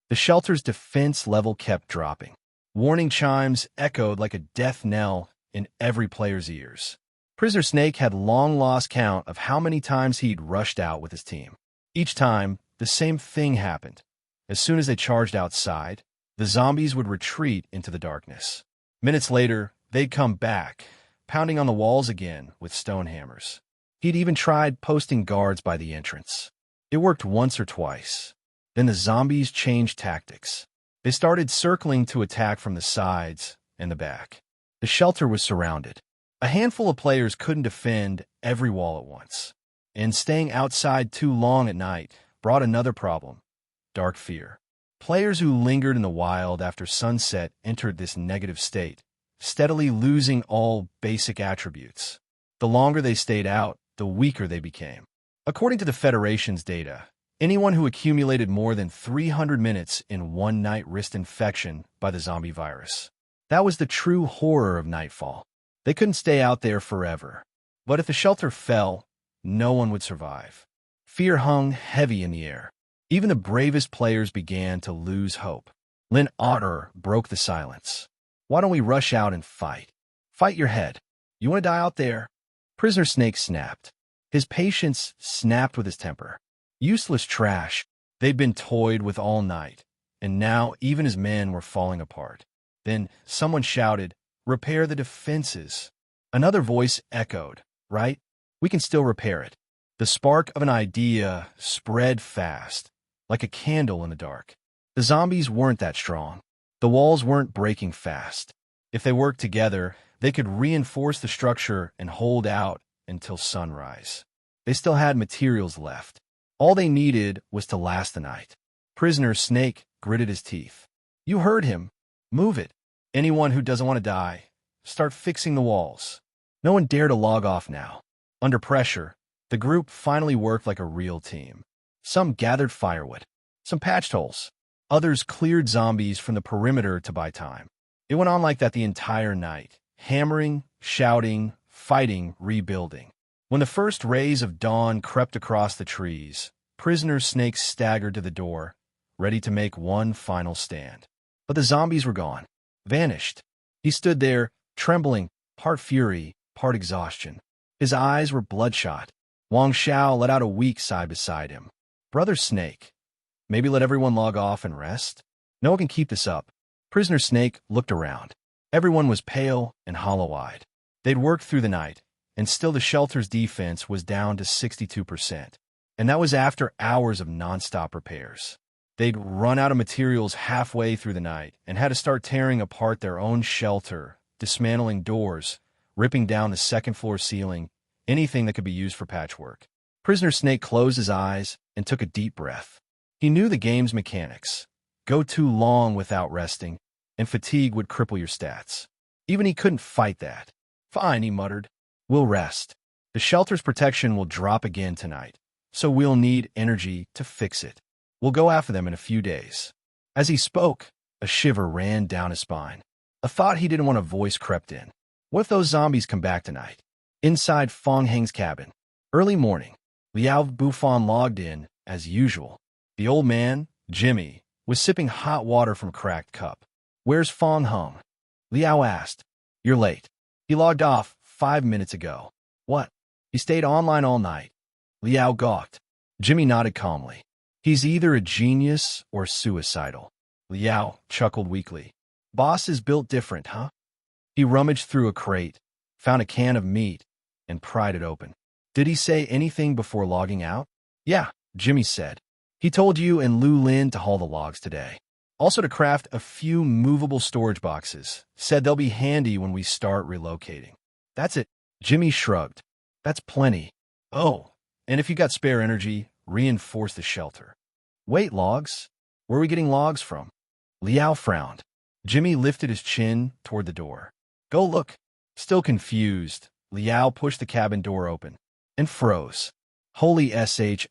The shelter's defense level kept dropping. Warning chimes echoed like a death knell in every player's ears. Prisoner Snake had long lost count of how many times he'd rushed out with his team. Each time, the same thing happened. As soon as they charged outside, the zombies would retreat into the darkness. Minutes later, they'd come back, pounding on the walls again with stone hammers. He'd even tried posting guards by the entrance. It worked once or twice. Then the zombies changed tactics. They started circling to attack from the sides and the back. The shelter was surrounded. A handful of players couldn't defend every wall at once. And staying outside too long at night brought another problem: dark fear. Players who lingered in the wild after sunset entered this negative state, steadily losing all basic attributes. The longer they stayed out, the weaker they became. According to the Federation's data, anyone who accumulated more than 300 minutes in one night risked infection by the zombie virus. That was the true horror of Nightfall. They couldn't stay out there forever. But if the shelter fell, no one would survive. Fear hung heavy in the air. Even the bravest players began to lose hope. Lynn Otter broke the silence. Why don't we rush out and fight? Fight your head. You want to die out there? Prisoner Snake snapped. His patience snapped with his temper. Useless trash. They'd been toyed with all night, and now even his men were falling apart. Then someone shouted, "Repair the defenses." Another voice echoed, "Right? We can still repair it." The spark of an idea spread fast, like a candle in the dark. The zombies weren't that strong. The walls weren't breaking fast. If they worked together, they could reinforce the structure and hold out until sunrise. They still had materials left. All they needed was to last the night. Prisoner Snake gritted his teeth. You heard him. Move it. Anyone who doesn't want to die, start fixing the walls. No one dared to log off now. Under pressure, the group finally worked like a real team. Some gathered firewood. Some patched holes. Others cleared zombies from the perimeter to buy time. It went on like that the entire night. Hammering, shouting, fighting, rebuilding. When the first rays of dawn crept across the trees, Prisoner Snake staggered to the door, ready to make one final stand. But the zombies were gone. Vanished. He stood there, trembling, part fury, part exhaustion. His eyes were bloodshot. Wang Xiao let out a weak sigh beside him. Brother Snake, maybe let everyone log off and rest? No one can keep this up. Prisoner Snake looked around. Everyone was pale and hollow-eyed. They'd worked through the night, and still the shelter's defense was down to 62%. And that was after hours of nonstop repairs. They'd run out of materials halfway through the night and had to start tearing apart their own shelter, dismantling doors, ripping down the second-floor ceiling, anything that could be used for patchwork. Prisoner Snake closed his eyes and took a deep breath. He knew the game's mechanics. Go too long without resting, and fatigue would cripple your stats. Even he couldn't fight that. Fine, he muttered. We'll rest. The shelter's protection will drop again tonight, so we'll need energy to fix it. We'll go after them in a few days. As he spoke, a shiver ran down his spine. A thought he didn't want to voice crept in. What if those zombies come back tonight? Inside Fong Heng's cabin. Early morning. Liao Bufan logged in, as usual. The old man, Jimmy, was sipping hot water from a cracked cup. Where's Fong Heng? Liao asked. You're late. He logged off 5 minutes ago. What? He stayed online all night. Liao gawked. Jimmy nodded calmly. He's either a genius or suicidal. Liao chuckled weakly. Boss is built different, huh? He rummaged through a crate, found a can of meat, and pried it open. Did he say anything before logging out? Yeah, Jimmy said. He told you and Lu Lin to haul the logs today. Also to craft a few movable storage boxes. Said they'll be handy when we start relocating. That's it. Jimmy shrugged. That's plenty. Oh, and if you got spare energy, reinforce the shelter. Wait, logs? Where are we getting logs from? Liao frowned. Jimmy lifted his chin toward the door. Go look. Still confused, Liao pushed the cabin door open and froze. Holy sh**.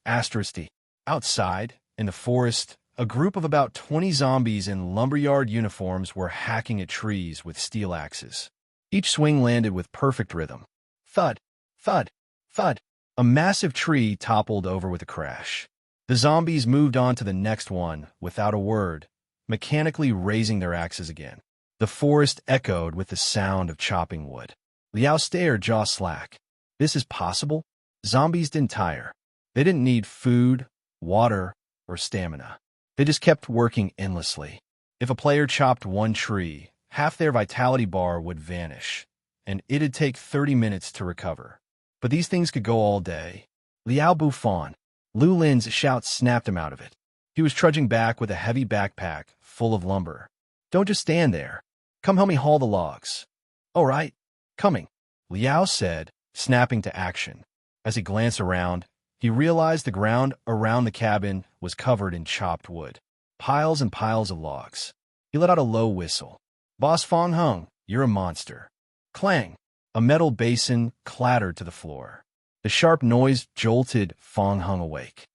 Outside, in the forest, a group of about 20 zombies in lumberyard uniforms were hacking at trees with steel axes. Each swing landed with perfect rhythm. Thud, thud, thud. A massive tree toppled over with a crash. The zombies moved on to the next one without a word, mechanically raising their axes again. The forest echoed with the sound of chopping wood. Liao stared, jaw slack. This is possible? Zombies didn't tire. They didn't need food, water, or stamina. They just kept working endlessly. If a player chopped one tree, half their vitality bar would vanish, and it'd take 30 minutes to recover. But these things could go all day. Liao Buffon. Lu Lin's shout snapped him out of it. He was trudging back with a heavy backpack full of lumber. Don't just stand there. Come help me haul the logs. All right, coming, Liao said, snapping to action. As he glanced around, he realized the ground around the cabin was covered in chopped wood. Piles and piles of logs. He let out a low whistle. Boss Fong Hung, you're a monster. Clang! A metal basin clattered to the floor. The sharp noise jolted Fong Hung awake.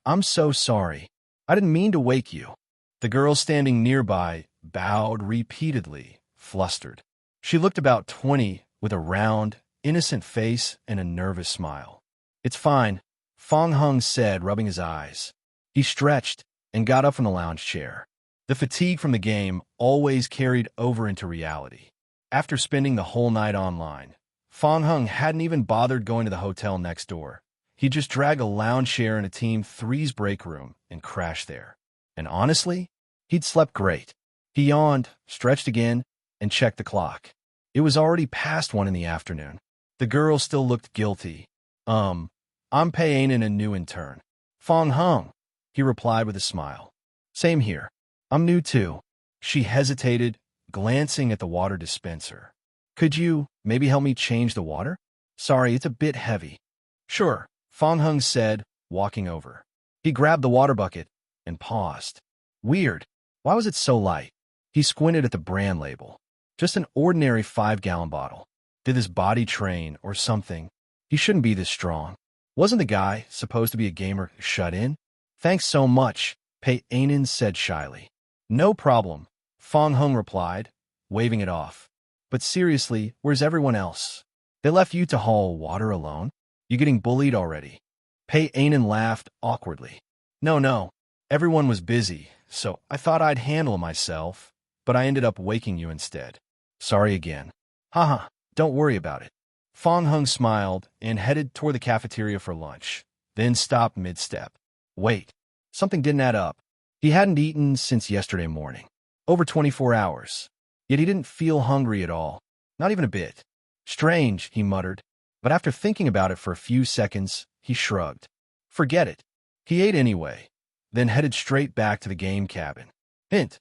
I'm so sorry. I didn't mean to wake you. The girl standing nearby bowed repeatedly, flustered. She looked about 20 with a round, innocent face and a nervous smile. It's fine, Fong Hung said, rubbing his eyes. He stretched and got up from the lounge chair. The fatigue from the game always carried over into reality. After spending the whole night online, Fong Hung hadn't even bothered going to the hotel next door. He just dragged a lounge chair in a Team 3's break room and crashed there. And honestly, he'd slept great. He yawned, stretched again, and checked the clock. It was already past 1 in the afternoon. The girl still looked guilty. I'm Pei Ainen, a new intern. Fong Hung, he replied with a smile. Same here. I'm new too. She hesitated, glancing at the water dispenser. Could you maybe help me change the water? Sorry, it's a bit heavy. Sure, Fong Hung said, walking over. He grabbed the water bucket and paused. Weird. Why was it so light? He squinted at the brand label. Just an ordinary 5-gallon bottle. Did this body train or something? He shouldn't be this strong. Wasn't the guy supposed to be a gamer shut in? Thanks so much, Pei Ainen said shyly. No problem, Fong Hung replied, waving it off. But seriously, where's everyone else? They left you to haul water alone? You getting bullied already? Pei Ainen laughed awkwardly. No. Everyone was busy, so I thought I'd handle it myself, but I ended up waking you instead. Sorry again. Haha, don't worry about it. Fong Hung smiled and headed toward the cafeteria for lunch, then stopped mid-step. Wait, something didn't add up. He hadn't eaten since yesterday morning. Over 24 hours. Yet he didn't feel hungry at all. Not even a bit. Strange, he muttered. But after thinking about it for a few seconds, he shrugged. Forget it. He ate anyway, then headed straight back to the game cabin. Hint.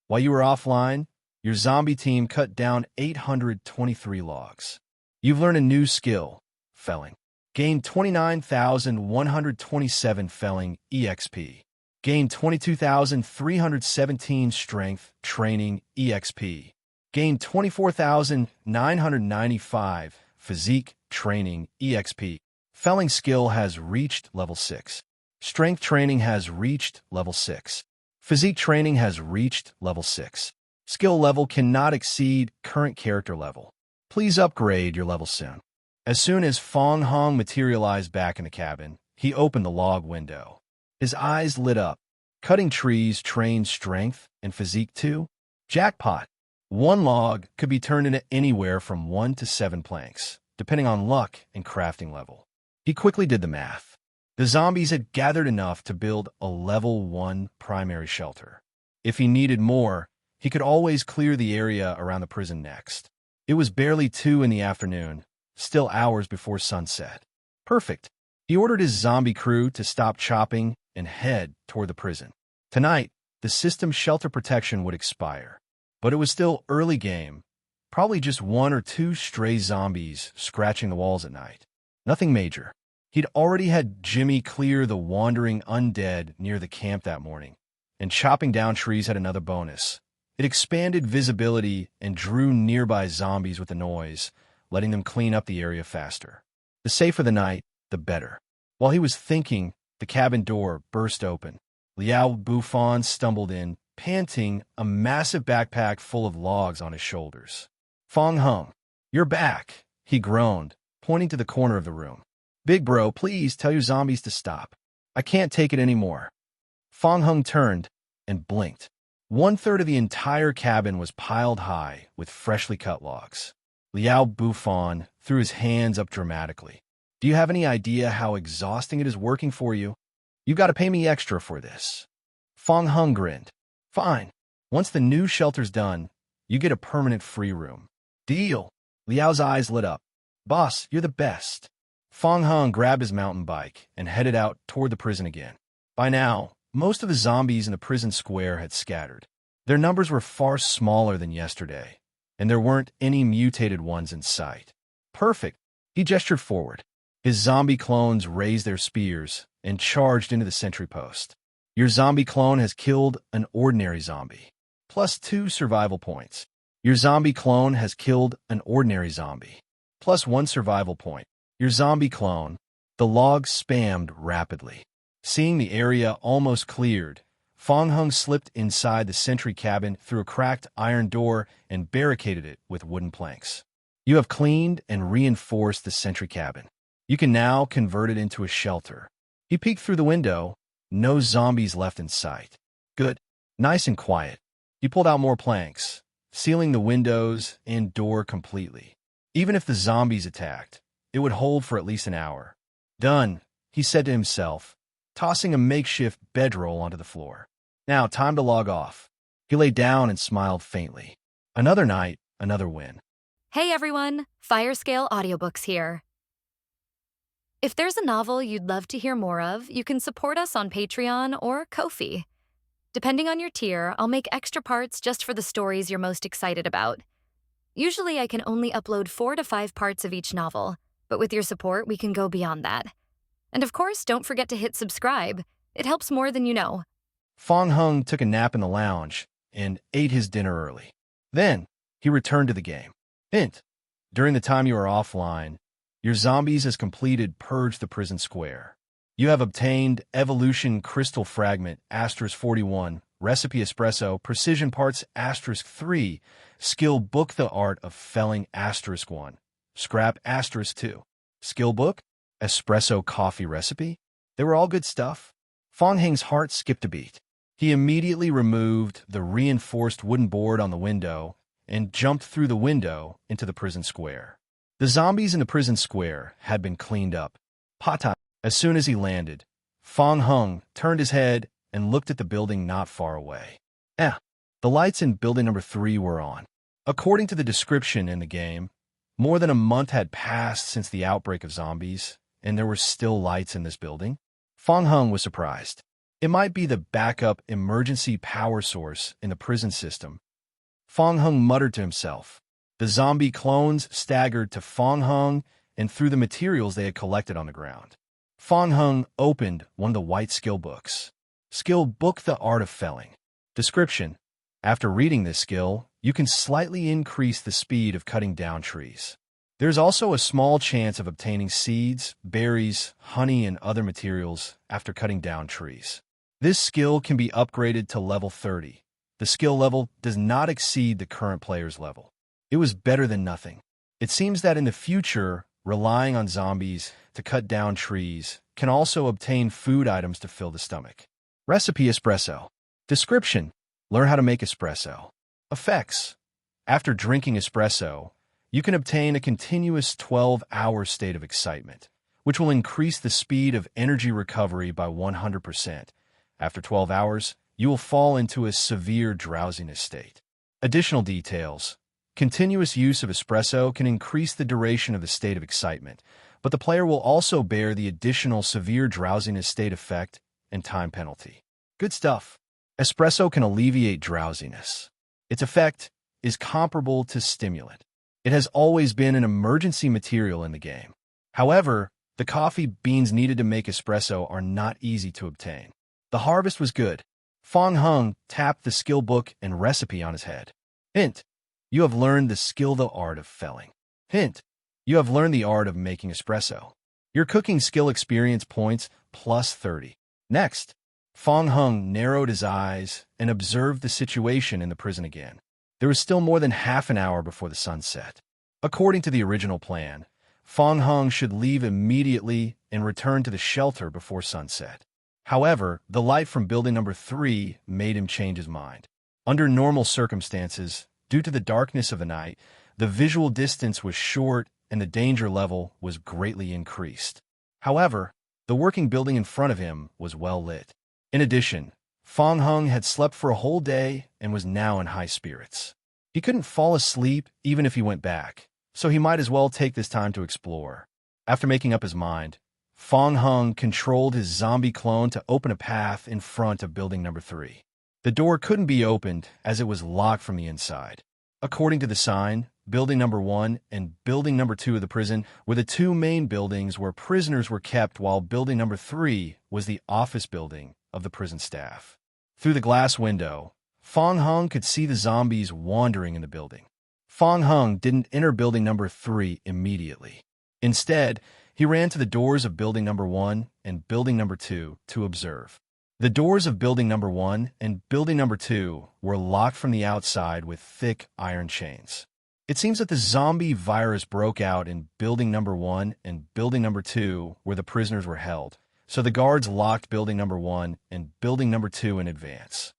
While you were offline, your zombie team cut down 823 logs. You've learned a new skill, felling. Gained 29,127 felling EXP. Gained 22,317 strength training EXP. Gained 24,995 physique training EXP. Felling skill has reached level 6. Strength training has reached level 6. Physique training has reached level 6. Skill level cannot exceed current character level. Please upgrade your level soon. As soon as Fong Hung materialized back in the cabin, he opened the log window. His eyes lit up. Cutting trees trains strength and physique too? Jackpot! One log could be turned into anywhere from 1 to 7 planks, depending on luck and crafting level. He quickly did the math. The zombies had gathered enough to build a level 1 primary shelter. If he needed more, he could always clear the area around the prison next. It was barely 2 in the afternoon, still hours before sunset. Perfect. He ordered his zombie crew to stop chopping and head toward the prison. Tonight, the system's shelter protection would expire. But it was still early game, probably just 1 or 2 stray zombies scratching the walls at night. Nothing major. He'd already had Jimmy clear the wandering undead near the camp that morning, and chopping down trees had another bonus. It expanded visibility and drew nearby zombies with the noise, letting them clean up the area faster. The safer the night, the better. While he was thinking, the cabin door burst open. Liao Buffon stumbled in, panting, a massive backpack full of logs on his shoulders. Fong Hung, you're back, he groaned, pointing to the corner of the room. Big bro, please tell your zombies to stop. I can't take it anymore. Fang Hung turned and blinked. 1/3 of the entire cabin was piled high with freshly cut logs. Liao Bufan threw his hands up dramatically. Do you have any idea how exhausting it is working for you? You've got to pay me extra for this. Fang Hung grinned. Fine. Once the new shelter's done, you get a permanent free room. Deal. Liao's eyes lit up. Boss, you're the best. Fang Hung grabbed his mountain bike and headed out toward the prison again. By now, most of the zombies in the prison square had scattered. Their numbers were far smaller than yesterday, and there weren't any mutated ones in sight. Perfect. He gestured forward. His zombie clones raised their spears and charged into the sentry post. Your zombie clone has killed an ordinary zombie. +2 survival points. Your zombie clone has killed an ordinary zombie. +1 survival point. Your zombie clone. The logs spammed rapidly. Seeing the area almost cleared, Fang Hung slipped inside the sentry cabin through a cracked iron door and barricaded it with wooden planks. You have cleaned and reinforced the sentry cabin. You can now convert it into a shelter. He peeked through the window. No zombies left in sight. Good. Nice and quiet. He pulled out more planks, sealing the windows and door completely. Even if the zombies attacked, it would hold for at least an hour. Done, he said to himself, tossing a makeshift bedroll onto the floor. Now, time to log off. He lay down and smiled faintly. Another night, another win. Hey everyone, Firescale Audiobooks here. If there's a novel you'd love to hear more of, you can support us on Patreon or Ko-fi. Depending on your tier, I'll make extra parts just for the stories you're most excited about. Usually I can only upload 4 to 5 parts of each novel, but with your support, we can go beyond that. And of course, don't forget to hit subscribe. It helps more than you know. Fang Hung took a nap in the lounge and ate his dinner early. Then, he returned to the game. Hint: during the time you are offline, your zombies has completed Purge the Prison Square. You have obtained Evolution Crystal Fragment *41, Recipe Espresso, Precision Parts *3, Skill Book The Art of Felling *1, Scrap *2, Skill Book, Espresso Coffee Recipe. They were all good stuff. Fang Hung's heart skipped a beat. He immediately removed the reinforced wooden board on the window and jumped through the window into the prison square. The zombies in the prison square had been cleaned up. Pata. As soon as he landed, Fang Hung turned his head and looked at the building not far away. The lights in building number 3 were on. According to the description in the game, more than a month had passed since the outbreak of zombies, and there were still lights in this building. Fang Hung was surprised. It might be the backup emergency power source in the prison system. Fang Hung muttered to himself. The zombie clones staggered to Fang Hung and threw the materials they had collected on the ground. Fang Hung opened one of the white skill books. Skill Book The Art of Felling. Description: after reading this skill, you can slightly increase the speed of cutting down trees. There's also a small chance of obtaining seeds, berries, honey, and other materials after cutting down trees. This skill can be upgraded to level 30. The skill level does not exceed the current player's level. It was better than nothing. It seems that in the future, relying on zombies to cut down trees can also obtain food items to fill the stomach. Recipe Espresso. Description: learn how to make espresso. Effects: after drinking espresso, you can obtain a continuous 12-hour state of excitement, which will increase the speed of energy recovery by 100%. After 12 hours, you will fall into a severe drowsiness state. Additional details: continuous use of espresso can increase the duration of the state of excitement, but the player will also bear the additional severe drowsiness state effect and time penalty. Good stuff. Espresso can alleviate drowsiness. Its effect is comparable to stimulant. It has always been an emergency material in the game. However, the coffee beans needed to make espresso are not easy to obtain. The harvest was good. Fang Hung tapped the skill book and recipe on his head. Hint: you have learned the skill the art of felling. Hint: you have learned the art of making espresso. Your cooking skill experience points +30. Next, Fang Hung narrowed his eyes and observed the situation in the prison again. There was still more than half an hour before the sun set. According to the original plan, Fang Hung should leave immediately and return to the shelter before sunset. However, the light from building number 3 made him change his mind. Under normal circumstances, due to the darkness of the night, the visual distance was short and the danger level was greatly increased. However, the working building in front of him was well lit. In addition, Fong Hung had slept for a whole day and was now in high spirits. He couldn't fall asleep even if he went back, so he might as well take this time to explore. After making up his mind, Fong Hung controlled his zombie clone to open a path in front of building number 3. The door couldn't be opened as it was locked from the inside. According to the sign, building number 1 and building number 2 of the prison were the two main buildings where prisoners were kept, while building number 3 was the office building of the prison staff. Through the glass window, Fong Hung could see the zombies wandering in the building. Fong Hung didn't enter building number 3 immediately. Instead, he ran to the doors of building number 1 and building number 2 to observe. The doors of building number 1 and building number 2 were locked from the outside with thick iron chains. It seems that the zombie virus broke out in building number 1 and building number 2 where the prisoners were held, so the guards locked building number 1 and building number 2 in advance.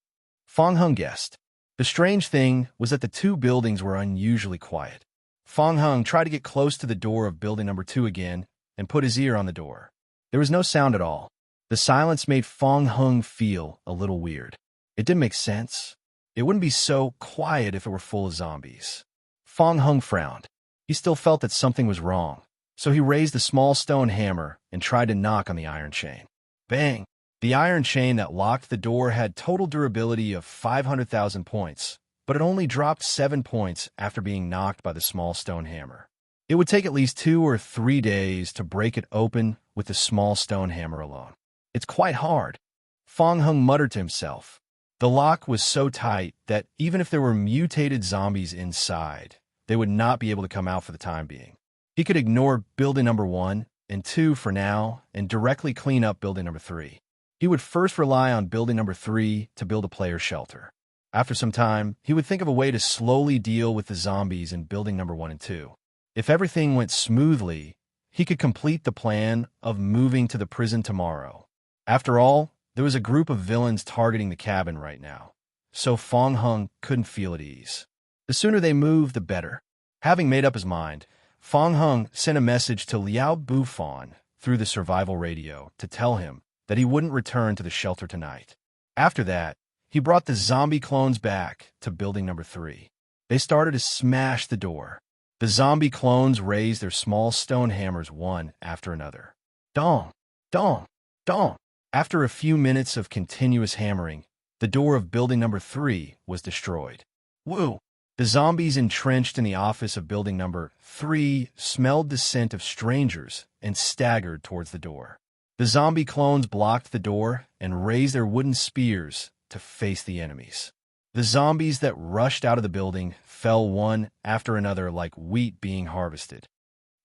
Fong Hung guessed. The strange thing was that the two buildings were unusually quiet. Fong Hung tried to get close to the door of building number 2 again and put his ear on the door. There was no sound at all. The silence made Fong Hung feel a little weird. It didn't make sense. It wouldn't be so quiet if it were full of zombies. Fong Hung frowned. He still felt that something was wrong, so he raised a small stone hammer and tried to knock on the iron chain. Bang! The iron chain that locked the door had total durability of 500,000 points, but it only dropped 7 points after being knocked by the small stone hammer. It would take at least 2 or 3 days to break it open with the small stone hammer alone. It's quite hard. Fong Hung muttered to himself. The lock was so tight that even if there were mutated zombies inside, they would not be able to come out for the time being. He could ignore building number 1 and 2 for now and directly clean up building number 3. He would first rely on building number 3 to build a player shelter. After some time, he would think of a way to slowly deal with the zombies in building number 1 and 2. If everything went smoothly, he could complete the plan of moving to the prison tomorrow. After all, there was a group of villains targeting the cabin right now, so Fong Hung couldn't feel at ease. The sooner they moved, the better. Having made up his mind, Fong Hung sent a message to Liao Bufan through the survival radio to tell him that he wouldn't return to the shelter tonight. After that, he brought the zombie clones back to building number 3. They started to smash the door. The zombie clones raised their small stone hammers one after another. Dong! Dong! Dong! After a few minutes of continuous hammering, the door of building number 3 was destroyed. Woo! The zombies entrenched in the office of building number 3 smelled the scent of strangers and staggered towards the door. The zombie clones blocked the door and raised their wooden spears to face the enemies. The zombies that rushed out of the building fell one after another like wheat being harvested.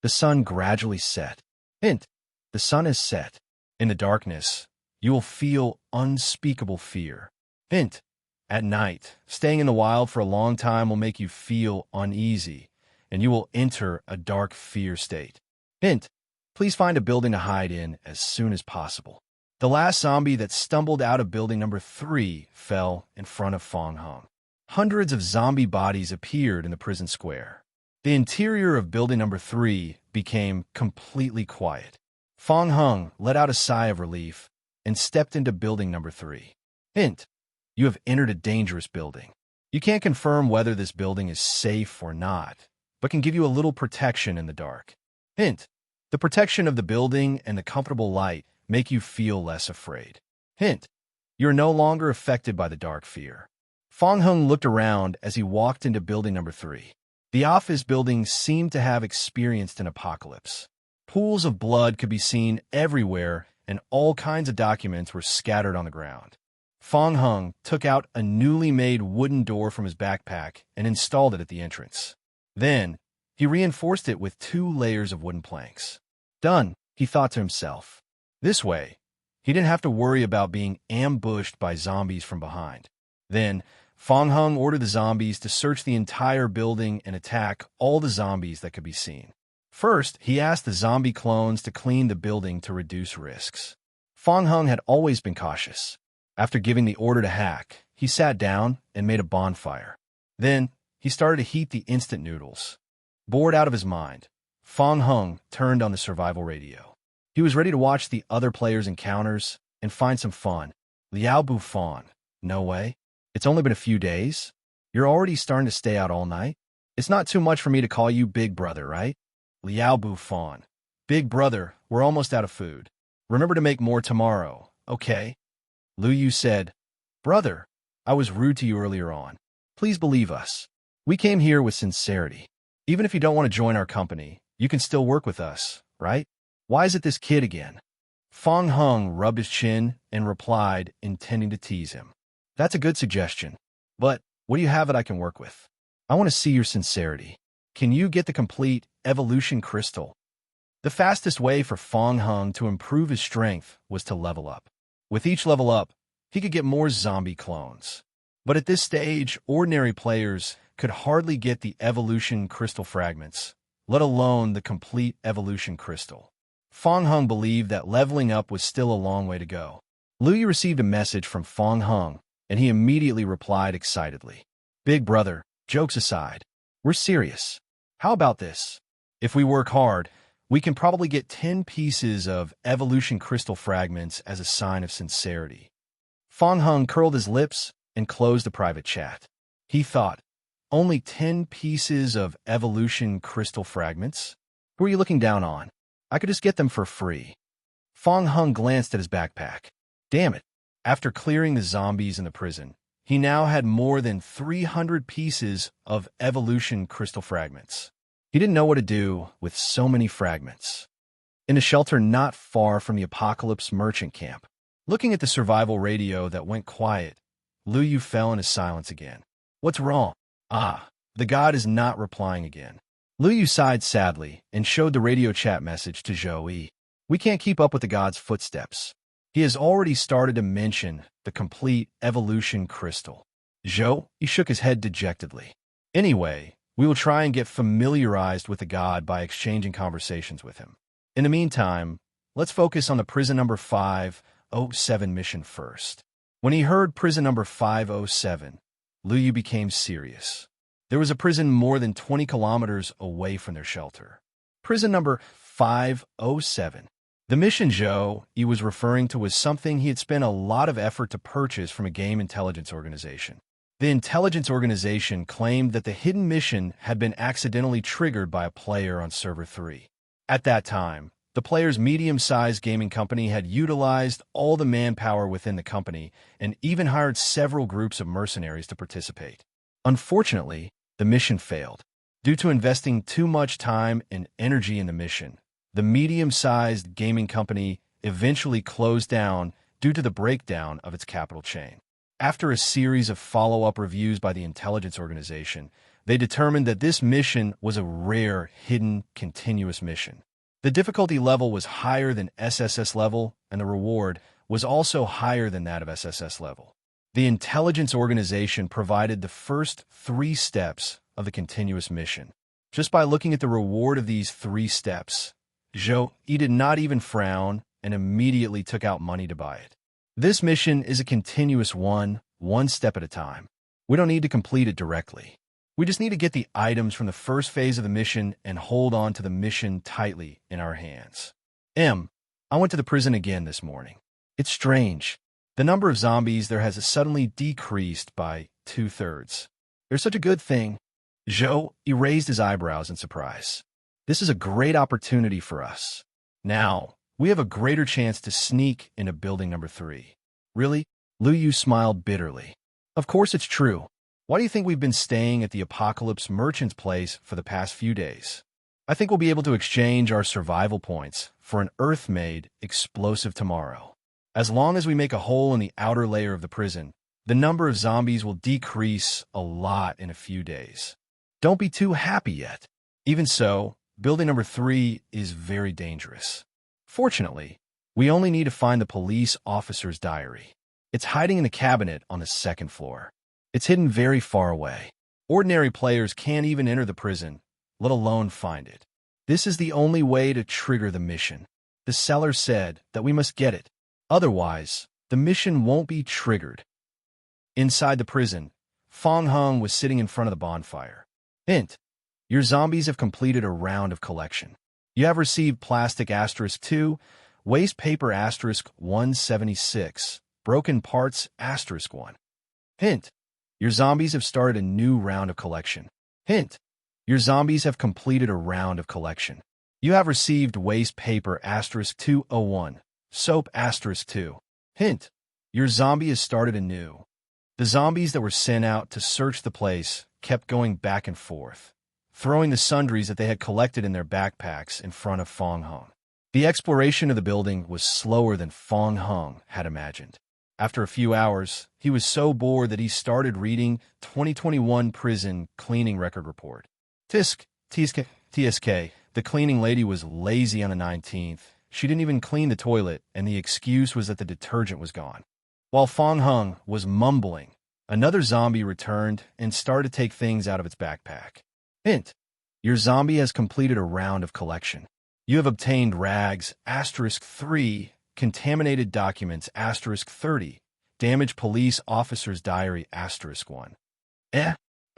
The sun gradually set. Hint: the sun is set. In the darkness, you will feel unspeakable fear. Hint: at night, staying in the wild for a long time will make you feel uneasy, and you will enter a dark fear state. Hint: please find a building to hide in as soon as possible. The last zombie that stumbled out of building number 3 fell in front of Fong Hung. Hundreds of zombie bodies appeared in the prison square. The interior of building number 3 became completely quiet. Fong Hung let out a sigh of relief and stepped into building number 3. Hint: you have entered a dangerous building. You can't confirm whether this building is safe or not, but can give you a little protection in the dark. Hint: the protection of the building and the comfortable light make you feel less afraid. Hint: you are no longer affected by the dark fear. Fong Hung looked around as he walked into building number 3. The office building seemed to have experienced an apocalypse. Pools of blood could be seen everywhere, and all kinds of documents were scattered on the ground. Fong Hung took out a newly made wooden door from his backpack and installed it at the entrance. Then, he reinforced it with 2 layers of wooden planks. Done, he thought to himself. This way, he didn't have to worry about being ambushed by zombies from behind. Then, Fong Hung ordered the zombies to search the entire building and attack all the zombies that could be seen. First, he asked the zombie clones to clean the building to reduce risks. Fong Hung had always been cautious. After giving the order to hack, he sat down and made a bonfire. Then, he started to heat the instant noodles. Bored out of his mind, Fong Hung turned on the survival radio. He was ready to watch the other players' encounters and find some fun. Liao Bufan, no way. It's only been a few days. You're already starting to stay out all night? It's not too much for me to call you Big Brother, right? Liao Bufan, Big Brother, we're almost out of food. Remember to make more tomorrow, okay? Lu Yu said, Brother, I was rude to you earlier on. Please believe us. We came here with sincerity. Even if you don't want to join our company, you can still work with us, right? Why is it this kid again? Fong Hung rubbed his chin and replied, intending to tease him. That's a good suggestion. But what do you have that I can work with? I want to see your sincerity. Can you get the complete evolution crystal? The fastest way for Fong Hung to improve his strength was to level up. With each level up, he could get more zombie clones. But at this stage, ordinary players could hardly get the evolution crystal fragments, let alone the complete evolution crystal. Fong Hung believed that leveling up was still a long way to go. Lu Yu received a message from Fong Hung, and he immediately replied excitedly. Big Brother, jokes aside, we're serious. How about this? If we work hard, we can probably get 10 pieces of evolution crystal fragments as a sign of sincerity. Fong Hung curled his lips and closed the private chat. He thought, only 10 pieces of evolution crystal fragments? Who are you looking down on? I could just get them for free. Fong Hung glanced at his backpack. Damn it. After clearing the zombies in the prison, he now had more than 300 pieces of evolution crystal fragments. He didn't know what to do with so many fragments. In a shelter not far from the Apocalypse merchant camp, looking at the survival radio that went quiet, Lu Yu fell into silence again. What's wrong? The god is not replying again. Lu Yu sighed sadly and showed the radio chat message to Zhou Yi. We can't keep up with the god's footsteps. He has already started to mention the complete evolution crystal. Zhou Yi shook his head dejectedly. Anyway, we will try and get familiarized with the god by exchanging conversations with him. In the meantime, let's focus on the prison number 507 mission first. When he heard prison number 507, Lu Yu became serious. There was a prison more than 20 kilometers away from their shelter. Prison number 507. The mission Zhou Yi was referring to was something he had spent a lot of effort to purchase from a game intelligence organization. The intelligence organization claimed that the hidden mission had been accidentally triggered by a player on Server 3. At that time, the player's medium-sized gaming company had utilized all the manpower within the company and even hired several groups of mercenaries to participate. Unfortunately, the mission failed. Due to investing too much time and energy in the mission, the medium-sized gaming company eventually closed down due to the breakdown of its capital chain. After a series of follow-up reviews by the intelligence organization, they determined that this mission was a rare, hidden, continuous mission. The difficulty level was higher than SSS level, and the reward was also higher than that of SSS level. The intelligence organization provided the first 3 steps of the continuous mission. Just by looking at the reward of these 3 steps, Zhou Yi did not even frown and immediately took out money to buy it. This mission is a continuous one step at a time. We don't need to complete it directly. We just need to get the items from the first phase of the mission and hold on to the mission tightly in our hands. I went to the prison again this morning. It's strange. The number of zombies there has suddenly decreased by 2/3. There's such a good thing. Zhou Yi raised his eyebrows in surprise. This is a great opportunity for us. Now, we have a greater chance to sneak into building number 3. Really? Lu Yu smiled bitterly. Of course it's true. Why do you think we've been staying at the Apocalypse merchant's place for the past few days? I think we'll be able to exchange our survival points for an Earth-made explosive tomorrow. As long as we make a hole in the outer layer of the prison, the number of zombies will decrease a lot in a few days. Don't be too happy yet. Even so, building number 3 is very dangerous. Fortunately, we only need to find the police officer's diary. It's hiding in the cabinet on the 2nd floor. It's hidden very far away. Ordinary players can't even enter the prison, let alone find it. This is the only way to trigger the mission. The seller said that we must get it. Otherwise, the mission won't be triggered. Inside the prison, Fong Hung was sitting in front of the bonfire. Hint: your zombies have completed a round of collection. You have received plastic *2, waste paper *176, broken parts *1. Hint: your zombies have started a new round of collection. Hint: your zombies have completed a round of collection. You have received waste paper *201, soap *2. Hint: your zombie has started anew. The zombies that were sent out to search the place kept going back and forth, throwing the sundries that they had collected in their backpacks in front of Fong Hung. The exploration of the building was slower than Fong Hung had imagined. After a few hours, he was so bored that he started reading 2021 Prison Cleaning Record Report. TSK, the cleaning lady was lazy on the 19th. She didn't even clean the toilet, and the excuse was that the detergent was gone. While Fong Hung was mumbling, another zombie returned and started to take things out of its backpack. Hint: your zombie has completed a round of collection. You have obtained rags *3, contaminated documents *30, damaged police officer's diary *1.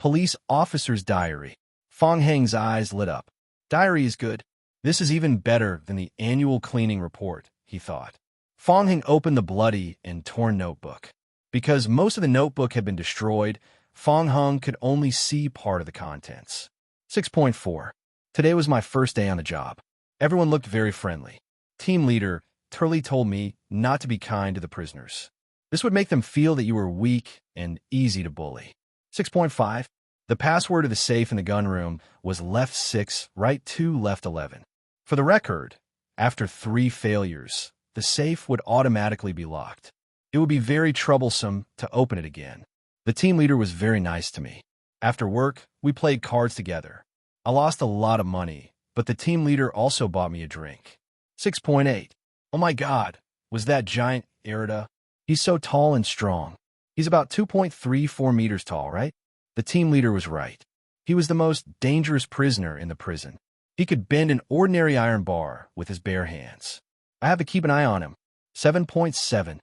Police officer's diary. Fong Hung's eyes lit up. Diary is good. This is even better than the annual cleaning report, he thought. Fong Hung opened the bloody and torn notebook. Because most of the notebook had been destroyed, Fong Hung could only see part of the contents. 6.4. Today was my first day on the job. Everyone looked very friendly. Team leader Turley told me not to be kind to the prisoners. This would make them feel that you were weak and easy to bully. 6.5. The password of the safe in the gun room was left 6, right 2, left 11. For the record, after 3 failures, the safe would automatically be locked. It would be very troublesome to open it again. The team leader was very nice to me. After work, we played cards together. I lost a lot of money, but the team leader also bought me a drink. 6.8. Oh my God, was that giant Irida? He's so tall and strong. He's about 2.34 meters tall, right? The team leader was right. He was the most dangerous prisoner in the prison. He could bend an ordinary iron bar with his bare hands. I have to keep an eye on him. 7.7.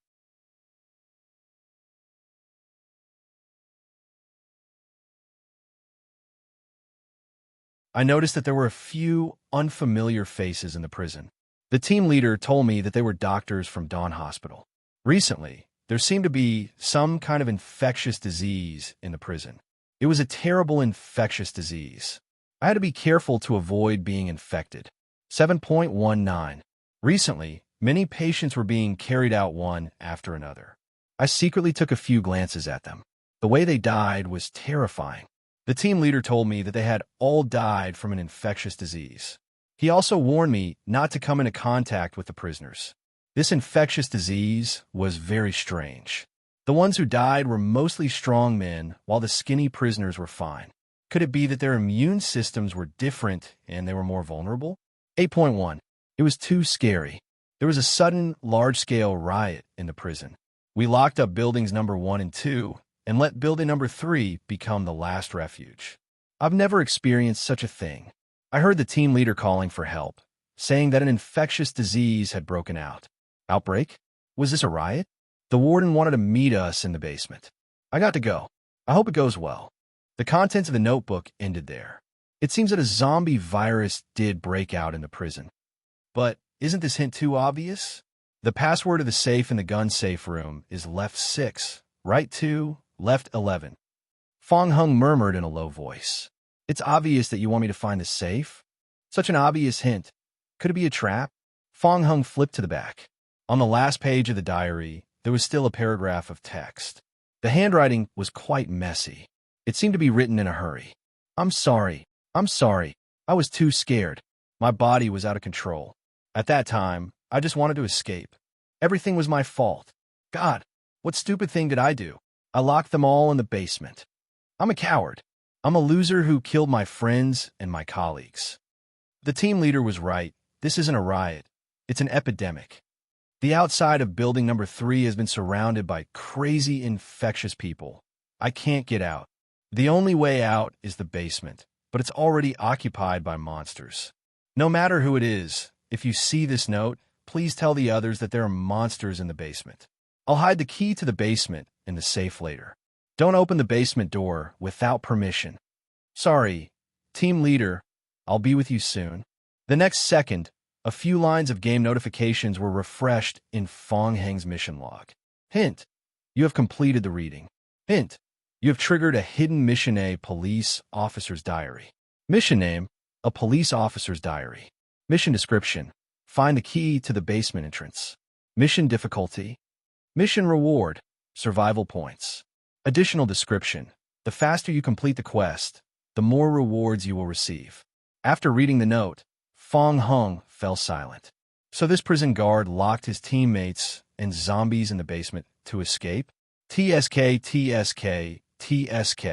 I noticed that there were a few unfamiliar faces in the prison. The team leader told me that they were doctors from Dawn Hospital. Recently, there seemed to be some kind of infectious disease in the prison. It was a terrible infectious disease. I had to be careful to avoid being infected. 7.19. Recently, many patients were being carried out one after another. I secretly took a few glances at them. The way they died was terrifying. The team leader told me that they had all died from an infectious disease. He also warned me not to come into contact with the prisoners. This infectious disease was very strange. The ones who died were mostly strong men, while the skinny prisoners were fine. Could it be that their immune systems were different and they were more vulnerable? 8.1. It was too scary. There was a sudden, large-scale riot in the prison. We locked up buildings number 1 and 2 and let building number 3 become the last refuge. I've never experienced such a thing. I heard the team leader calling for help, saying that an infectious disease had broken out. Outbreak? Was this a riot? The warden wanted to meet us in the basement. I got to go. I hope it goes well. The contents of the notebook ended there. It seems that a zombie virus did break out in the prison. But isn't this hint too obvious? The password of the safe in the gun safe room is left 6, right 2, left 11. Fong Hung murmured in a low voice. It's obvious that you want me to find the safe? Such an obvious hint. Could it be a trap? Fong Hung flipped to the back. On the last page of the diary, there was still a paragraph of text. The handwriting was quite messy. It seemed to be written in a hurry. I'm sorry. I was too scared. My body was out of control. At that time, I just wanted to escape. Everything was my fault. God, what stupid thing did I do? I locked them all in the basement. I'm a coward. I'm a loser who killed my friends and my colleagues. The team leader was right. This isn't a riot. It's an epidemic. The outside of building number 3 has been surrounded by crazy, infectious people. I can't get out. The only way out is the basement, but it's already occupied by monsters. No matter who it is, if you see this note, please tell the others that there are monsters in the basement. I'll hide the key to the basement in the safe later. Don't open the basement door without permission. Sorry, team leader, I'll be with you soon. The next second, a few lines of game notifications were refreshed in Fong Heng's mission log. Hint, you have completed the reading. Hint, you have triggered a hidden mission A police officer's diary. Mission name, a police officer's diary. Mission description, find the key to the basement entrance. Mission difficulty, mission reward, survival points. Additional description, the faster you complete the quest, the more rewards you will receive. After reading the note, Fong Heng fell silent. So this prison guard locked his teammates and zombies in the basement to escape? TSK, TSK, TSK.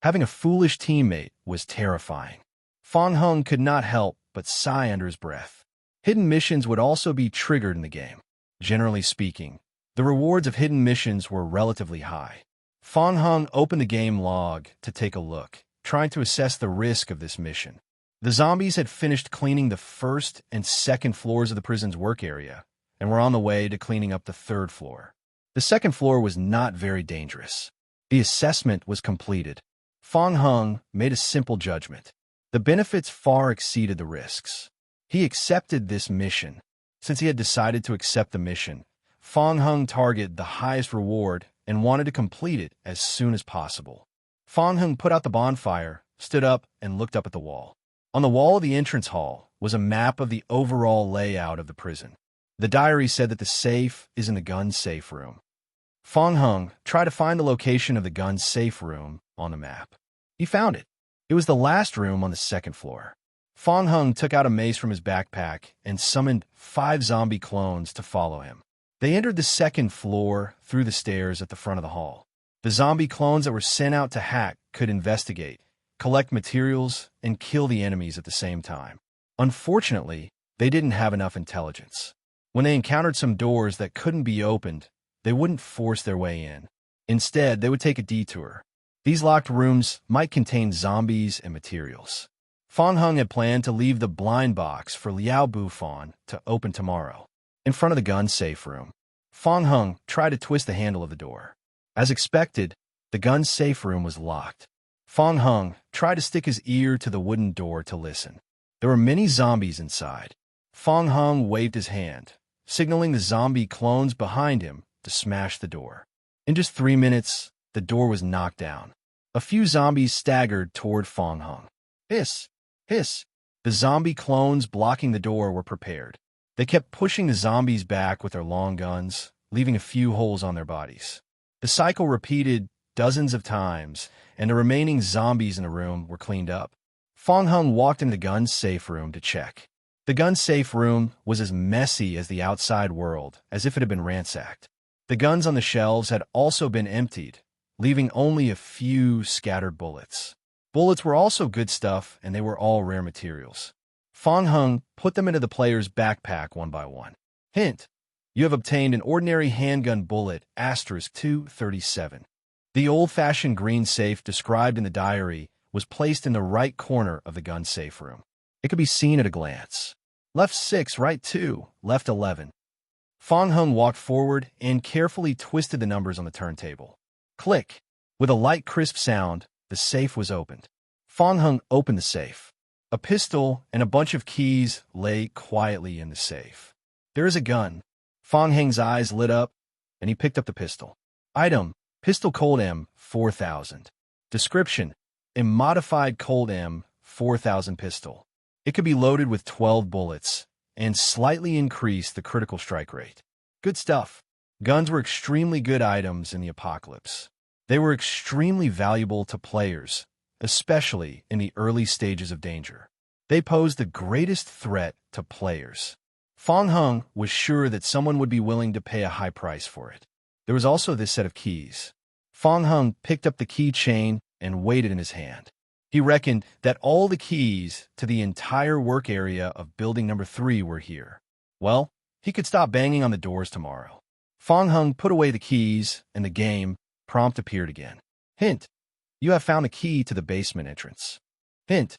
Having a foolish teammate was terrifying. Fong Heng could not help but sigh under his breath. Hidden missions would also be triggered in the game. Generally speaking, the rewards of hidden missions were relatively high. Fong Heng opened the game log to take a look, trying to assess the risk of this mission. The zombies had finished cleaning the first and second floors of the prison's work area and were on the way to cleaning up the third floor. The second floor was not very dangerous. The assessment was completed. Fong Heng made a simple judgment. The benefits far exceeded the risks. He accepted this mission. Since he had decided to accept the mission, Fong Heng targeted the highest reward and wanted to complete it as soon as possible. Fong Heng put out the bonfire, stood up, and looked up at the wall. On the wall of the entrance hall was a map of the overall layout of the prison. The diary said that the safe is in the gun safe room. Fong Heng tried to find the location of the gun safe room on the map. He found it. It was the last room on the second floor. Fong Heng took out a mace from his backpack and summoned 5 zombie clones to follow him. They entered the second floor through the stairs at the front of the hall. The zombie clones that were sent out to hack could investigate, collect materials, and kill the enemies at the same time. Unfortunately, they didn't have enough intelligence. When they encountered some doors that couldn't be opened, they wouldn't force their way in. Instead, they would take a detour. These locked rooms might contain zombies and materials. Fong Heng had planned to leave the blind box for Liao Bufan to open tomorrow. In front of the gun safe room, Fong Heng tried to twist the handle of the door. As expected, the gun safe room was locked. Fong Heng tried to stick his ear to the wooden door to listen. There were many zombies inside. Fong Heng waved his hand, signaling the zombie clones behind him to smash the door. In just 3 minutes, the door was knocked down. A few zombies staggered toward Fong Heng. Hiss! Hiss! The zombie clones blocking the door were prepared. They kept pushing the zombies back with their long guns, leaving a few holes on their bodies. The cycle repeated dozens of times, and the remaining zombies in the room were cleaned up. Fong Heng walked into the gun safe room to check. The gun safe room was as messy as the outside world, as if it had been ransacked. The guns on the shelves had also been emptied, leaving only a few scattered bullets. Bullets were also good stuff, and they were all rare materials. Fong Heng put them into the player's backpack one by one. Hint: you have obtained an ordinary handgun bullet *237. The old-fashioned green safe described in the diary was placed in the right corner of the gun safe room. It could be seen at a glance. Left 6, right 2, left 11. Fong Heng walked forward and carefully twisted the numbers on the turntable. Click! With a light, crisp sound, the safe was opened. Fong Heng opened the safe. A pistol and a bunch of keys lay quietly in the safe. There is a gun. Fong Heng's eyes lit up, and he picked up the pistol. Item: Pistol Colt M4000. Description: a modified Colt M4000 pistol. It could be loaded with 12 bullets and slightly increase the critical strike rate. Good stuff. Guns were extremely good items in the apocalypse. They were extremely valuable to players, especially in the early stages of danger. They posed the greatest threat to players. Fong Heng was sure that someone would be willing to pay a high price for it. There was also this set of keys. Fong Heng picked up the keychain and weighed it in his hand. He reckoned that all the keys to the entire work area of building number 3 were here. Well, he could stop banging on the doors tomorrow. Fong Heng put away the keys, and the game prompt appeared again. Hint: you have found the key to the basement entrance. Hint: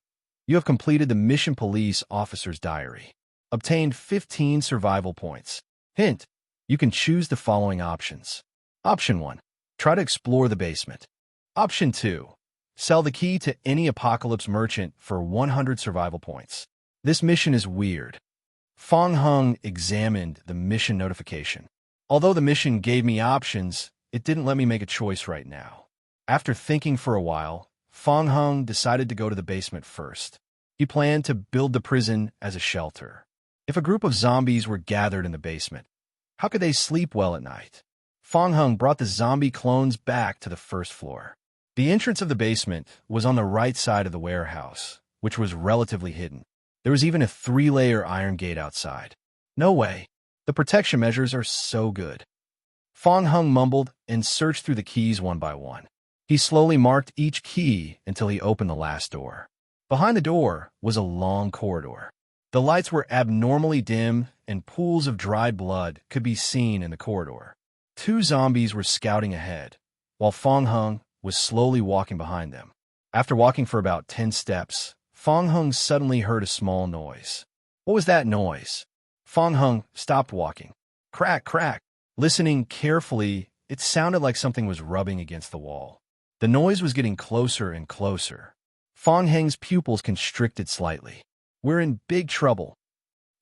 you have completed the mission police officer's diary. Obtained 15 survival points. Hint: you can choose the following options. Option 1. Try to explore the basement. Option 2. Sell the key to any apocalypse merchant for 100 survival points. This mission is weird. Fong Hung examined the mission notification. Although the mission gave me options, it didn't let me make a choice right now. After thinking for a while, Fong Hung decided to go to the basement first. He planned to build the prison as a shelter. If a group of zombies were gathered in the basement, how could they sleep well at night? Fong Hung brought the zombie clones back to the first floor. The entrance of the basement was on the right side of the warehouse, which was relatively hidden. There was even a 3-layer iron gate outside. No way. The protection measures are so good. Fong Hung mumbled and searched through the keys one by one. He slowly marked each key until he opened the last door. Behind the door was a long corridor. The lights were abnormally dim, and pools of dried blood could be seen in the corridor. 2 zombies were scouting ahead, while Fong Hung was slowly walking behind them. After walking for about 10 steps, Fong Hung suddenly heard a small noise. What was that noise? Fong Hung stopped walking. Crack, crack. Listening carefully, it sounded like something was rubbing against the wall. The noise was getting closer and closer. Fong Hung's pupils constricted slightly. We're in big trouble.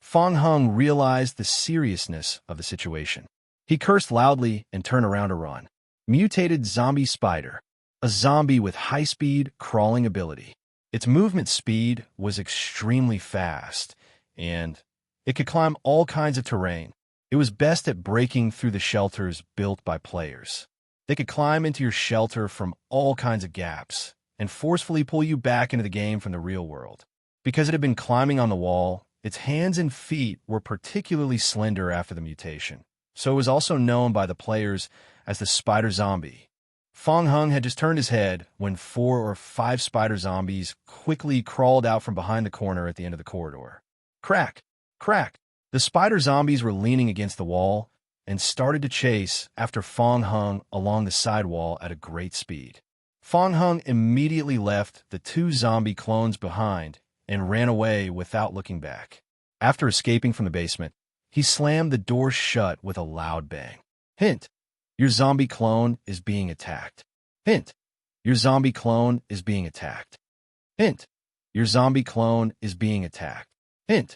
Fong Hung realized the seriousness of the situation. He cursed loudly and turned around to run. Mutated zombie spider. A zombie with high-speed crawling ability. Its movement speed was extremely fast, and it could climb all kinds of terrain. It was best at breaking through the shelters built by players. They could climb into your shelter from all kinds of gaps and forcefully pull you back into the game from the real world. Because it had been climbing on the wall, its hands and feet were particularly slender after the mutation, so it was also known by the players as the spider zombie. Fong Hung had just turned his head when 4 or 5 spider zombies quickly crawled out from behind the corner at the end of the corridor. Crack! Crack! The spider zombies were leaning against the wall and started to chase after Fong Hung along the side wall at a great speed. Fong Hung immediately left the 2 zombie clones behind and ran away without looking back. After escaping from the basement, he slammed the door shut with a loud bang. Hint: your zombie clone is being attacked. Hint: your zombie clone is being attacked. Hint: your zombie clone is being attacked. Hint: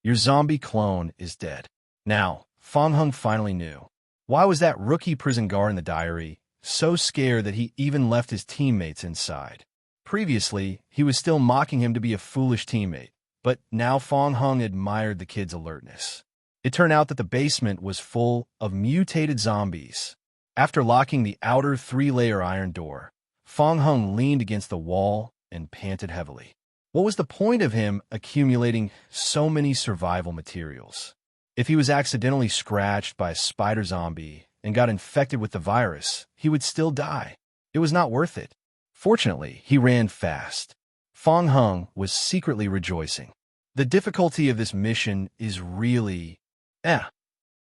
your zombie clone is dead. Now, Fong Hung finally knew. Why was that rookie prison guard in the diary so scared that he even left his teammates inside? Previously, he was still mocking him to be a foolish teammate, but now Fong Hung admired the kid's alertness. It turned out that the basement was full of mutated zombies. After locking the outer 3-layer iron door, Fong Hung leaned against the wall and panted heavily. What was the point of him accumulating so many survival materials? If he was accidentally scratched by a spider zombie and got infected with the virus, he would still die. It was not worth it. Fortunately, he ran fast. Fong Hung was secretly rejoicing. The difficulty of this mission is really...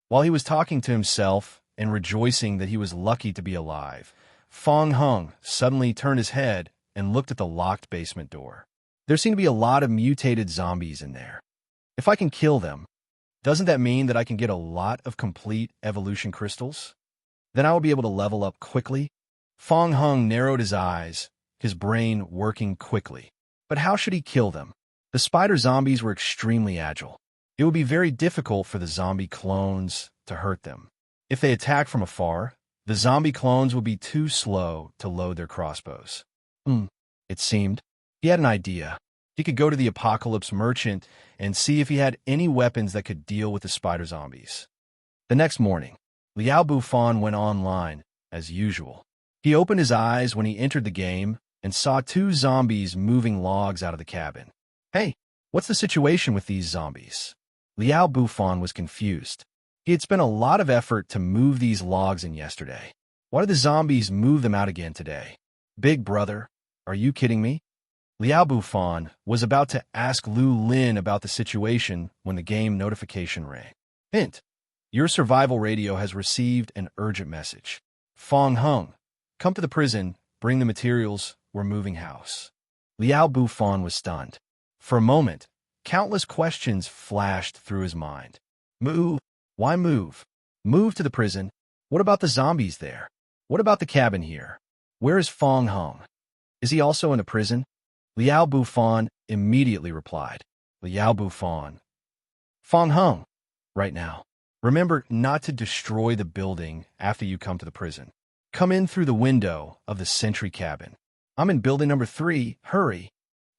While he was talking to himself and rejoicing that he was lucky to be alive, Fong Hung suddenly turned his head and looked at the locked basement door. There seemed to be a lot of mutated zombies in there. If I can kill them, doesn't that mean that I can get a lot of complete evolution crystals? Then I will be able to level up quickly. Fong Hung narrowed his eyes, his brain working quickly. But how should he kill them? The spider zombies were extremely agile. It would be very difficult for the zombie clones to hurt them. If they attack from afar, the zombie clones would be too slow to load their crossbows. It seemed. He had an idea. He could go to the apocalypse merchant and see if he had any weapons that could deal with the spider zombies. The next morning, Liao Bufan went online, as usual. He opened his eyes when he entered the game and saw 2 zombies moving logs out of the cabin. Hey, what's the situation with these zombies? Liao Bufan was confused. He had spent a lot of effort to move these logs in yesterday. Why did the zombies move them out again today? Big brother, are you kidding me? Liao Bufan was about to ask Lu Lin about the situation when the game notification rang. Hint: your survival radio has received an urgent message. Fong Hung, come to the prison, bring the materials, we're moving house. Liao Bufan was stunned. For a moment, Countless questions flashed through his mind. Move? Why move? Move to the prison? What about the zombies there? What about the cabin here? Where is Fong Hung? Is he also in a prison? Liao Bufan immediately replied. Liao Bufan. Fong Hung. Right now. Remember not to destroy the building after you come to the prison. Come in through the window of the sentry cabin. I'm in building number 3. Hurry.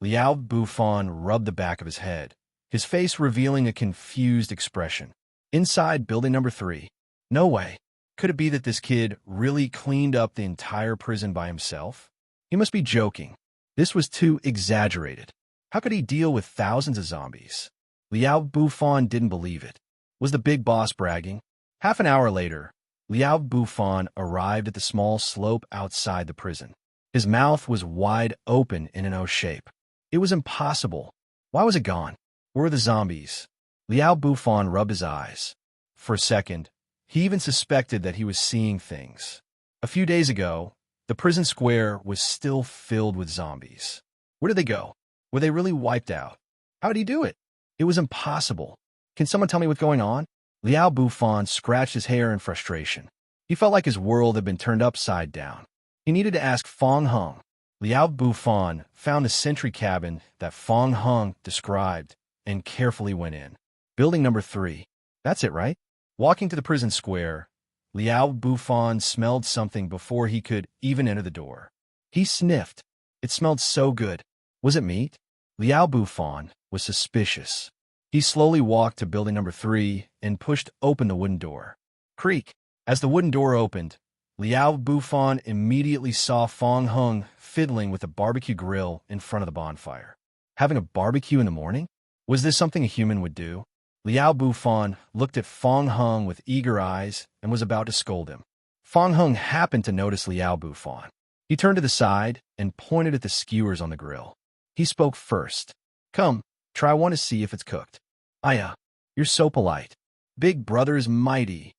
Liao Bufan rubbed the back of his head, his face revealing a confused expression. Inside building number 3. No way. Could it be that this kid really cleaned up the entire prison by himself? He must be joking. This was too exaggerated. How could he deal with thousands of zombies? Liao Bufan didn't believe it. Was the big boss bragging? Half an hour later, Liao Bufan arrived at the small slope outside the prison. His mouth was wide open in an O shape. It was impossible. Why was it gone? Where were the zombies? Liao Bufan rubbed his eyes. For a second, he even suspected that he was seeing things. A few days ago, the prison square was still filled with zombies. Where did they go? Were they really wiped out? How did he do it? It was impossible. Can someone tell me what's going on? Liao Bufan scratched his hair in frustration. He felt like his world had been turned upside down. He needed to ask Fong Hung. Liao Bufan found the sentry cabin that Fong Hung described and carefully went in. Building number 3. That's it, right? Walking to the prison square, Liao Bufan smelled something before he could even enter the door. He sniffed. It smelled so good. Was it meat? Liao Bufan was suspicious. He slowly walked to building number 3 and pushed open the wooden door. Creak. As the wooden door opened, Liao Bufan immediately saw Fong Hung fiddling with a barbecue grill in front of the bonfire. Having a barbecue in the morning? Was this something a human would do? Liao Bufan looked at Fong Hung with eager eyes and was about to scold him. Fong Hung happened to notice Liao Bufan. He turned to the side and pointed at the skewers on the grill. He spoke first. Come, try one to see if it's cooked. Aya, you're so polite. Big brother is mighty.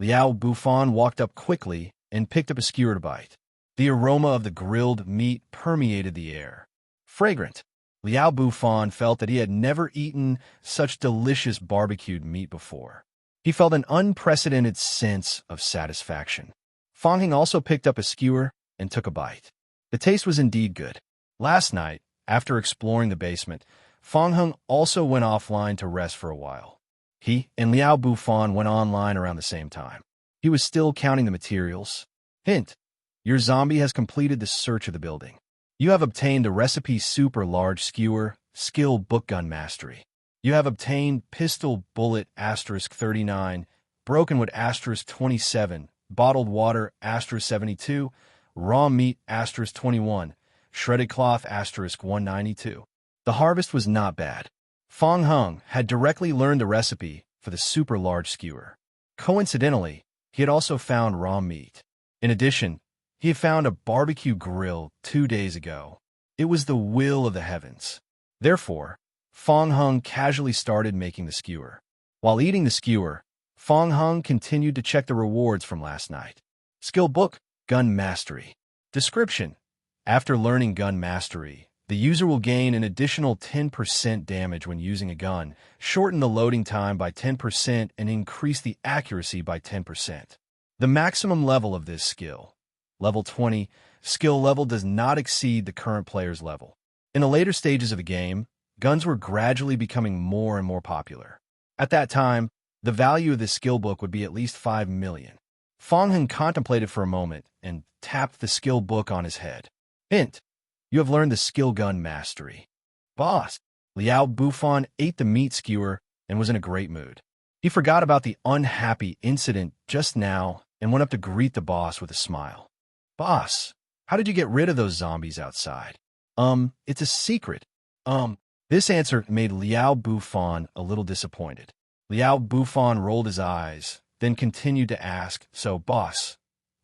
Liao Bufan walked up quickly and picked up a skewer to bite. The aroma of the grilled meat permeated the air. Fragrant. Liao Bufan felt that he had never eaten such delicious barbecued meat before. He felt an unprecedented sense of satisfaction. Fong Hung also picked up a skewer and took a bite. The taste was indeed good. Last night, after exploring the basement, Fong Hung also went offline to rest for a while. He and Liao Bufan went online around the same time. He was still counting the materials. Hint: your zombie has completed the search of the building. You have obtained a recipe super large skewer, skill book gun mastery. You have obtained pistol bullet *39, broken wood *27, bottled water *72, raw meat *21, shredded cloth *192. The harvest was not bad. Fong Hung had directly learned the recipe for the super large skewer. Coincidentally, he had also found raw meat. In addition, he had found a barbecue grill 2 days ago. It was the will of the heavens. Therefore, Fong Hung casually started making the skewer. While eating the skewer, Fong Hung continued to check the rewards from last night. Skill book, Gun Mastery. Description: after learning Gun Mastery, the user will gain an additional 10% damage when using a gun, shorten the loading time by 10%, and increase the accuracy by 10%. The maximum level of this skill, level 20, skill level does not exceed the current player's level. In the later stages of the game, guns were gradually becoming more and more popular. At that time, the value of this skill book would be at least 5 million. Fong Hung contemplated for a moment and tapped the skill book on his head. Hint: you have learned the skill gun mastery. Boss. Liao Bufan ate the meat skewer and was in a great mood. He forgot about the unhappy incident just now and went up to greet the boss with a smile. Boss, how did you get rid of those zombies outside? It's a secret. This answer made Liao Bufan a little disappointed. Liao Bufan rolled his eyes, then continued to ask, so boss,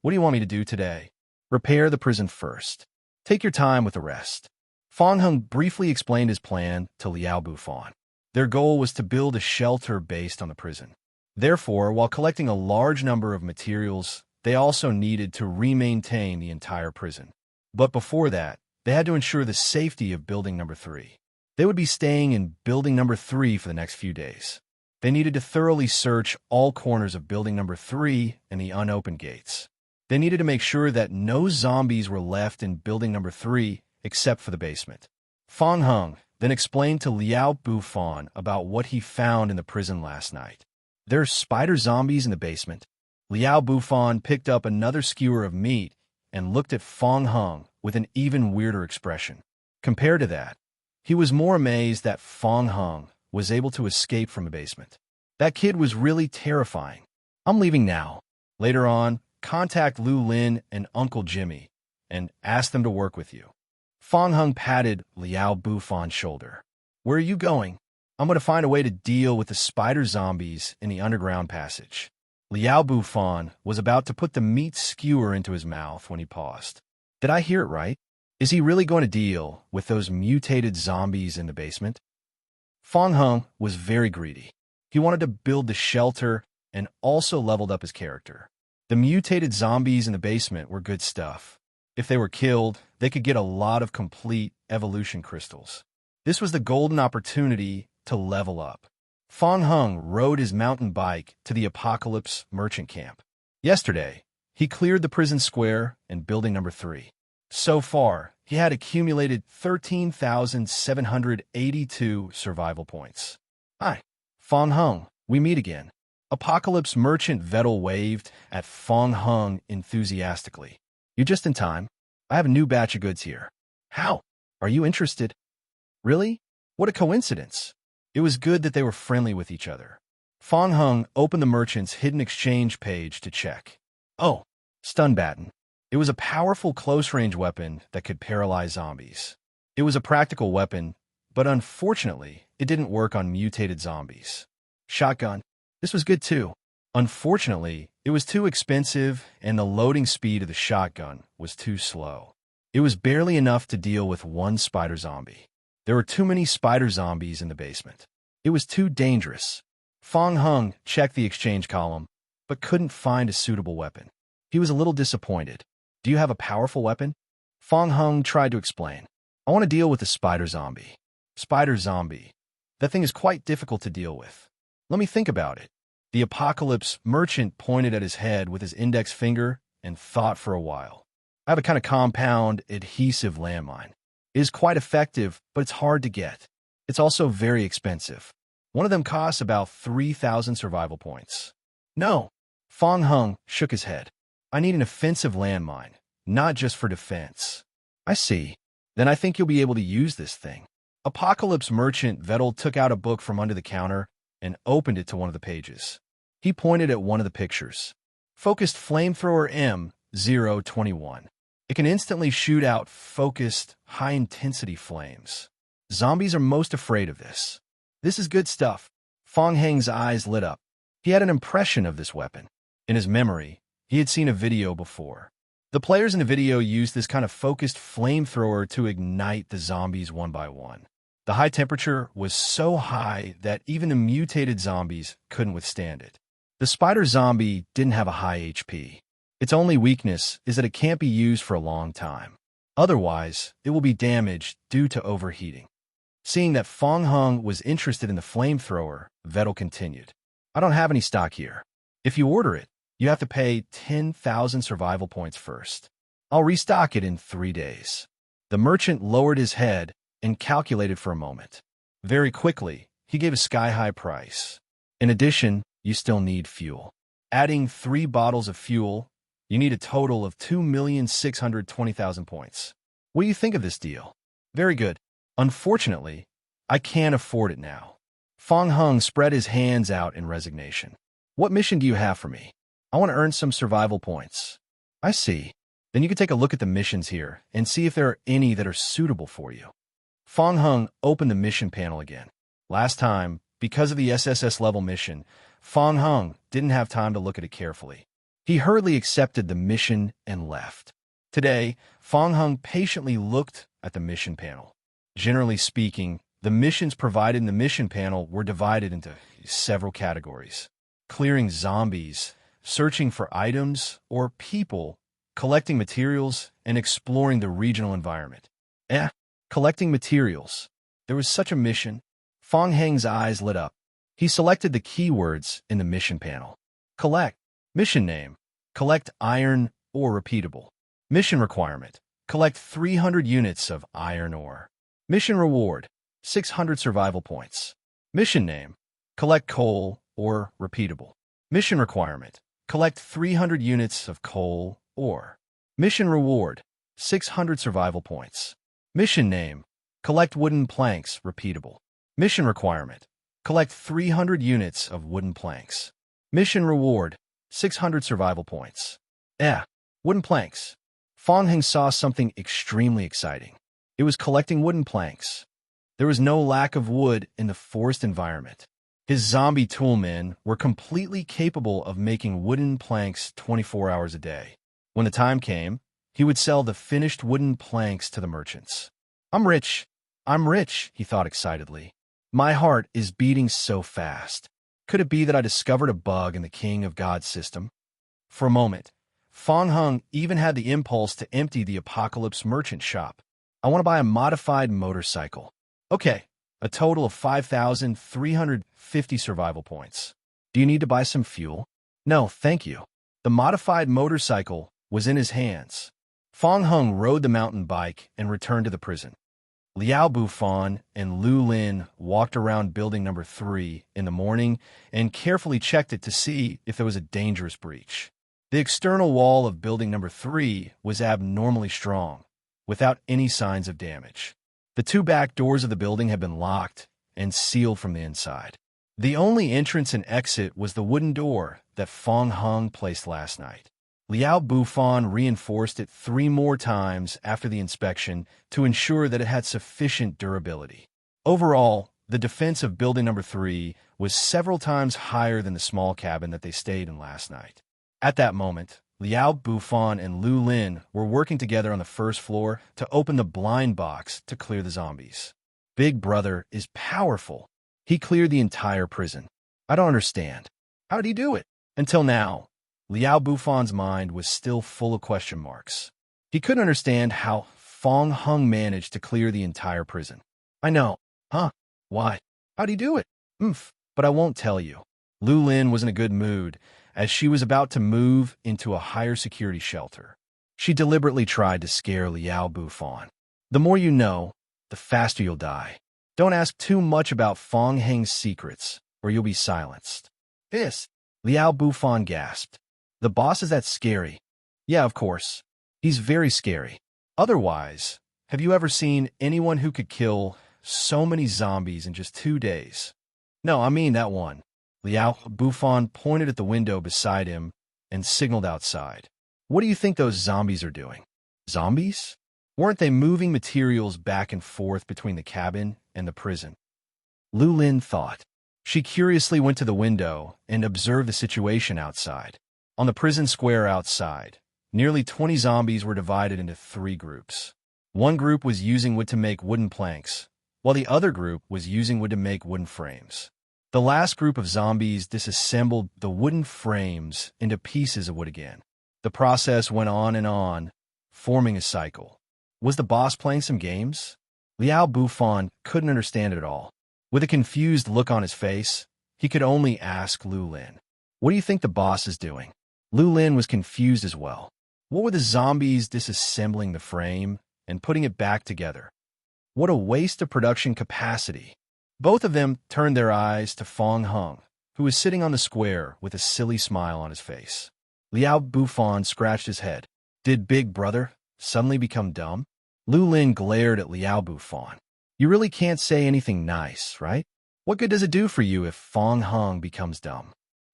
what do you want me to do today? Repair the prison first. Take your time with the rest. Fong Hung briefly explained his plan to Liao Bufan. Their goal was to build a shelter based on the prison. Therefore, while collecting a large number of materials, they also needed to re-maintain the entire prison. But before that, they had to ensure the safety of building number 3. They would be staying in building number 3 for the next few days. They needed to thoroughly search all corners of building number 3 and the unopened gates. They needed to make sure that no zombies were left in building number 3 except for the basement. Fang Heng then explained to Liao Bufan about what he found in the prison last night. There are spider zombies in the basement. Liao Bufan picked up another skewer of meat and looked at Fang Heng with an even weirder expression. Compared to that, he was more amazed that Fang Heng was able to escape from a basement. That kid was really terrifying. I'm leaving now. Later on, contact Lu Lin and Uncle Jimmy and ask them to work with you. Fang Heng patted Liao Bufan's shoulder. Where are you going? I'm going to find a way to deal with the spider zombies in the underground passage. Liao Bufan was about to put the meat skewer into his mouth when he paused. Did I hear it right? Is he really going to deal with those mutated zombies in the basement? Fang Heng was very greedy. He wanted to build the shelter and also leveled up his character. The mutated zombies in the basement were good stuff. If they were killed, they could get a lot of complete evolution crystals. This was the golden opportunity to level up. Fang Heng rode his mountain bike to the Apocalypse merchant camp. Yesterday, he cleared the prison square and building number 3. So far, he had accumulated 13,782 survival points. Hi, Fang Heng, we meet again. Apocalypse merchant Vettel waved at Fang Heng enthusiastically. You're just in time. I have a new batch of goods here. How? Are you interested? Really? What a coincidence. It was good that they were friendly with each other. Fang Heng opened the merchant's hidden exchange page to check. Oh, stun baton. It was a powerful close-range weapon that could paralyze zombies. It was a practical weapon, but unfortunately, it didn't work on mutated zombies. Shotgun. This was good too. Unfortunately, it was too expensive and the loading speed of the shotgun was too slow. It was barely enough to deal with one spider zombie. There were too many spider zombies in the basement. It was too dangerous. Fang Heng checked the exchange column, but couldn't find a suitable weapon. He was a little disappointed. Do you have a powerful weapon? Fang Heng tried to explain. I want to deal with the spider zombie. Spider zombie. That thing is quite difficult to deal with. Let me think about it. The Apocalypse merchant pointed at his head with his index finger and thought for a while. I have a kind of compound adhesive landmine. It is quite effective, but it's hard to get. It's also very expensive. One of them costs about 3,000 survival points. No. Fang Heng shook his head. I need an offensive landmine, not just for defense. I see. Then I think you'll be able to use this thing. Apocalypse merchant Vettel took out a book from under the counter and opened it to one of the pages. He pointed at one of the pictures. Focused Flamethrower M021. It can instantly shoot out focused, high-intensity flames. Zombies are most afraid of this. This is good stuff. Fang Heng's eyes lit up. He had an impression of this weapon. In his memory, he had seen a video before. The players in the video used this kind of focused flamethrower to ignite the zombies one by one. The high temperature was so high that even the mutated zombies couldn't withstand it. The spider zombie didn't have a high HP. Its only weakness is that it can't be used for a long time. Otherwise, it will be damaged due to overheating. Seeing that Fang Heng was interested in the flamethrower, Vettel continued. I don't have any stock here. If you order it, you have to pay 10,000 survival points first. I'll restock it in 3 days. The merchant lowered his head and calculated for a moment. Very quickly, he gave a sky-high price. In addition, you still need fuel. Adding 3 bottles of fuel, you need a total of 2,620,000 points. What do you think of this deal? Very good. Unfortunately, I can't afford it now. Fang Heng spread his hands out in resignation. What mission do you have for me? I want to earn some survival points. I see. Then you can take a look at the missions here and see if there are any that are suitable for you. Fang Heng opened the mission panel again. Last time, because of the SSS level mission, Fang Heng didn't have time to look at it carefully. He hurriedly accepted the mission and left. Today, Fang Heng patiently looked at the mission panel. Generally speaking, the missions provided in the mission panel were divided into several categories. Clearing zombies, searching for items or people, collecting materials, and exploring the regional environment. Collecting materials. There was such a mission. Fong Heng's eyes lit up. He selected the keywords in the mission panel. Collect. Mission name. Collect iron ore repeatable. Mission requirement. Collect 300 units of iron ore. Mission reward. 600 survival points. Mission name. Collect coal ore repeatable. Mission requirement. Collect 300 units of coal ore. Mission reward. 600 survival points. Mission name. Collect wooden planks repeatable. Mission requirement. Collect 300 units of wooden planks. Mission reward. 600 survival points. Wooden planks. Fong Heng saw something extremely exciting. It was collecting wooden planks. There was no lack of wood in the forest environment. His zombie toolmen were completely capable of making wooden planks 24 hours a day. When the time came, he would sell the finished wooden planks to the merchants. I'm rich, he thought excitedly. My heart is beating so fast. Could it be that I discovered a bug in the King of God system? For a moment, Fong Heng even had the impulse to empty the Apocalypse merchant shop. I want to buy a modified motorcycle. Okay, a total of 5,350 survival points. Do you need to buy some fuel? No, thank you. The modified motorcycle was in his hands. Fong Heng rode the mountain bike and returned to the prison. Liao Bufan and Lu Lin walked around building number 3 in the morning and carefully checked it to see if there was a dangerous breach. The external wall of building number 3 was abnormally strong, without any signs of damage. The 2 back doors of the building had been locked and sealed from the inside. The only entrance and exit was the wooden door that Fong Heng placed last night. Liao Bufan reinforced it 3 more times after the inspection to ensure that it had sufficient durability. Overall, the defense of building number 3 was several times higher than the small cabin that they stayed in last night. At that moment, Liao Bufan and Lu Lin were working together on the first floor to open the blind box to clear the zombies. Big Brother is powerful. He cleared the entire prison. I don't understand. How did he do it? Until now, Liao Bufan's mind was still full of question marks. He couldn't understand how Fong Heng managed to clear the entire prison. I know. Huh? Why? How'd he do it? But I won't tell you. Lu Lin was in a good mood, as she was about to move into a higher security shelter. She deliberately tried to scare Liao Bufan. The more you know, the faster you'll die. Don't ask too much about Fong Heng's secrets, or you'll be silenced. Liao Bufan gasped. The boss is that scary? Yeah, of course. He's very scary. Otherwise, have you ever seen anyone who could kill so many zombies in just 2 days? No, I mean that one. Liao Bufan pointed at the window beside him and signaled outside. What do you think those zombies are doing? Zombies? Weren't they moving materials back and forth between the cabin and the prison? Lu Lin thought. She curiously went to the window and observed the situation outside. On the prison square outside, nearly 20 zombies were divided into 3 groups. One group was using wood to make wooden planks, while the other group was using wood to make wooden frames. The last group of zombies disassembled the wooden frames into pieces of wood again. The process went on, forming a cycle. Was the boss playing some games? Liao Bufan couldn't understand it at all. With a confused look on his face, he could only ask Lu Lin, "What do you think the boss is doing?" Lu Lin was confused as well. What were the zombies disassembling the frame and putting it back together? What a waste of production capacity. Both of them turned their eyes to Fong Heng, who was sitting on the square with a silly smile on his face. Liao Bufan scratched his head. Did Big Brother suddenly become dumb? Lu Lin glared at Liao Bufan. You really can't say anything nice, right? What good does it do for you if Fong Heng becomes dumb?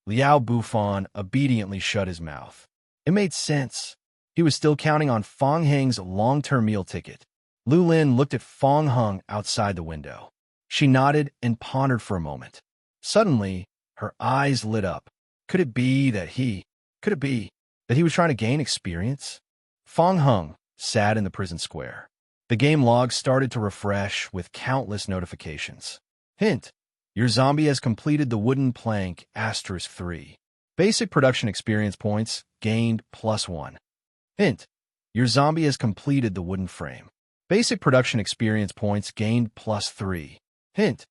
Liao Bufan obediently shut his mouth. It made sense. He was still counting on Fong Heng's long-term meal ticket. Lu Lin looked at Fong Heng outside the window. She nodded and pondered for a moment. Suddenly, her eyes lit up. Could it be that he was trying to gain experience? Fong Heng sat in the prison square. The game log started to refresh with countless notifications. Hint: your zombie has completed the wooden plank *3. Basic production experience points gained +1. Hint: your zombie has completed the wooden frame. Basic production experience points gained +3. Hint: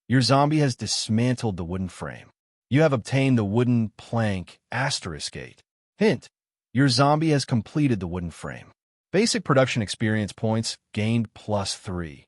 your zombie has dismantled the wooden frame. You have obtained the wooden plank *8. Hint: your zombie has completed the wooden frame. Basic production experience points gained +3.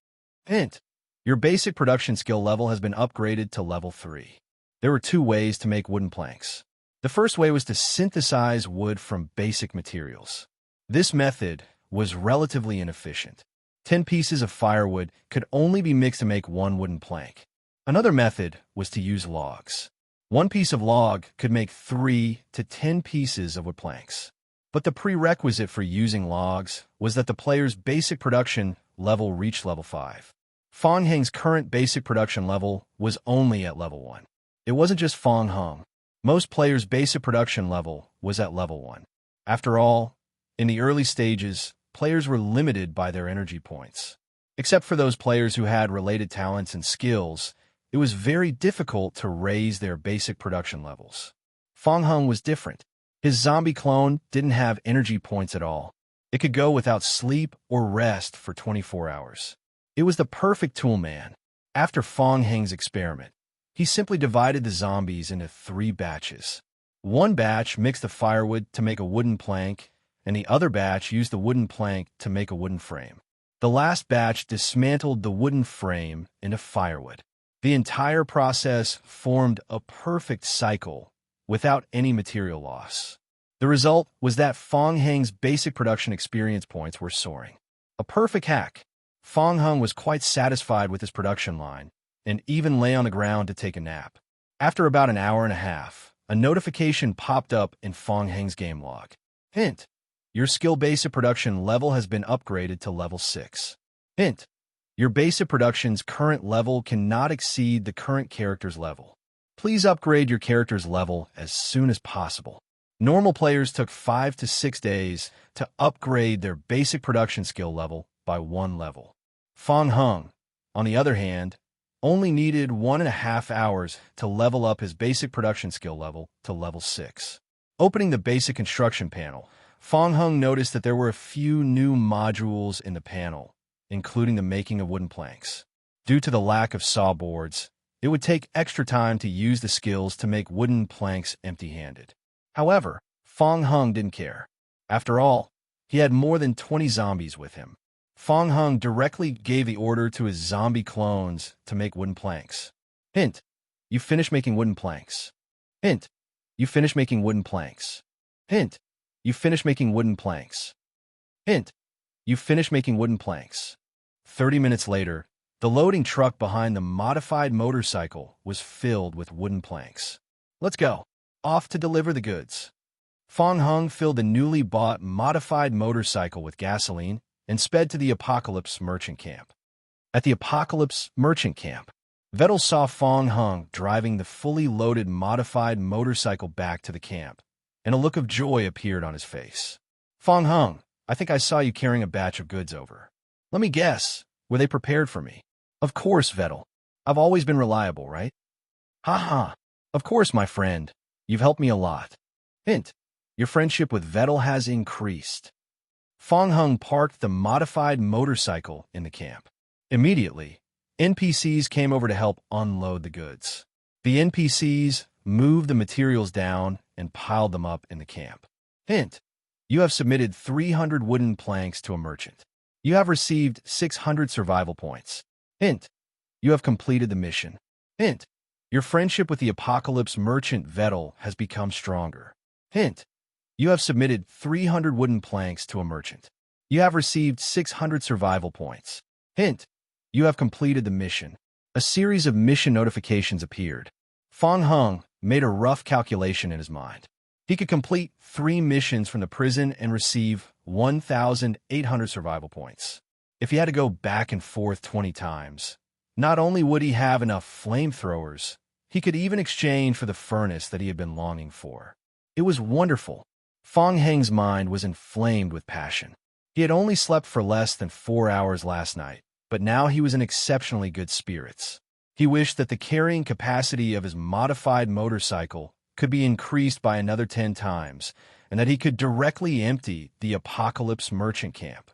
Hint: your basic production skill level has been upgraded to level 3. There were 2 ways to make wooden planks. The first way was to synthesize wood from basic materials. This method was relatively inefficient. 10 pieces of firewood could only be mixed to make 1 wooden plank. Another method was to use logs. 1 piece of log could make 3 to 10 pieces of wood planks. But the prerequisite for using logs was that the player's basic production level reached level 5. Fong Heng's current basic production level was only at level 1. It wasn't just Fong Heng. Most players' basic production level was at level 1. After all, in the early stages, players were limited by their energy points. Except for those players who had related talents and skills, it was very difficult to raise their basic production levels. Fong Heng was different. His zombie clone didn't have energy points at all. It could go without sleep or rest for 24 hours. It was the perfect toolman. After Fong Heng's experiment, he simply divided the zombies into 3 batches. One batch mixed the firewood to make a wooden plank, and the other batch used the wooden plank to make a wooden frame. The last batch dismantled the wooden frame into firewood. The entire process formed a perfect cycle without any material loss. The result was that Fong Heng's basic production experience points were soaring. A perfect hack. Fong Heng was quite satisfied with his production line, and even lay on the ground to take a nap. After about an hour and a half, a notification popped up in Fong Heng's game log. Hint: your skill basic production level has been upgraded to level 6. Hint: your basic production's current level cannot exceed the current character's level. Please upgrade your character's level as soon as possible. Normal players took 5 to 6 days to upgrade their basic production skill level by 1 level. Fong Heng, on the other hand, only needed 1.5 hours to level up his basic production skill level to level 6. Opening the basic construction panel, Fong Heng noticed that there were a few new modules in the panel, including the making of wooden planks. Due to the lack of saw boards, it would take extra time to use the skills to make wooden planks empty-handed. However, Fong Heng didn't care. After all, he had more than 20 zombies with him. Fong Heng directly gave the order to his zombie clones to make wooden planks. Hint: you finish making wooden planks. Hint: you finish making wooden planks. Hint: you finish making wooden planks. Hint: you finish making wooden planks. 30 minutes later, the loading truck behind the modified motorcycle was filled with wooden planks. Let's go. Off to deliver the goods. Fong Heng filled the newly bought modified motorcycle with gasoline and sped to the Apocalypse Merchant Camp. At the Apocalypse Merchant Camp, Vettel saw Fong Heng driving the fully loaded modified motorcycle back to the camp, and a look of joy appeared on his face. Fong Heng, I think I saw you carrying a batch of goods over. Let me guess, were they prepared for me? Of course, Vettel. I've always been reliable, right? Ha. Of course, my friend. You've helped me a lot. Hint: your friendship with Vettel has increased. Fong Heng parked the modified motorcycle in the camp. Immediately, NPCs came over to help unload the goods. The NPCs moved the materials down and piled them up in the camp. Hint: you have submitted 300 wooden planks to a merchant. You have received 600 survival points. Hint: you have completed the mission. Hint: your friendship with the Apocalypse Merchant Vettel has become stronger. Hint: you have submitted 300 wooden planks to a merchant. You have received 600 survival points. Hint: you have completed the mission. A series of mission notifications appeared. Fong Heng made a rough calculation in his mind. He could complete 3 missions from the prison and receive 1,800 survival points. If he had to go back and forth 20 times, not only would he have enough flamethrowers, he could even exchange for the furnace that he had been longing for. It was wonderful. Fong Heng's mind was inflamed with passion. He had only slept for less than 4 hours last night, but now he was in exceptionally good spirits. He wished that the carrying capacity of his modified motorcycle could be increased by another 10 times, and that he could directly empty the Apocalypse Merchant Camp.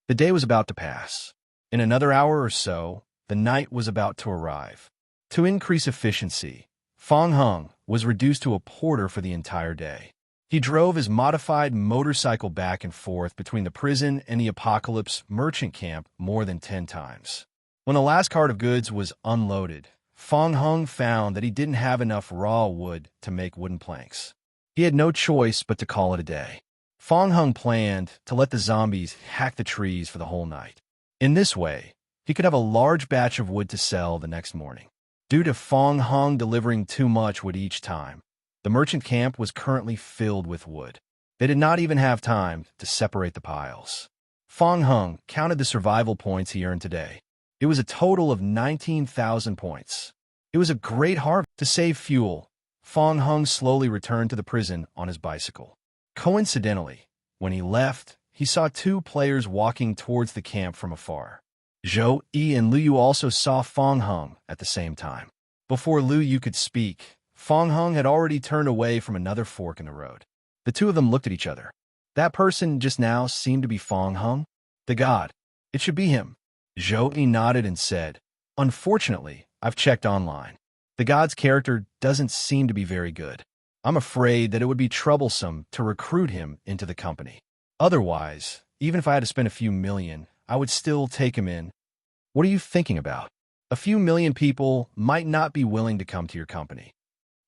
The day was about to pass. In another hour or so, the night was about to arrive. To increase efficiency, Fong Hung was reduced to a porter for the entire day. He drove his modified motorcycle back and forth between the prison and the Apocalypse merchant camp more than 10 times. When the last cart of goods was unloaded, Fong Hung found that he didn't have enough raw wood to make wooden planks. He had no choice but to call it a day. Fong Hung planned to let the zombies hack the trees for the whole night. In this way, he could have a large batch of wood to sell the next morning. Due to Fong Hung delivering too much wood each time, the merchant camp was currently filled with wood. They did not even have time to separate the piles. Fong Hung counted the survival points he earned today. It was a total of 19,000 points. It was a great harvest. To save fuel, Fong Hung slowly returned to the prison on his bicycle. Coincidentally, when he left, he saw 2 players walking towards the camp from afar. Zhou Yi and Lu Yu also saw Fong Hung at the same time. Before Lu Yu could speak, Fong Hung had already turned away from another fork in the road. The two of them looked at each other. That person just now seemed to be Fong Hung? The god. It should be him. Zhou Yi nodded and said, "Unfortunately, I've checked online. The god's character doesn't seem to be very good. I'm afraid that it would be troublesome to recruit him into the company. Otherwise, even if I had to spend a few million, I would still take him in." What are you thinking about? A few million people might not be willing to come to your company.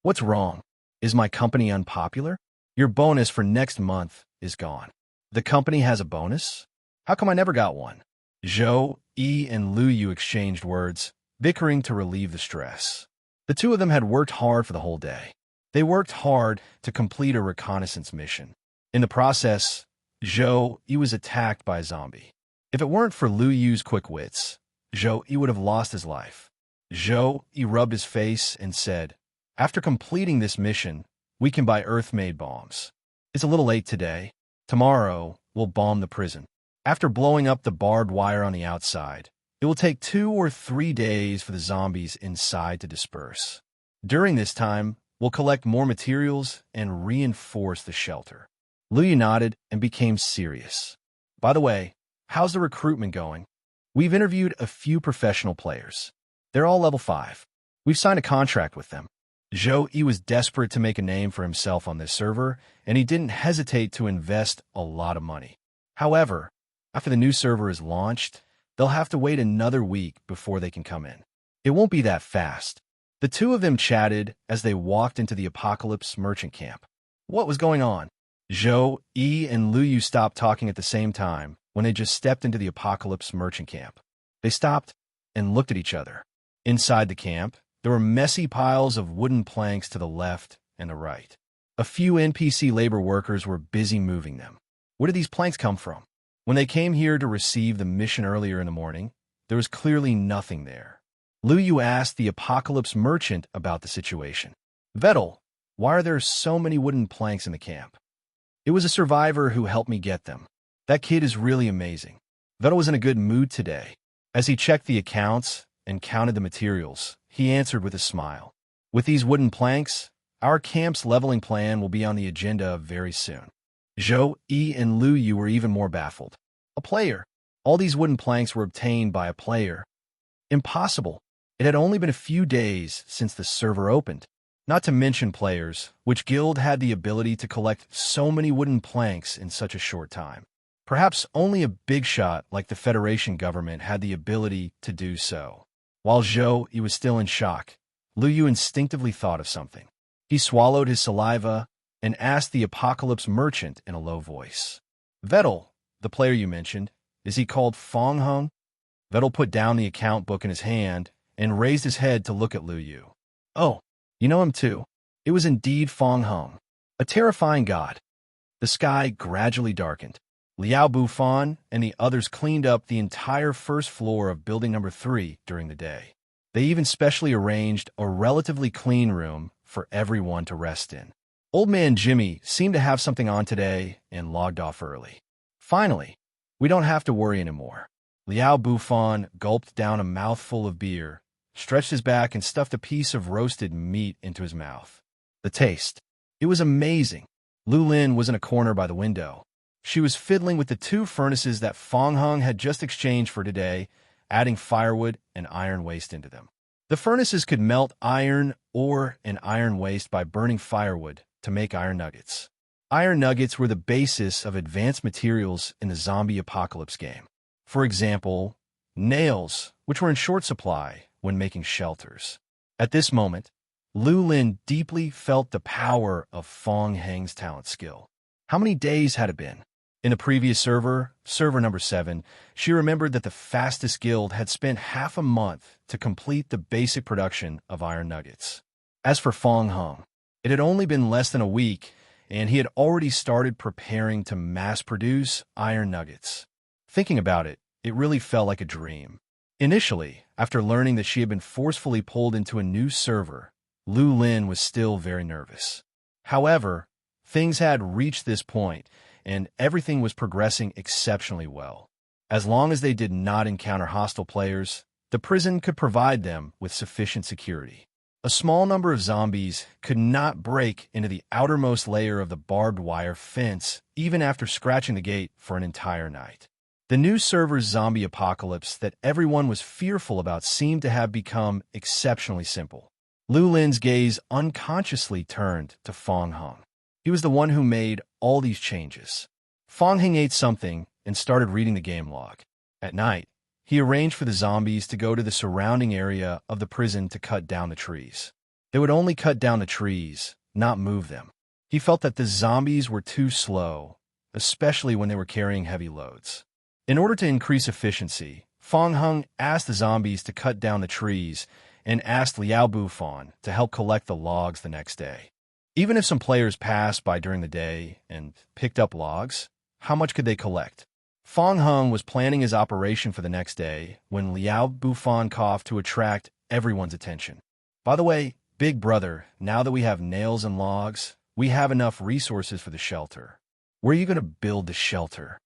What's wrong? Is my company unpopular? Your bonus for next month is gone. The company has a bonus? How come I never got one? Zhou Yi and Lu Yu exchanged words, bickering to relieve the stress. The two of them had worked hard for the whole day. They worked hard to complete a reconnaissance mission. In the process, Zhou Yi was attacked by a zombie. If it weren't for Lu Yu's quick wits, Zhou Yi would have lost his life. Zhou Yi rubbed his face and said, "After completing this mission, we can buy Earth-made bombs. It's a little late today. Tomorrow, we'll bomb the prison. After blowing up the barbed wire on the outside, it will take 2 or 3 days for the zombies inside to disperse. During this time, we'll collect more materials and reinforce the shelter." Lu Yu nodded and became serious. "By the way, how's the recruitment going? We've interviewed a few professional players. They're all level 5. We've signed a contract with them." Zhou Yi was desperate to make a name for himself on this server, and he didn't hesitate to invest a lot of money. However, after the new server is launched, they'll have to wait another week before they can come in. It won't be that fast. The two of them chatted as they walked into the Apocalypse merchant camp. What was going on? Zhou Yi and Lu Yu stopped talking at the same time when they just stepped into the Apocalypse merchant camp. They stopped and looked at each other. Inside the camp, there were messy piles of wooden planks to the left and the right. A few NPC labor workers were busy moving them. Where did these planks come from? When they came here to receive the mission earlier in the morning, there was clearly nothing there. Lu Yu asked the Apocalypse merchant about the situation. "Vettel, why are there so many wooden planks in the camp?" "It was a survivor who helped me get them. That kid is really amazing." Vettel was in a good mood today. As he checked the accounts and counted the materials, he answered with a smile. "With these wooden planks, our camp's leveling plan will be on the agenda very soon." Zhou Yi and Lu Yu were even more baffled. A player? All these wooden planks were obtained by a player? Impossible. It had only been a few days since the server opened. Not to mention players, which guild had the ability to collect so many wooden planks in such a short time. Perhaps only a big shot like the Federation government had the ability to do so. While Zhou Yi was still in shock, Lu Yu instinctively thought of something. He swallowed his saliva and asked the Apocalypse merchant in a low voice. "Vettel, the player you mentioned, is he called Fong Hung?" Vettel put down the account book in his hand and raised his head to look at Lu Yu. "Oh, you know him too." It was indeed Fong Hung, a terrifying god. The sky gradually darkened. Liao Bufan and the others cleaned up the entire first floor of building number 3 during the day. They even specially arranged a relatively clean room for everyone to rest in. Old Man Jimmy seemed to have something on today and logged off early. Finally, we don't have to worry anymore. Liao Bufan gulped down a mouthful of beer, stretched his back, and stuffed a piece of roasted meat into his mouth. The taste. It was amazing. Lu Lin was in a corner by the window. She was fiddling with the two furnaces that Fong Hung had just exchanged for today, adding firewood and iron waste into them. The furnaces could melt iron ore and iron waste by burning firewood to make iron nuggets. Iron nuggets were the basis of advanced materials in the zombie apocalypse game. For example, nails, which were in short supply when making shelters. At this moment, Lu Lin deeply felt the power of Fong Heng's talent skill. How many days had it been? In the previous server number 7, she remembered that the fastest guild had spent half a month to complete the basic production of iron nuggets. As for Fong Hung, it had only been less than a week, and he had already started preparing to mass-produce iron nuggets. Thinking about it, it really felt like a dream. Initially, after learning that she had been forcefully pulled into a new server, Lu Lin was still very nervous. However, things had reached this point, and everything was progressing exceptionally well. As long as they did not encounter hostile players, the prison could provide them with sufficient security. A small number of zombies could not break into the outermost layer of the barbed wire fence even after scratching the gate for an entire night. The new server's zombie apocalypse that everyone was fearful about seemed to have become exceptionally simple. Lu Lin's gaze unconsciously turned to Fong Hung. He was the one who made all these changes. Fong Hung ate something and started reading the game log. At night, he arranged for the zombies to go to the surrounding area of the prison to cut down the trees. They would only cut down the trees, not move them. He felt that the zombies were too slow, especially when they were carrying heavy loads. In order to increase efficiency, Fong Hung asked the zombies to cut down the trees and asked Liao Bufan to help collect the logs the next day. Even if some players passed by during the day and picked up logs, how much could they collect? Fong Hung was planning his operation for the next day when Liao Bufan coughed to attract everyone's attention. By the way, big brother, now that we have nails and logs, we have enough resources for the shelter. Where are you going to build the shelter?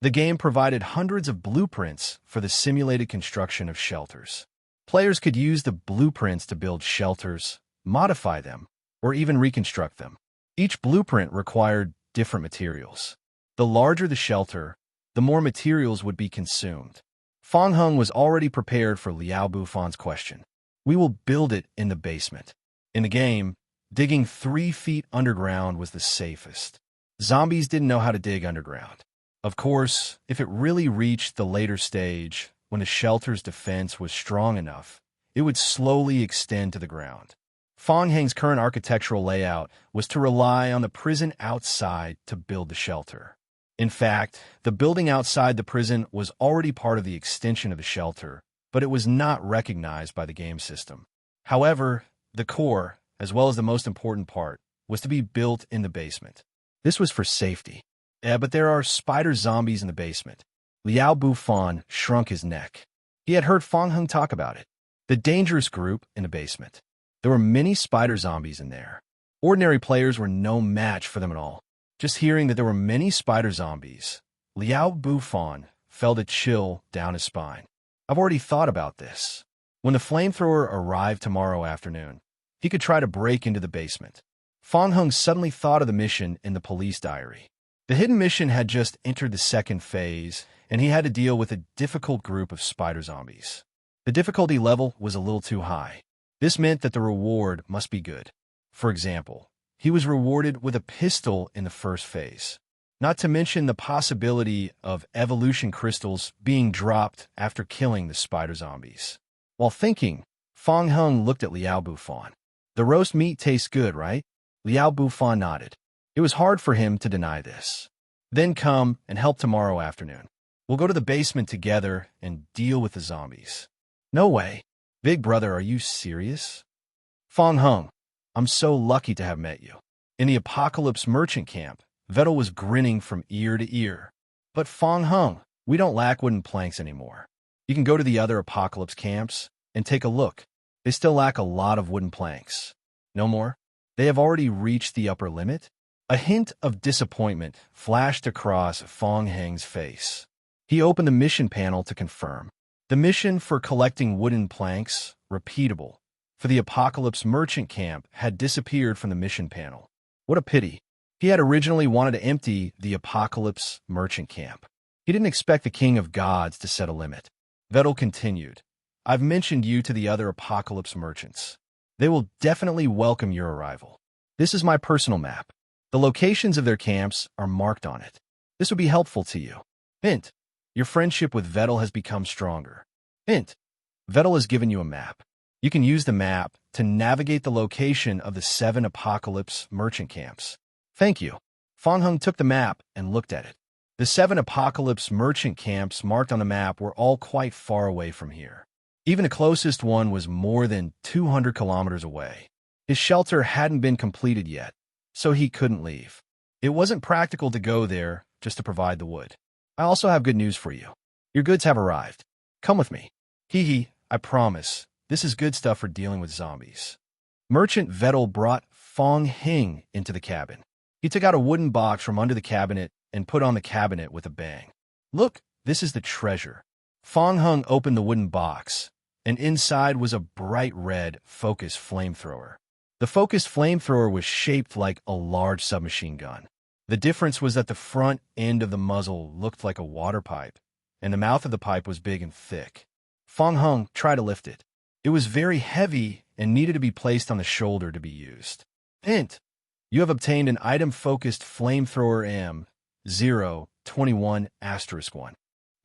The game provided hundreds of blueprints for the simulated construction of shelters. Players could use the blueprints to build shelters, modify them, or even reconstruct them. Each blueprint required different materials. The larger the shelter, the more materials would be consumed. Fong Hung was already prepared for Liao Bufan's question. We will build it in the basement. In the game, digging 3 feet underground was the safest. Zombies didn't know how to dig underground. Of course, if it really reached the later stage, when the shelter's defense was strong enough, it would slowly extend to the ground. Fong Heng's current architectural layout was to rely on the prison outside to build the shelter. In fact, the building outside the prison was already part of the extension of the shelter, but it was not recognized by the game system. However, the core, as well as the most important part, was to be built in the basement. This was for safety. But there are spider zombies in the basement. Liao Bufan shrunk his neck. He had heard Fong Hung talk about it. The dangerous group in the basement. There were many spider zombies in there. Ordinary players were no match for them at all. Just hearing that there were many spider zombies, Liao Bufan felt a chill down his spine. I've already thought about this. When the flamethrower arrived tomorrow afternoon, he could try to break into the basement. Fong Hung suddenly thought of the mission in the police diary. The hidden mission had just entered the second phase, and he had to deal with a difficult group of spider zombies. The difficulty level was a little too high. This meant that the reward must be good. For example, he was rewarded with a pistol in the first phase, not to mention the possibility of evolution crystals being dropped after killing the spider zombies. While thinking, Fong Hung looked at Liao Bufan. The roast meat tastes good, right? Liao Bufan nodded. It was hard for him to deny this. Then come and help tomorrow afternoon. We'll go to the basement together and deal with the zombies. No way. Big brother, are you serious? Fong Hung, I'm so lucky to have met you. In the Apocalypse merchant camp, Vettel was grinning from ear to ear. But Fong Hung, we don't lack wooden planks anymore. You can go to the other Apocalypse camps and take a look. They still lack a lot of wooden planks. No more? They have already reached the upper limit? A hint of disappointment flashed across Fong Heng's face. He opened the mission panel to confirm. The mission for collecting wooden planks, repeatable, for the Apocalypse merchant camp had disappeared from the mission panel. What a pity. He had originally wanted to empty the Apocalypse merchant camp. He didn't expect the King of Gods to set a limit. Vettel continued, I've mentioned you to the other Apocalypse merchants. They will definitely welcome your arrival. This is my personal map. The locations of their camps are marked on it. This would be helpful to you. Hint, your friendship with Vettel has become stronger. Hint, Vettel has given you a map. You can use the map to navigate the location of the 7 Apocalypse merchant camps. Thank you. Fang Heng took the map and looked at it. The 7 Apocalypse merchant camps marked on the map were all quite far away from here. Even the closest one was more than 200 kilometers away. His shelter hadn't been completed yet, so he couldn't leave. It wasn't practical to go there just to provide the wood. I also have good news for you. Your goods have arrived. Come with me. Hee, I promise. This is good stuff for dealing with zombies. Merchant Vettel brought Fang Heng into the cabin. He took out a wooden box from under the cabinet and put on the cabinet with a bang. Look, this is the treasure. Fang Heng opened the wooden box, and inside was a bright red focused flamethrower. The focused flamethrower was shaped like a large submachine gun. The difference was that the front end of the muzzle looked like a water pipe, and the mouth of the pipe was big and thick. Fang Heng tried to lift it. It was very heavy and needed to be placed on the shoulder to be used. Hint, you have obtained an item-focused flamethrower M021*1.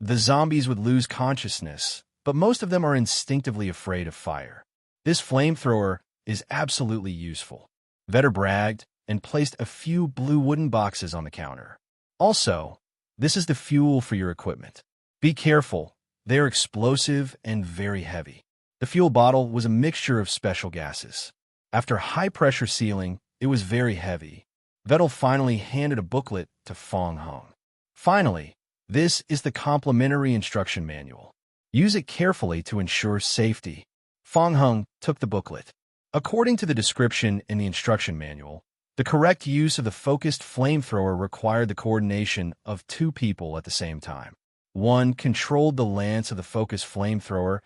The zombies would lose consciousness, but most of them are instinctively afraid of fire. This flamethrower is absolutely useful. Vetter bragged and placed a few blue wooden boxes on the counter. Also, this is the fuel for your equipment. Be careful, they are explosive and very heavy. The fuel bottle was a mixture of special gases. After high-pressure sealing, it was very heavy. Vettel finally handed a booklet to Fang Heng. Finally, this is the complimentary instruction manual. Use it carefully to ensure safety. Fang Heng took the booklet. According to the description in the instruction manual, the correct use of the focused flamethrower required the coordination of 2 people at the same time. One controlled the lance of the focused flamethrower,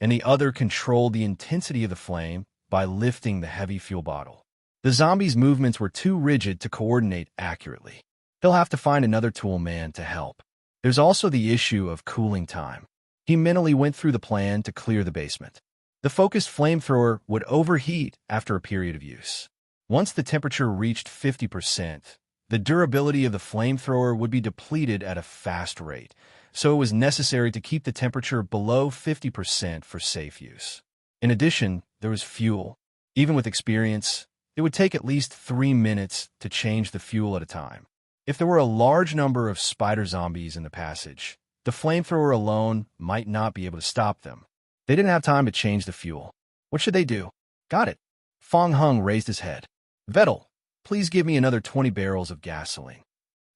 and the other controlled the intensity of the flame by lifting the heavy fuel bottle. The zombies' movements were too rigid to coordinate accurately. They'll have to find another tool man to help. There's also the issue of cooling time. He mentally went through the plan to clear the basement. The focused flamethrower would overheat after a period of use. Once the temperature reached 50%, the durability of the flamethrower would be depleted at a fast rate, so it was necessary to keep the temperature below 50% for safe use. In addition, there was fuel. Even with experience, it would take at least 3 minutes to change the fuel at a time. If there were a large number of spider zombies in the passage, the flamethrower alone might not be able to stop them. They didn't have time to change the fuel. What should they do? Got it. Fang Heng raised his head. Vettel, please give me another 20 barrels of gasoline.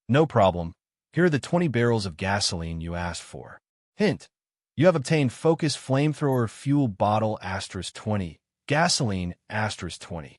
No problem. Here are the 20 barrels of gasoline you asked for. Hint, you have obtained focused flamethrower fuel bottle *20, gasoline *20.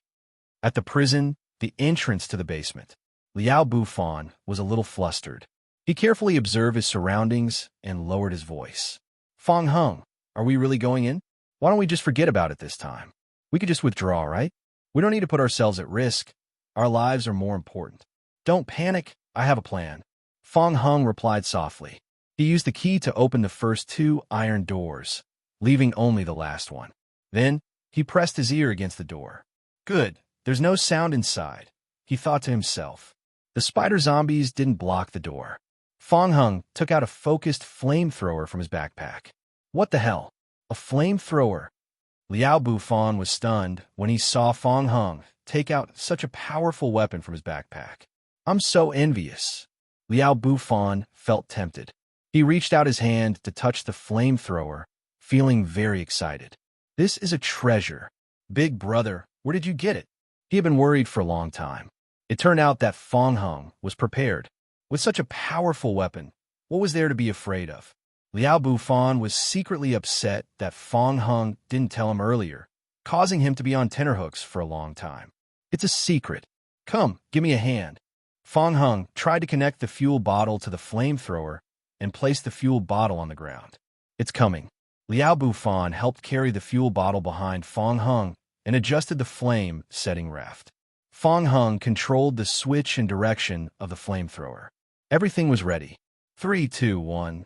At the prison, the entrance to the basement, Liao Bufan was a little flustered. He carefully observed his surroundings and lowered his voice. Fang Heng, are we really going in? Why don't we just forget about it this time? We could just withdraw, right? We don't need to put ourselves at risk. Our lives are more important. Don't panic. I have a plan. Fang Heng replied softly. He used the key to open the first 2 iron doors, leaving only the last one. Then, he pressed his ear against the door. Good. There's no sound inside, he thought to himself. The spider zombies didn't block the door. Fang Heng took out a focused flamethrower from his backpack. What the hell? A flamethrower? Liao Bufan was stunned when he saw Fang Heng take out such a powerful weapon from his backpack. I'm so envious. Liao Bufan felt tempted. He reached out his hand to touch the flamethrower, feeling very excited. This is a treasure. Big brother, where did you get it? He had been worried for a long time. It turned out that Fang Heng was prepared. With such a powerful weapon, what was there to be afraid of? Liao Bufan was secretly upset that Fang Heng didn't tell him earlier, causing him to be on tenterhooks for a long time. It's a secret. Come, give me a hand. Fang Heng tried to connect the fuel bottle to the flamethrower and placed the fuel bottle on the ground. It's coming. Liao Bufan helped carry the fuel bottle behind Fang Heng and adjusted the flame setting raft. Fong Hung controlled the switch and direction of the flamethrower. Everything was ready. 3, 2, 1.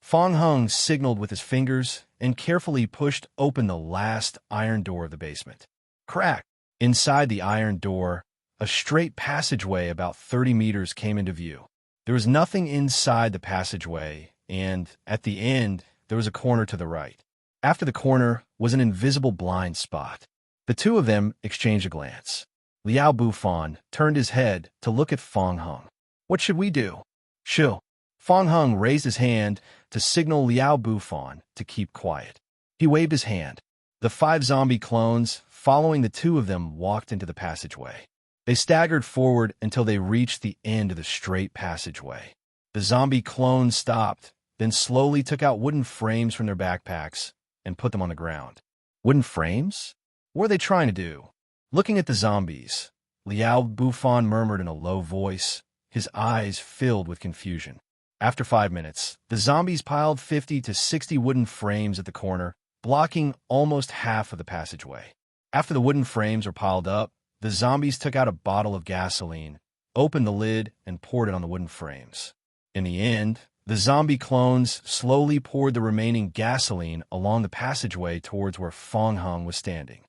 Fong Hung signaled with his fingers and carefully pushed open the last iron door of the basement. Crack! Inside the iron door, a straight passageway about 30 meters came into view. There was nothing inside the passageway, and at the end, there was a corner to the right. After the corner was an invisible blind spot. The two of them exchanged a glance. Liao Bufan turned his head to look at Fong Hung. What should we do? Shoo. Fong Hung raised his hand to signal Liao Bufan to keep quiet. He waved his hand. The 5 zombie clones, following the two of them, walked into the passageway. They staggered forward until they reached the end of the straight passageway. The zombie clones stopped, then slowly took out wooden frames from their backpacks and put them on the ground. Wooden frames? What are they trying to do? Looking at the zombies, Liao Bufan murmured in a low voice, his eyes filled with confusion. After 5 minutes, the zombies piled 50 to 60 wooden frames at the corner, blocking almost half of the passageway. After the wooden frames were piled up, the zombies took out a bottle of gasoline, opened the lid, and poured it on the wooden frames. In the end, the zombie clones slowly poured the remaining gasoline along the passageway towards where Fong Hung was standing.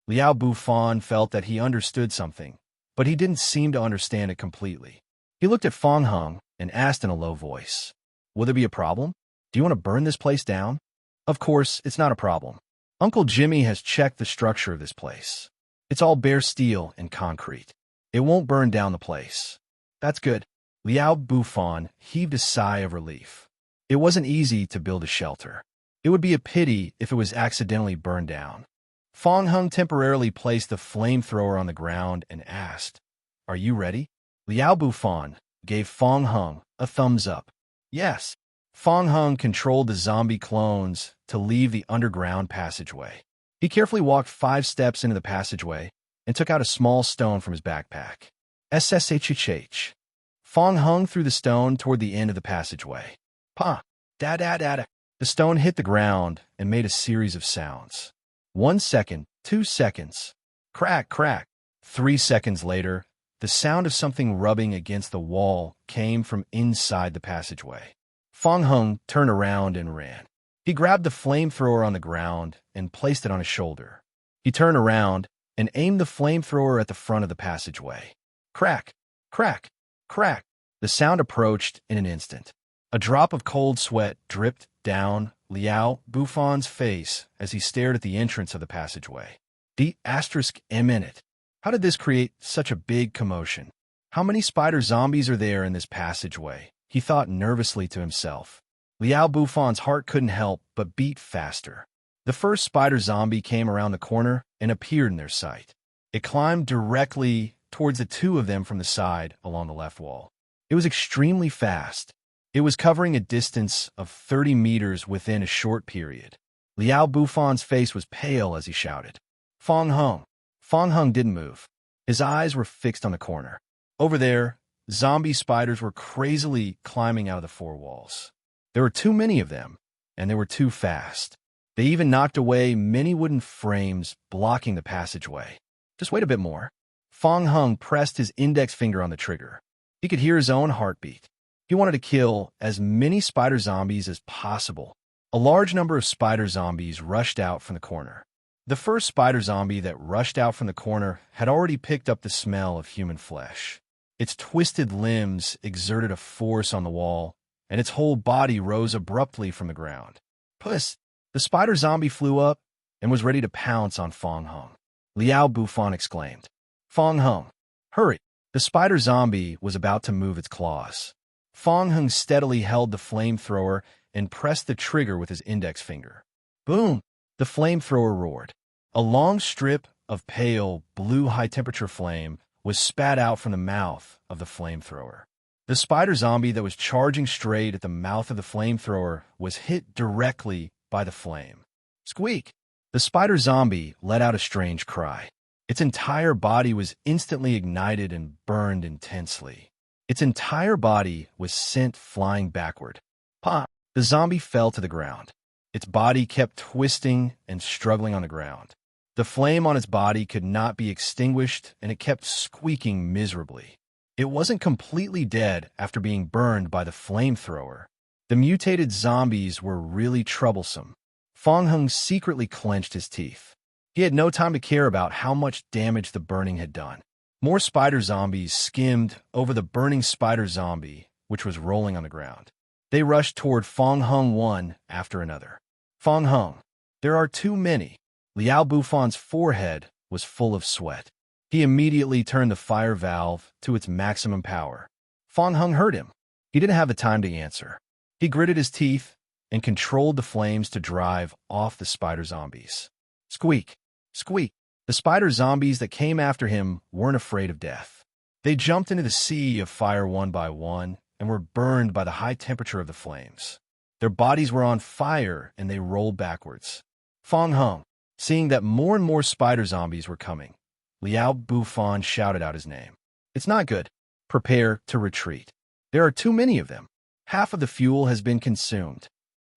Liao Bufan felt that he understood something, but he didn't seem to understand it completely. He looked at Fong Hung and asked in a low voice, "Will there be a problem? Do you want to burn this place down?" "Of course, it's not a problem. Uncle Jimmy has checked the structure of this place. It's all bare steel and concrete. It won't burn down the place." "That's good." Liao Bufan heaved a sigh of relief. It wasn't easy to build a shelter. It would be a pity if it was accidentally burned down. Fong Hung temporarily placed the flamethrower on the ground and asked, "Are you ready?" Liao Bufan gave Fong Hung a thumbs up. Yes. Fong Hung controlled the zombie clones to leave the underground passageway. He carefully walked 5 steps into the passageway and took out a small stone from his backpack. SSHH. Fong Hung threw the stone toward the end of the passageway. Pa! Da-da-da-da. The stone hit the ground and made a series of sounds. 1 second, 2 seconds. Crack, crack. 3 seconds later, the sound of something rubbing against the wall came from inside the passageway. Fong Hung turned around and ran. He grabbed the flamethrower on the ground and placed it on his shoulder. He turned around and aimed the flamethrower at the front of the passageway. Crack, crack, crack. The sound approached in an instant. A drop of cold sweat dripped down Liao Bufan's face as he stared at the entrance of the passageway. *M in it. How did this create such a big commotion? How many spider zombies are there in this passageway? He thought nervously to himself. Liao Bufan's heart couldn't help but beat faster. The first spider zombie came around the corner and appeared in their sight. It climbed directly towards the two of them from the side along the left wall. It was extremely fast. It was covering a distance of 30 meters within a short period. Liao Bufan's face was pale as he shouted, "Fong Hung!" Fong Hung didn't move. His eyes were fixed on the corner. Over there, zombie spiders were crazily climbing out of the 4 walls. There were too many of them, and they were too fast. They even knocked away many wooden frames blocking the passageway. Just wait a bit more. Fong Hung pressed his index finger on the trigger. He could hear his own heartbeat. He wanted to kill as many spider zombies as possible. A large number of spider zombies rushed out from the corner. The first spider zombie that rushed out from the corner had already picked up the smell of human flesh. Its twisted limbs exerted a force on the wall, and its whole body rose abruptly from the ground. Puss! The spider zombie flew up and was ready to pounce on Fong Hung. Liao Bufan exclaimed, "Fong Hung, hurry!" The spider zombie was about to move its claws. Fong Hung steadily held the flamethrower and pressed the trigger with his index finger. Boom! The flamethrower roared. A long strip of pale, blue high-temperature flame was spat out from the mouth of the flamethrower. The spider zombie that was charging straight at the mouth of the flamethrower was hit directly by the flame. Squeak! The spider zombie let out a strange cry. Its entire body was instantly ignited and burned intensely. Its entire body was sent flying backward. Pop! The zombie fell to the ground. Its body kept twisting and struggling on the ground. The flame on its body could not be extinguished, and it kept squeaking miserably. It wasn't completely dead after being burned by the flamethrower. The mutated zombies were really troublesome. Fong Hung secretly clenched his teeth. He had no time to care about how much damage the burning had done. More spider zombies skimmed over the burning spider zombie, which was rolling on the ground. They rushed toward Fong Hung one after another. Fong Hung, there are too many. Liao Bufon's forehead was full of sweat. He immediately turned the fire valve to its maximum power. Fong Hung heard him. He didn't have the time to answer. He gritted his teeth and controlled the flames to drive off the spider zombies. Squeak! Squeak! The spider zombies that came after him weren't afraid of death. They jumped into the sea of fire one by one and were burned by the high temperature of the flames. Their bodies were on fire and they rolled backwards. Fong Hung, seeing that more and more spider zombies were coming, Liao Bufon shouted out his name. It's not good. Prepare to retreat. There are too many of them. Half of the fuel has been consumed.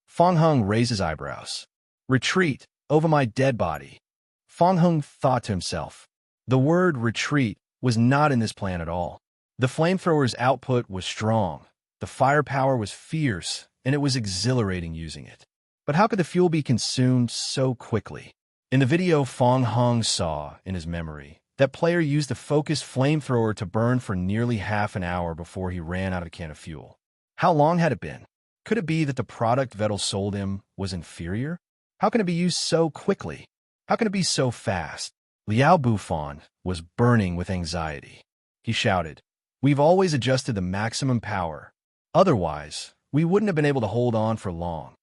Fong Hung raised his eyebrows. Retreat over my dead body. Fong Hung thought to himself. The word retreat was not in this plan at all. The flamethrower's output was strong, the firepower was fierce, and it was exhilarating using it. But how could the fuel be consumed so quickly? In the video Fong Hung saw in his memory, that player used the focused flamethrower to burn for nearly half an hour before he ran out of a can of fuel. How long had it been? Could it be that the product Vettel sold him was inferior? How can it be used so quickly? How can it be so fast? Liao Bufon was burning with anxiety. He shouted, "We've always adjusted the maximum power. Otherwise, we wouldn't have been able to hold on for long."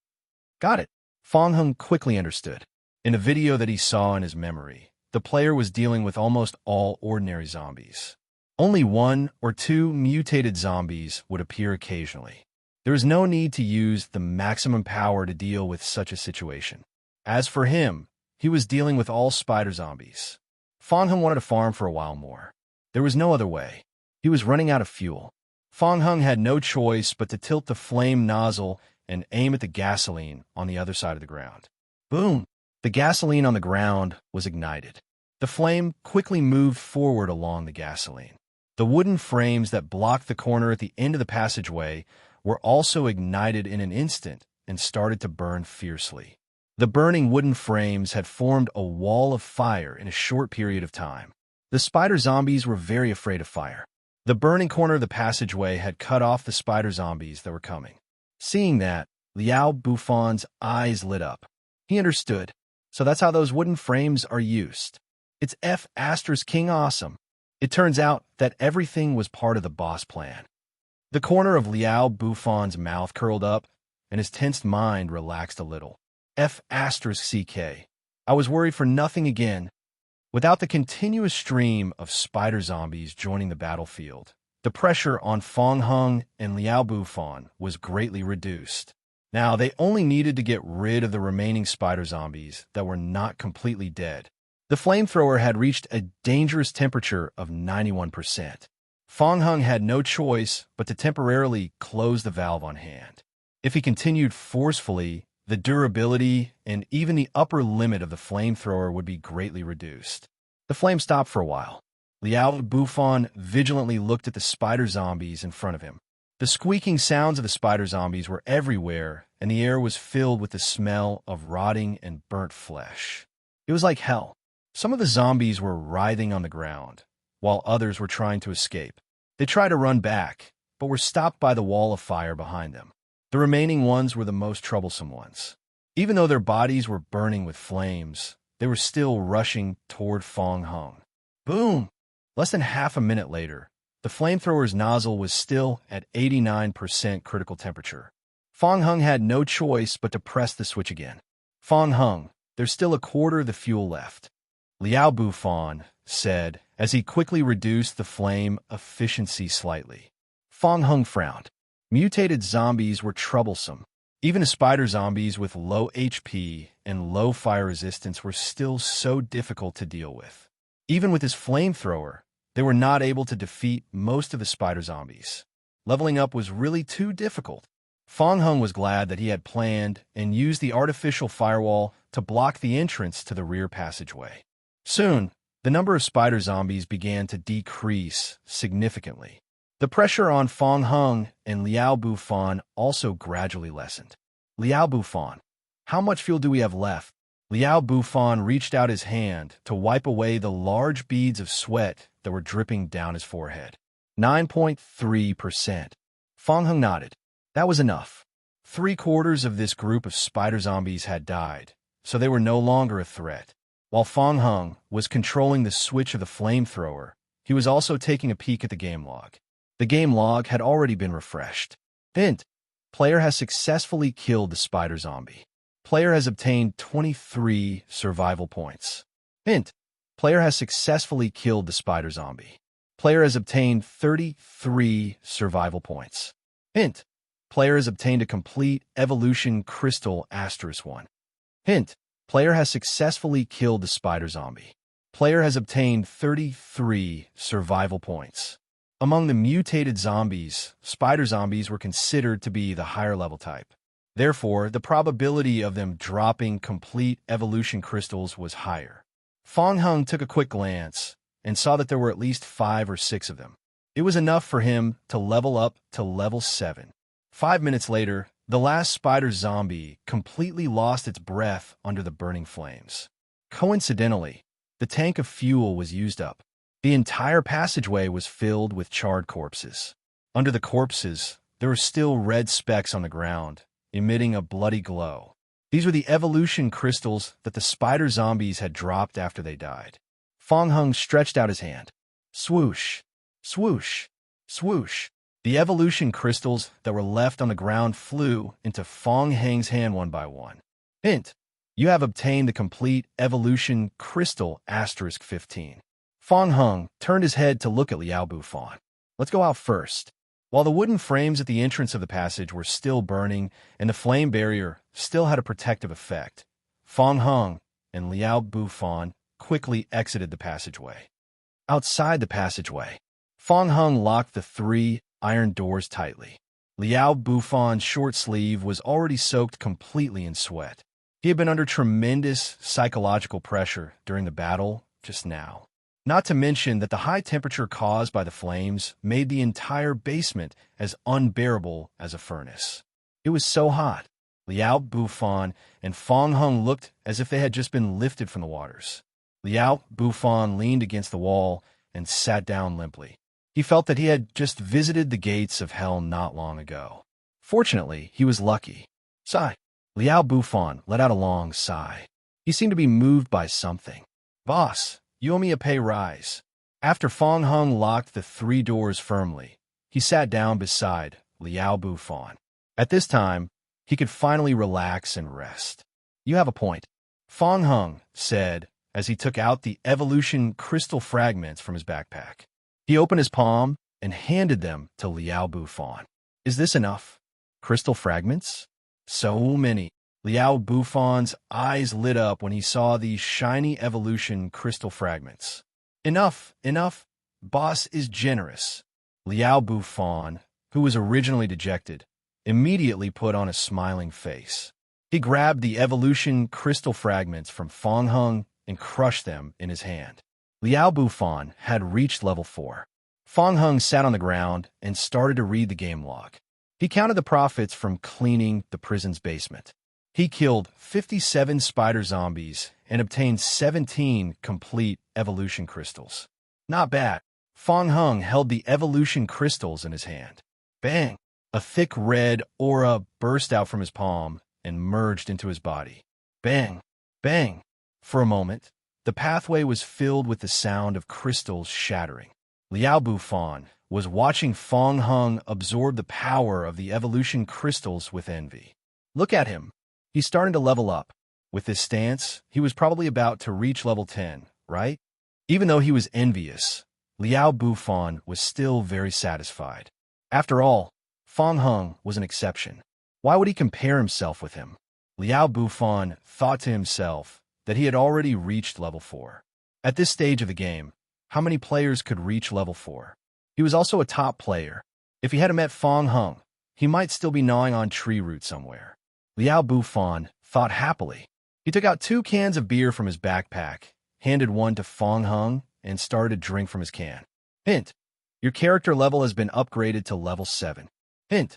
Got it. Fong Hung quickly understood. In the video that he saw in his memory, the player was dealing with almost all ordinary zombies. Only one or two mutated zombies would appear occasionally. There was no need to use the maximum power to deal with such a situation. As for him, he was dealing with all spider zombies. Fong Hung wanted to farm for a while more. There was no other way. He was running out of fuel. Fong Hung had no choice but to tilt the flame nozzle and aim at the gasoline on the other side of the ground. Boom! The gasoline on the ground was ignited. The flame quickly moved forward along the gasoline. The wooden frames that blocked the corner at the end of the passageway were also ignited in an instant and started to burn fiercely. The burning wooden frames had formed a wall of fire in a short period of time. The spider zombies were very afraid of fire. The burning corner of the passageway had cut off the spider zombies that were coming. Seeing that, Liao Bufon's eyes lit up. He understood. So that's how those wooden frames are used. It's King awesome. It turns out that everything was part of the boss plan. The corner of Liao Bufon's mouth curled up, and his tensed mind relaxed a little. CK. I was worried for nothing again. Without the continuous stream of spider zombies joining the battlefield, the pressure on Fong Hung and Liao Bufon was greatly reduced. Now, they only needed to get rid of the remaining spider zombies that were not completely dead. The flamethrower had reached a dangerous temperature of 91%. Fong Hung had no choice but to temporarily close the valve on hand. If he continued forcefully, the durability and even the upper limit of the flamethrower would be greatly reduced. The flame stopped for a while. Liao Bufon vigilantly looked at the spider zombies in front of him. The squeaking sounds of the spider zombies were everywhere, and the air was filled with the smell of rotting and burnt flesh. It was like hell. Some of the zombies were writhing on the ground, while others were trying to escape. They tried to run back, but were stopped by the wall of fire behind them. The remaining ones were the most troublesome ones. Even though their bodies were burning with flames, they were still rushing toward Fong Hung. Boom! Less than half a minute later, the flamethrower's nozzle was still at 89% critical temperature. Fong Hung had no choice but to press the switch again. Fong Hung, there's still a quarter of the fuel left, Liao Bufon said as he quickly reduced the flame efficiency slightly. Fong Hung frowned. Mutated zombies were troublesome. Even the spider zombies with low HP and low fire resistance were still so difficult to deal with. Even with his flamethrower, they were not able to defeat most of the spider zombies. Leveling up was really too difficult. Fong Hung was glad that he had planned and used the artificial firewall to block the entrance to the rear passageway. Soon, the number of spider zombies began to decrease significantly. The pressure on Fong Hung and Liao Bufan also gradually lessened. Liao Bufan, how much fuel do we have left? Liao Bufan reached out his hand to wipe away the large beads of sweat that were dripping down his forehead. 9.3%. Fong Hung nodded. That was enough. 3/4 of this group of spider zombies had died, so they were no longer a threat. While Fong Hung was controlling the switch of the flamethrower, he was also taking a peek at the game log. The game log had already been refreshed. Hint: player has successfully killed the spider zombie. Player has obtained 23 survival points. Hint: player has successfully killed the spider zombie. Player has obtained 33 survival points. Hint: player has obtained a complete evolution crystal *1. Hint: player has successfully killed the spider zombie. Player has obtained 33 survival points. Among the mutated zombies, spider zombies were considered to be the higher level type. Therefore, the probability of them dropping complete evolution crystals was higher. Fong Hung took a quick glance and saw that there were at least 5 or 6 of them. It was enough for him to level up to level 7. 5 minutes later, the last spider zombie completely lost its breath under the burning flames. Coincidentally, the tank of fuel was used up. The entire passageway was filled with charred corpses. Under the corpses, there were still red specks on the ground, emitting a bloody glow. These were the evolution crystals that the spider zombies had dropped after they died. Fong Hung stretched out his hand. Swoosh, swoosh, swoosh. The evolution crystals that were left on the ground flew into Fong Hung's hand one by one. Hint: you have obtained the complete evolution crystal *15. Fong Hung turned his head to look at Liao Bufan. Let's go out first. While the wooden frames at the entrance of the passage were still burning and the flame barrier still had a protective effect, Fong Hung and Liao Bufan quickly exited the passageway. Outside the passageway, Fong Hung locked the 3 iron doors tightly. Liao Bufan's short sleeve was already soaked completely in sweat. He had been under tremendous psychological pressure during the battle just now. Not to mention that the high temperature caused by the flames made the entire basement as unbearable as a furnace. It was so hot. Liao Bufan and Fong Hung looked as if they had just been lifted from the waters. Liao Bufan leaned against the wall and sat down limply. He felt that he had just visited the gates of hell not long ago. Fortunately, he was lucky. Sigh. Liao Bufan let out a long sigh. He seemed to be moved by something. Boss, you owe me a pay rise. After Fong Hung locked the 3 doors firmly, he sat down beside Liao Bufan. At this time, he could finally relax and rest. You have a point, Fong Hung said as he took out the evolution crystal fragments from his backpack. He opened his palm and handed them to Liao Bufan. Is this enough? Crystal fragments? So many. Liao Bufan's eyes lit up when he saw these shiny evolution crystal fragments. Enough, enough. Boss is generous. Liao Bufan, who was originally dejected, immediately put on a smiling face. He grabbed the evolution crystal fragments from Fong Hung and crushed them in his hand. Liao Bufan had reached level 4. Fong Hung sat on the ground and started to read the game log. He counted the profits from cleaning the prison's basement. He killed 57 spider zombies and obtained 17 complete evolution crystals. Not bad. Fong Hung held the evolution crystals in his hand. Bang! A thick red aura burst out from his palm and merged into his body. Bang! Bang! For a moment, the pathway was filled with the sound of crystals shattering. Liao Bufan was watching Fong Hung absorb the power of the evolution crystals with envy. Look at him. He's starting to level up. With this stance, he was probably about to reach level 10, right? Even though he was envious, Liao Bufan was still very satisfied. After all, Fong Hung was an exception. Why would he compare himself with him? Liao Bufan thought to himself that he had already reached level 4. At this stage of the game, how many players could reach level 4? He was also a top player. If he had met Fong Hung, he might still be gnawing on tree root somewhere. Liao Bufan thought happily. He took out 2 cans of beer from his backpack, handed one to Fong Hung, and started to drink from his can. Hint: your character level has been upgraded to level 7. Hint: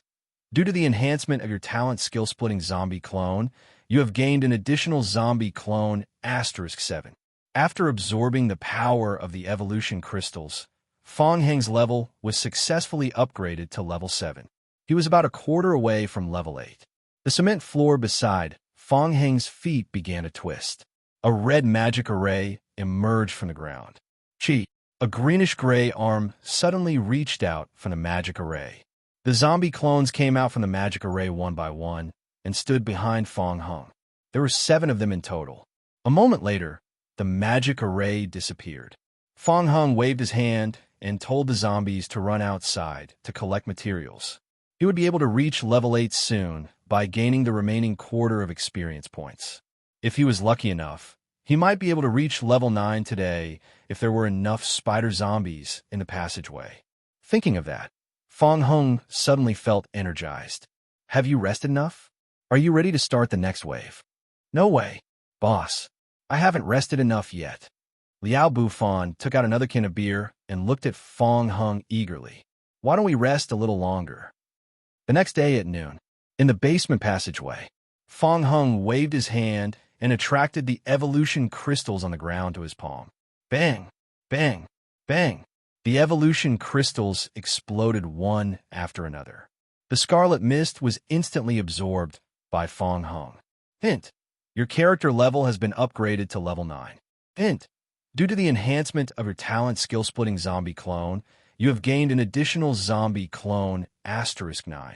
due to the enhancement of your talent skill-splitting zombie clone, you have gained an additional zombie clone *7. After absorbing the power of the evolution crystals, Fong Heng's level was successfully upgraded to level 7. He was about a quarter away from level 8. The cement floor beside Fong Heng's feet began to twist. A red magic array emerged from the ground. Chi, a greenish-gray arm, suddenly reached out from the magic array. The zombie clones came out from the magic array one by one and stood behind Fong Hung. There were 7 of them in total. A moment later, the magic array disappeared. Fong Hung waved his hand and told the zombies to run outside to collect materials. He would be able to reach level 8 soon by gaining the remaining quarter of experience points. If he was lucky enough, he might be able to reach level 9 today if there were enough spider zombies in the passageway. Thinking of that, Fong Hung suddenly felt energized. Have you rested enough? Are you ready to start the next wave? No way, boss. I haven't rested enough yet. Liao Bufan took out another can of beer and looked at Fong Hung eagerly. Why don't we rest a little longer? The next day at noon, in the basement passageway, Fong Hung waved his hand and attracted the evolution crystals on the ground to his palm. Bang! Bang! Bang! The evolution crystals exploded one after another. The scarlet mist was instantly absorbed by Fong Hung. Hint: your character level has been upgraded to level 9. Hint: due to the enhancement of your talent skill-splitting zombie clone, you have gained an additional zombie clone *9.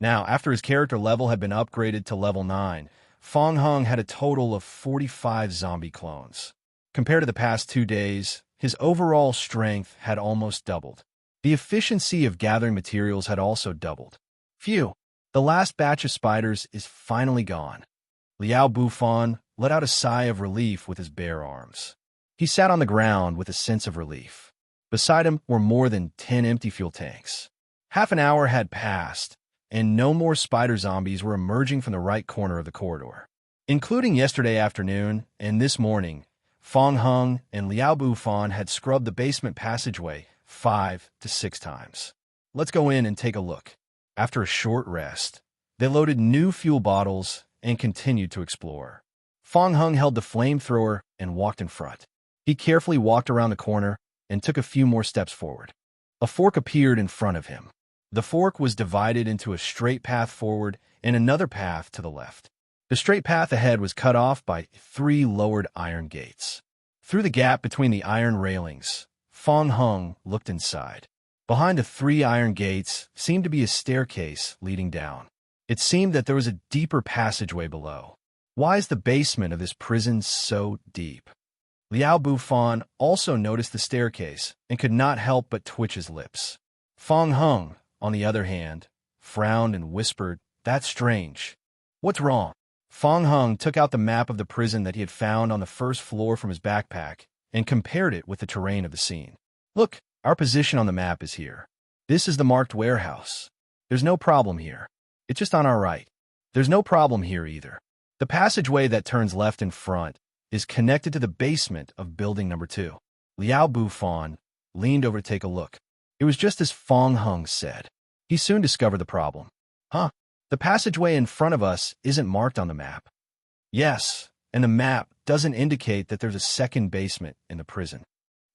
Now, after his character level had been upgraded to level 9, Fong Hung had a total of 45 zombie clones. Compared to the past 2 days, his overall strength had almost doubled. The efficiency of gathering materials had also doubled. Phew, the last batch of spiders is finally gone. Liao Bufan let out a sigh of relief with his bare arms. He sat on the ground with a sense of relief. Beside him were more than 10 empty fuel tanks. Half an hour had passed, and no more spider zombies were emerging from the right corner of the corridor. Including yesterday afternoon and this morning, Fong Hung and Liao Bufan had scrubbed the basement passageway 5 to 6 times. Let's go in and take a look. After a short rest, they loaded new fuel bottles and continued to explore. Fong Hung held the flamethrower and walked in front. He carefully walked around the corner and took a few more steps forward. A fork appeared in front of him. The fork was divided into a straight path forward and another path to the left. The straight path ahead was cut off by 3 lowered iron gates. Through the gap between the iron railings, Fong Hung looked inside. Behind the 3 iron gates seemed to be a staircase leading down. It seemed that there was a deeper passageway below. Why is the basement of this prison so deep? Liao Bufan also noticed the staircase and could not help but twitch his lips. Fong Hung, on the other hand, frowned and whispered, "That's strange. What's wrong?" Fong Hung took out the map of the prison that he had found on the first floor from his backpack and compared it with the terrain of the scene. "Look, our position on the map is here. This is the marked warehouse. There's no problem here. It's just on our right. There's no problem here either. The passageway that turns left in front is connected to the basement of building number 2. Liao Bufan leaned over to take a look. It was just as Fong Hung said. He soon discovered the problem. Huh? The passageway in front of us isn't marked on the map. Yes, and the map doesn't indicate that there's a second basement in the prison.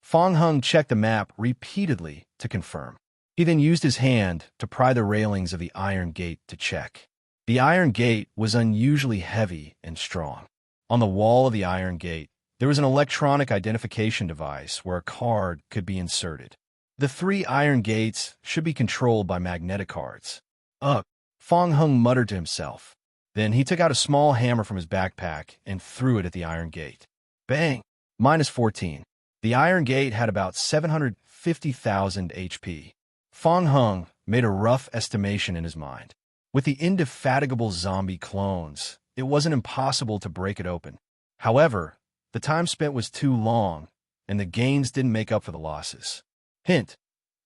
Fong Hung checked the map repeatedly to confirm. He then used his hand to pry the railings of the iron gate to check. The iron gate was unusually heavy and strong. On the wall of the iron gate, there was an electronic identification device where a card could be inserted. The 3 iron gates should be controlled by magnetic cards. Ugh, Fong Hung muttered to himself. Then he took out a small hammer from his backpack and threw it at the iron gate. Bang! -14. The iron gate had about 750,000 HP. Fong Hung made a rough estimation in his mind. With the indefatigable zombie clones, it wasn't impossible to break it open. However, the time spent was too long, and the gains didn't make up for the losses. Hint: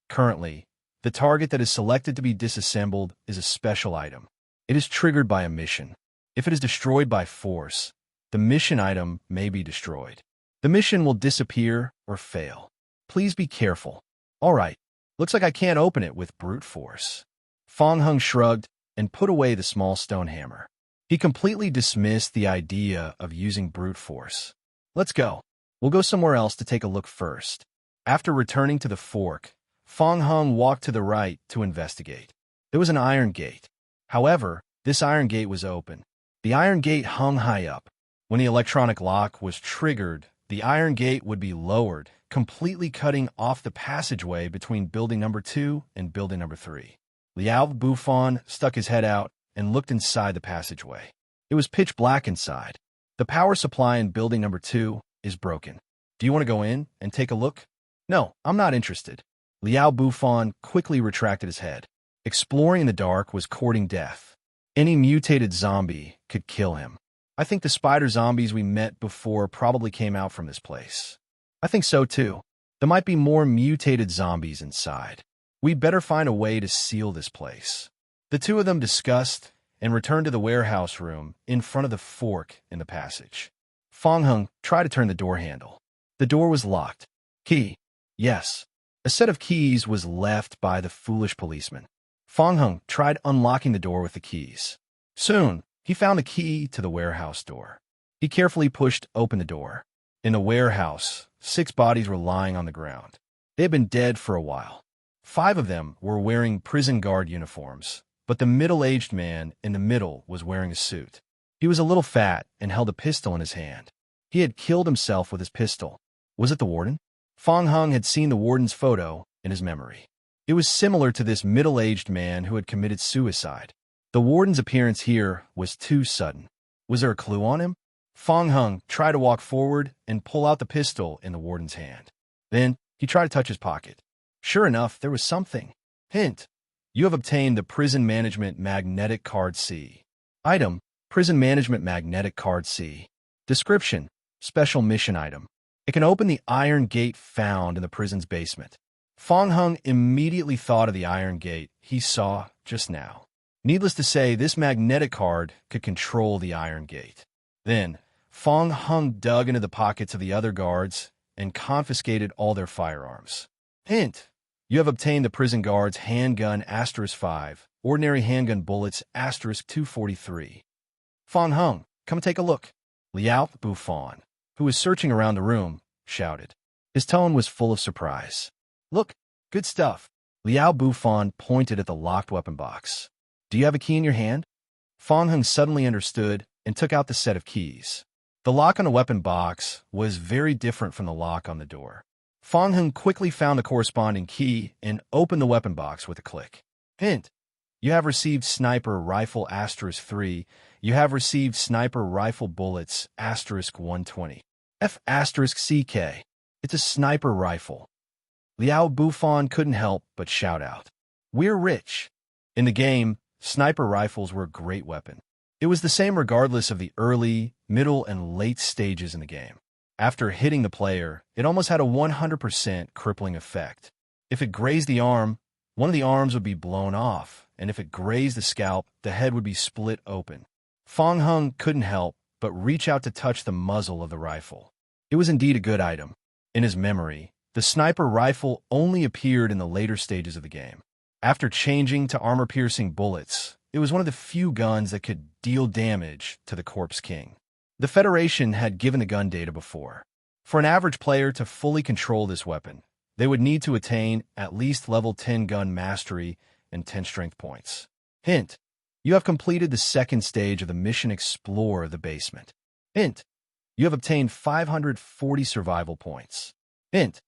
currently, The target that is selected to be disassembled is a special item. It is triggered by a mission. If it is destroyed by force, the mission item may be destroyed. The mission will disappear or fail. Please be careful. All right, looks like I can't open it with brute force. Fong Hung shrugged and put away the small stone hammer. He completely dismissed the idea of using brute force. Let's go. We'll go somewhere else to take a look first. After returning to the fork, Fong Hung walked to the right to investigate. There was an iron gate. However, this iron gate was open. The iron gate hung high up. When the electronic lock was triggered, the iron gate would be lowered, completely cutting off the passageway between building number 2 and building number 3. Liao Bufan stuck his head out and looked inside the passageway. It was pitch black inside. The power supply in building number 2 is broken. Do you want to go in and take a look? No, I'm not interested. Liao Bufan quickly retracted his head. Exploring in the dark was courting death. Any mutated zombie could kill him. I think the spider zombies we met before probably came out from this place. I think so too. There might be more mutated zombies inside. We'd better find a way to seal this place. The two of them discussed and returned to the warehouse room in front of the fork in the passage. Fong Hung tried to turn the door handle. The door was locked. Key. Yes. A set of keys was left by the foolish policeman. Fong Hung tried unlocking the door with the keys. Soon, he found the key to the warehouse door. He carefully pushed open the door. In the warehouse, 6 bodies were lying on the ground. They had been dead for a while. 5 of them were wearing prison guard uniforms, but the middle-aged man in the middle was wearing a suit. He was a little fat and held a pistol in his hand. He had killed himself with his pistol. Was it the warden? Fong Hung had seen the warden's photo in his memory. It was similar to this middle-aged man who had committed suicide. The warden's appearance here was too sudden. Was there a clue on him? Fong Hung tried to walk forward and pull out the pistol in the warden's hand. Then he tried to touch his pocket. Sure enough, there was something. Hint: you have obtained the Prison Management Magnetic Card C. Item: Prison Management Magnetic Card C. Description: Special mission item. It can open the iron gate found in the prison's basement. Fong Hung immediately thought of the iron gate he saw just now. Needless to say, this magnetic card could control the iron gate. Then, Fong Hung dug into the pockets of the other guards and confiscated all their firearms. Hint: you have obtained the prison guard's handgun *5, ordinary handgun bullets *243. Fong Hung, come take a look. Liao Bufan, who was searching around the room, shouted. His tone was full of surprise. Look, good stuff. Liao Bufan pointed at the locked weapon box. Do you have a key in your hand? Fong Hung suddenly understood and took out the set of keys. The lock on the weapon box was very different from the lock on the door. Fong Hung quickly found the corresponding key and opened the weapon box with a click. Hint: you have received sniper rifle *3. You have received sniper rifle bullets *120. F***CK. It's a sniper rifle. Liao Bufan couldn't help but shout out. We're rich. In the game, sniper rifles were a great weapon. It was the same regardless of the early, middle, and late stages in the game. After hitting the player, it almost had a 100% crippling effect. If it grazed the arm, one of the arms would be blown off, and if it grazed the scalp, the head would be split open. Fong Hung couldn't help but reach out to touch the muzzle of the rifle. It was indeed a good item. In his memory, the sniper rifle only appeared in the later stages of the game. After changing to armor-piercing bullets, it was one of the few guns that could deal damage to the Corpse King. The Federation had given the gun data before. For an average player to fully control this weapon, they would need to attain at least level 10 gun mastery and 10 strength points. Hint: you have completed the second stage of the mission Explore the Basement. Hint: you have obtained 540 survival points. Hint: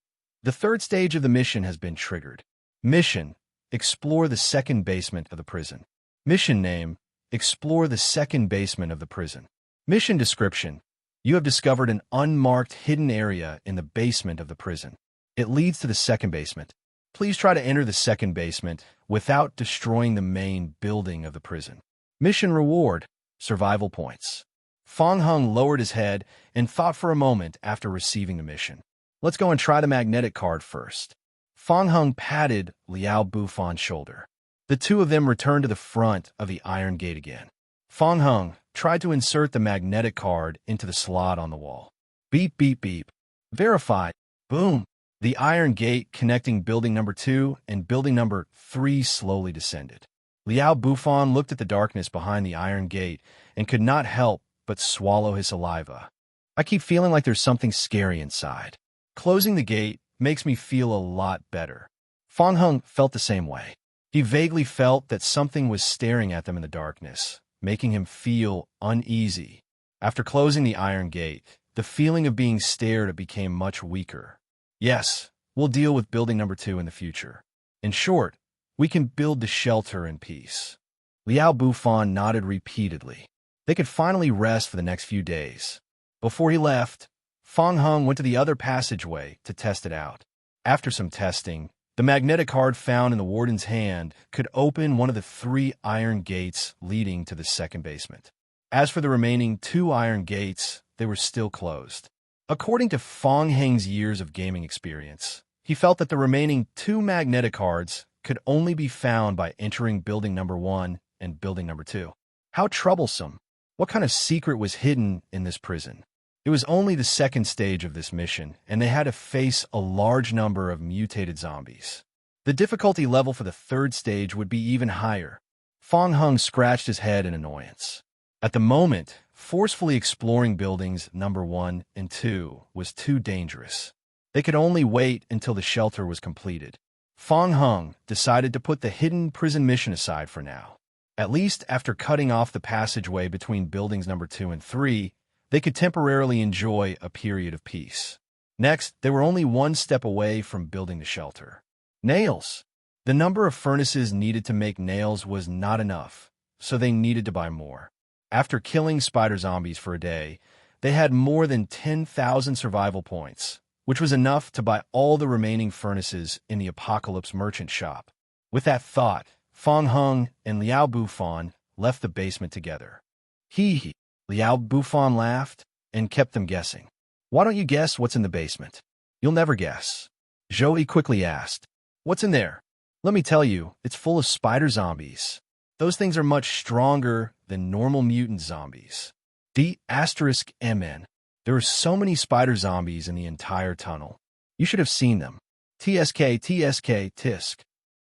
the third stage of the mission has been triggered. Mission: Explore the second basement of the prison. Mission name: Explore the second basement of the prison. Mission description: you have discovered an unmarked hidden area in the basement of the prison. It leads to the second basement. Please try to enter the second basement without destroying the main building of the prison. Mission reward: survival points. Fong Hung lowered his head and thought for a moment after receiving the mission. Let's go and try the magnetic card first. Fang Heng patted Liao Bufon's shoulder. The two of them returned to the front of the iron gate again. Fang Heng tried to insert the magnetic card into the slot on the wall. Beep, beep, beep. Verified. Boom. The iron gate connecting building number 2 and building number 3 slowly descended. Liao Bufon looked at the darkness behind the iron gate and could not help but swallow his saliva. I keep feeling like there's something scary inside. Closing the gate makes me feel a lot better. Fang Heng felt the same way. He vaguely felt that something was staring at them in the darkness, making him feel uneasy. After closing the iron gate, the feeling of being stared at became much weaker. Yes, we'll deal with building number 2 in the future. In short, we can build the shelter in peace. Liao Bufon nodded repeatedly. They could finally rest for the next few days. Before he left, Fang Heng went to the other passageway to test it out. After some testing, the magnetic card found in the warden's hand could open one of the 3 iron gates leading to the second basement. As for the remaining 2 iron gates, they were still closed. According to Fang Heng's years of gaming experience, he felt that the remaining 2 magnetic cards could only be found by entering building number 1 and building number 2. How troublesome! What kind of secret was hidden in this prison? It was only the second stage of this mission, and they had to face a large number of mutated zombies. The difficulty level for the third stage would be even higher. Fang Heng scratched his head in annoyance. At the moment, forcefully exploring buildings number 1 and 2 was too dangerous. They could only wait until the shelter was completed. Fang Heng decided to put the hidden prison mission aside for now. At least after cutting off the passageway between buildings number 2 and 3, they could temporarily enjoy a period of peace. Next, they were only one step away from building the shelter. Nails. The number of furnaces needed to make nails was not enough, so they needed to buy more. After killing spider zombies for a day, they had more than 10,000 survival points, which was enough to buy all the remaining furnaces in the Apocalypse merchant shop. With that thought, Fang Heng and Liao Bufon left the basement together. Hee. Liao Bufon laughed and kept them guessing. Why don't you guess what's in the basement? You'll never guess. Zhou quickly asked. What's in there? Let me tell you, it's full of spider zombies. Those things are much stronger than normal mutant zombies. D*MN. There are so many spider zombies in the entire tunnel. You should have seen them. Tisk.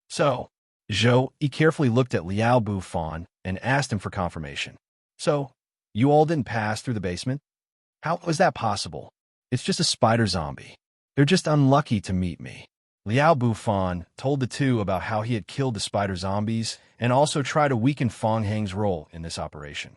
So, Zhou carefully looked at Liao Bufon and asked him for confirmation. So, you all didn't pass through the basement? How was that possible? It's just a spider zombie. They're just unlucky to meet me. Liao Bufon told the two about how he had killed the spider zombies and also tried to weaken Fang Heng's role in this operation.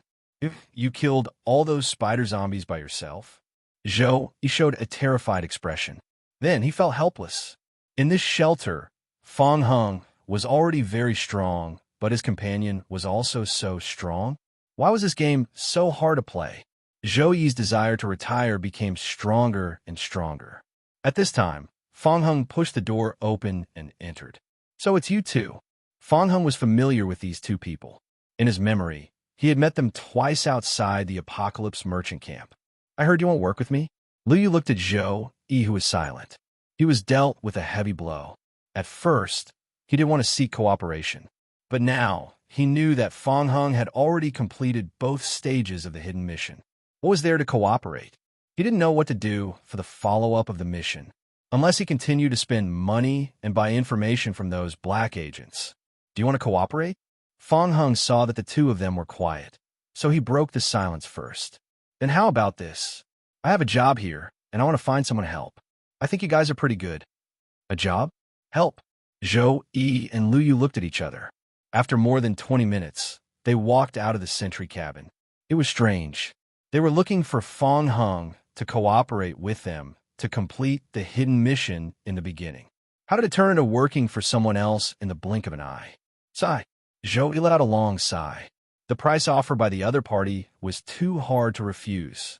You killed all those spider zombies by yourself? Zhou showed a terrified expression. Then he felt helpless. In this shelter, Fang Heng was already very strong, but his companion was also so strong. Why was this game so hard to play? Zhou desire to retire became stronger and stronger. At this time, Fang Heng pushed the door open and entered. So it's you two. Fang Heng was familiar with these two people. In his memory, he had met them twice outside the Apocalypse merchant camp. I heard you won't work with me? Liu looked at Zhou, who was silent. He was dealt with a heavy blow. At first, he didn't want to seek cooperation. But now, he knew that Fang Heng had already completed both stages of the hidden mission. What was there to cooperate? He didn't know what to do for the follow-up of the mission, unless he continued to spend money and buy information from those black agents. Do you want to cooperate? Fang Heng saw that the two of them were quiet, so he broke the silence first. Then how about this? I have a job here, and I want to find someone to help. I think you guys are pretty good. A job? Help. Zhou and Liu looked at each other. After more than 20 minutes, they walked out of the sentry cabin. It was strange. They were looking for Fang Heng to cooperate with them to complete the hidden mission in the beginning. How did it turn into working for someone else in the blink of an eye? Sigh. Zhou let out a long sigh. The price offered by the other party was too hard to refuse.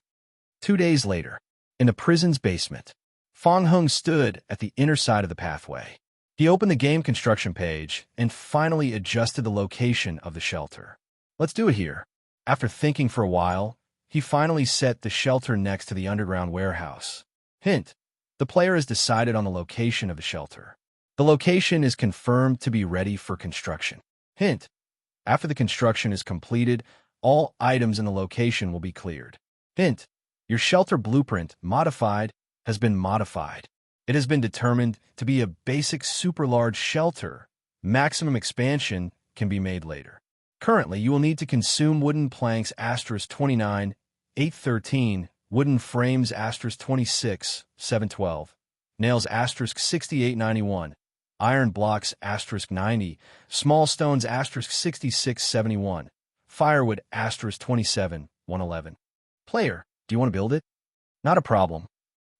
2 days later, in the prison's basement, Fang Heng stood at the inner side of the pathway. He opened the game construction page and finally adjusted the location of the shelter. Let's do it here. After thinking for a while, he finally set the shelter next to the underground warehouse. Hint: the player has decided on the location of the shelter. The location is confirmed to be ready for construction. Hint: after the construction is completed, all items in the location will be cleared. Hint: your shelter blueprint modified has been modified. It has been determined to be a basic super large shelter. Maximum expansion can be made later. Currently, you will need to consume wooden planks *29, 813, wooden frames *26, 712, nails *6891, iron blocks *90, small stones *66, 71, firewood *27, 111. Player, do you want to build it? Not a problem.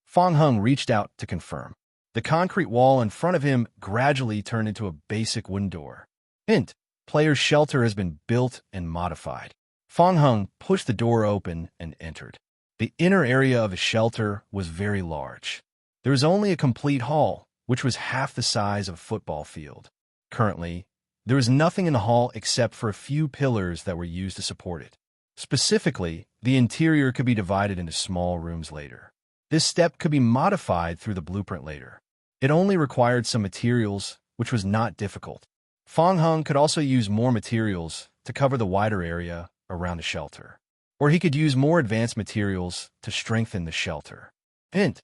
Fong Hung reached out to confirm. The concrete wall in front of him gradually turned into a basic wooden door. Hint: player's shelter has been built and modified. Fong Hung pushed the door open and entered. The inner area of his shelter was very large. There was only a complete hall, which was half the size of a football field. Currently, there was nothing in the hall except for a few pillars that were used to support it. Specifically, the interior could be divided into small rooms later. This step could be modified through the blueprint later. It only required some materials, which was not difficult. Fong Hung could also use more materials to cover the wider area around the shelter. Or he could use more advanced materials to strengthen the shelter. Hint: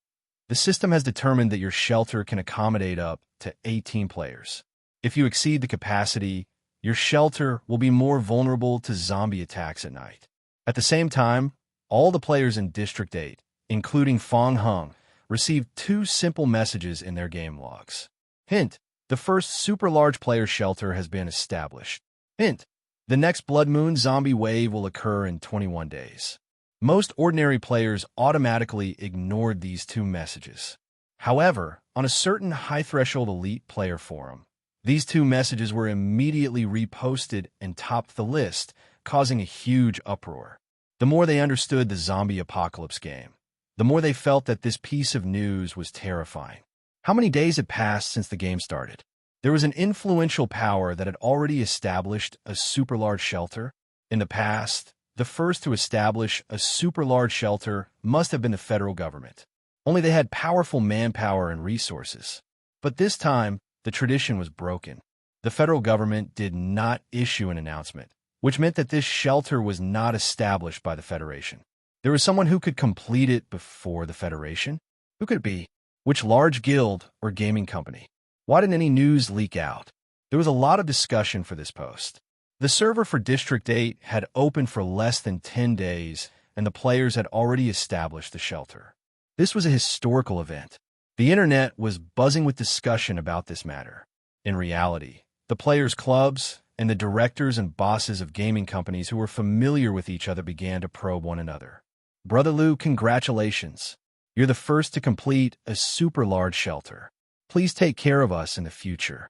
the system has determined that your shelter can accommodate up to 18 players. If you exceed the capacity, your shelter will be more vulnerable to zombie attacks at night. At the same time, all the players in District 8, including Fong Hung, received 2 simple messages in their game logs. Hint: the first super large player shelter has been established. Hint: the next Blood Moon zombie wave will occur in 21 days. Most ordinary players automatically ignored these 2 messages. However, on a certain high-threshold elite player forum, these 2 messages were immediately reposted and topped the list, causing a huge uproar. The more they understood the zombie apocalypse game, the more they felt that this piece of news was terrifying. How many days had passed since the game started? There was an influential power that had already established a super large shelter. In the past, the first to establish a super large shelter must have been the federal government. Only they had powerful manpower and resources. But this time, the tradition was broken. The federal government did not issue an announcement, which meant that this shelter was not established by the Federation. There was someone who could complete it before the Federation? Who could it be? Which large guild or gaming company? Why didn't any news leak out? There was a lot of discussion for this post. The server for District 8 had opened for less than 10 days, and the players had already established the shelter. This was a historical event. The internet was buzzing with discussion about this matter. In reality, the players' clubs and the directors and bosses of gaming companies who were familiar with each other began to probe one another. Brother Liu, congratulations. You're the first to complete a super large shelter. Please take care of us in the future.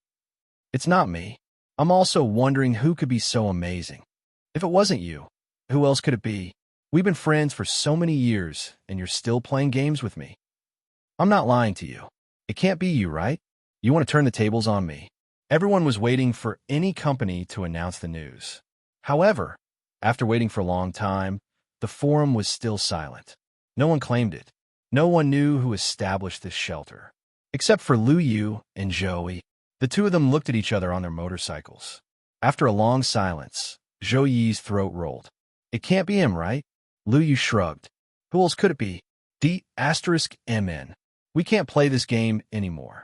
It's not me. I'm also wondering who could be so amazing. If it wasn't you, who else could it be? We've been friends for so many years, and you're still playing games with me. I'm not lying to you. It can't be you, right? You want to turn the tables on me. Everyone was waiting for any company to announce the news. However, after waiting for a long time, the forum was still silent. No one claimed it. No one knew who established this shelter. Except for Liu Yu and Joey. The 2 of them looked at each other on their motorcycles. After a long silence, Zhou Yi's throat rolled. It can't be him, right? Liu Yu shrugged. Who else could it be? *MN. We can't play this game anymore.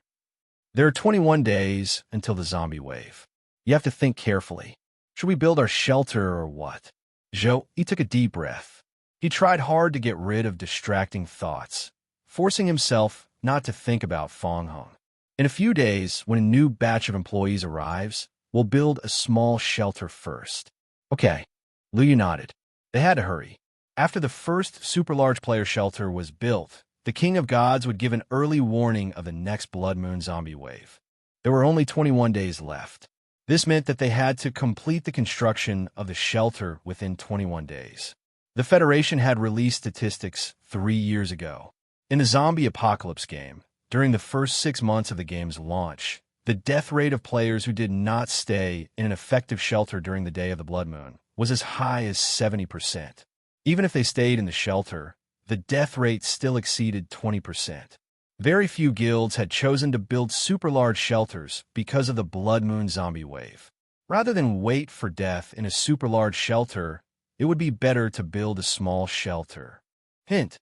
There are 21 days until the zombie wave. You have to think carefully. Should we build our shelter or what? Zhou Yi took a deep breath. He tried hard to get rid of distracting thoughts, forcing himself not to think about Fong Hung. In a few days, when a new batch of employees arrives, we'll build a small shelter first. Okay. Liu Yu nodded. They had to hurry. After the first super large player shelter was built, the King of Gods would give an early warning of the next Blood Moon zombie wave. There were only 21 days left. This meant that they had to complete the construction of the shelter within 21 days. The Federation had released statistics 3 years ago. In the zombie apocalypse game, during the first 6 months of the game's launch, the death rate of players who did not stay in an effective shelter during the day of the Blood Moon was as high as 70%. Even if they stayed in the shelter, the death rate still exceeded 20%. Very few guilds had chosen to build super large shelters because of the Blood Moon zombie wave. Rather than wait for death in a super large shelter, it would be better to build a small shelter. Hint: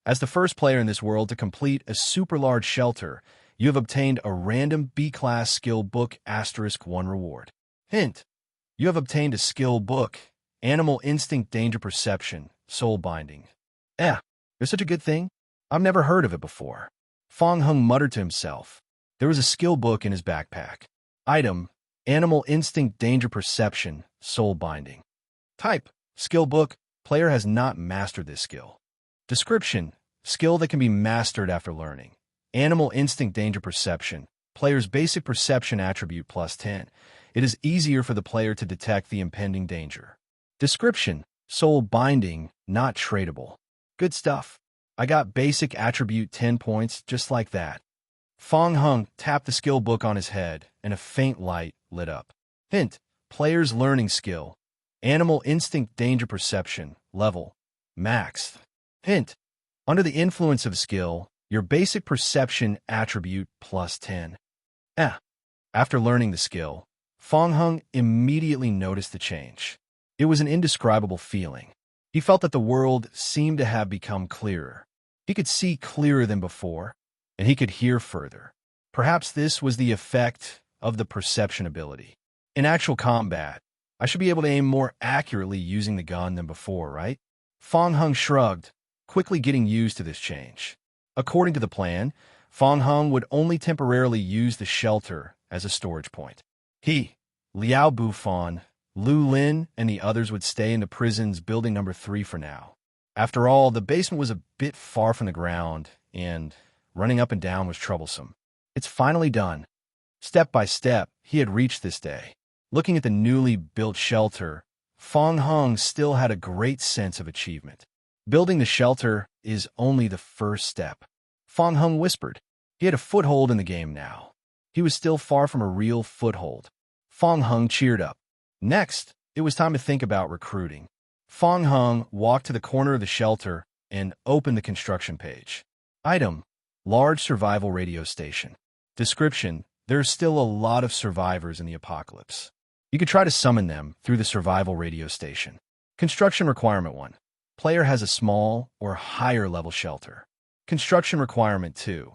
as the first player in this world to complete a super large shelter, you have obtained a random B-class skill book *1 reward. Hint: you have obtained a skill book, Animal Instinct Danger Perception, Soul Binding. There's such a good thing? I've never heard of it before. Fong Hung muttered to himself. There was a skill book in his backpack. Item: Animal Instinct Danger Perception, Soul Binding. Type: skill book. Player has not mastered this skill. Description: skill that can be mastered after learning. Animal Instinct Danger Perception. Player's basic perception attribute +10. It is easier for the player to detect the impending danger. Description: Soul Binding, not tradable. Good stuff. I got basic attribute 10 points just like that. Fong Hung tapped the skill book on his head, and a faint light lit up. Hint: player's learning skill. Animal Instinct Danger Perception, level max. Hint: under the influence of skill, your basic perception attribute +10. After learning the skill, Fong Hung immediately noticed the change. It was an indescribable feeling. He felt that the world seemed to have become clearer. He could see clearer than before, and he could hear further. Perhaps this was the effect of the perception ability. In actual combat, I should be able to aim more accurately using the gun than before, right? Fong Hung shrugged, quickly getting used to this change. According to the plan, Fong Hung would only temporarily use the shelter as a storage point. He, Liao Bufan, Lu Lin, and the others would stay in the prison's building number 3 for now. After all, the basement was a bit far from the ground, and running up and down was troublesome. It's finally done. Step by step, he had reached this day. Looking at the newly built shelter, Fong Hung still had a great sense of achievement. Building the shelter is only the first step. Fong Hung whispered. He had a foothold in the game now. He was still far from a real foothold. Fong Hung cheered up. Next, it was time to think about recruiting. Fong Hung walked to the corner of the shelter and opened the construction page. Item: large survival radio station. Description: there are still a lot of survivors in the apocalypse. You could try to summon them through the survival radio station. Construction requirement 1. Player has a small or higher level shelter. Construction requirement 2.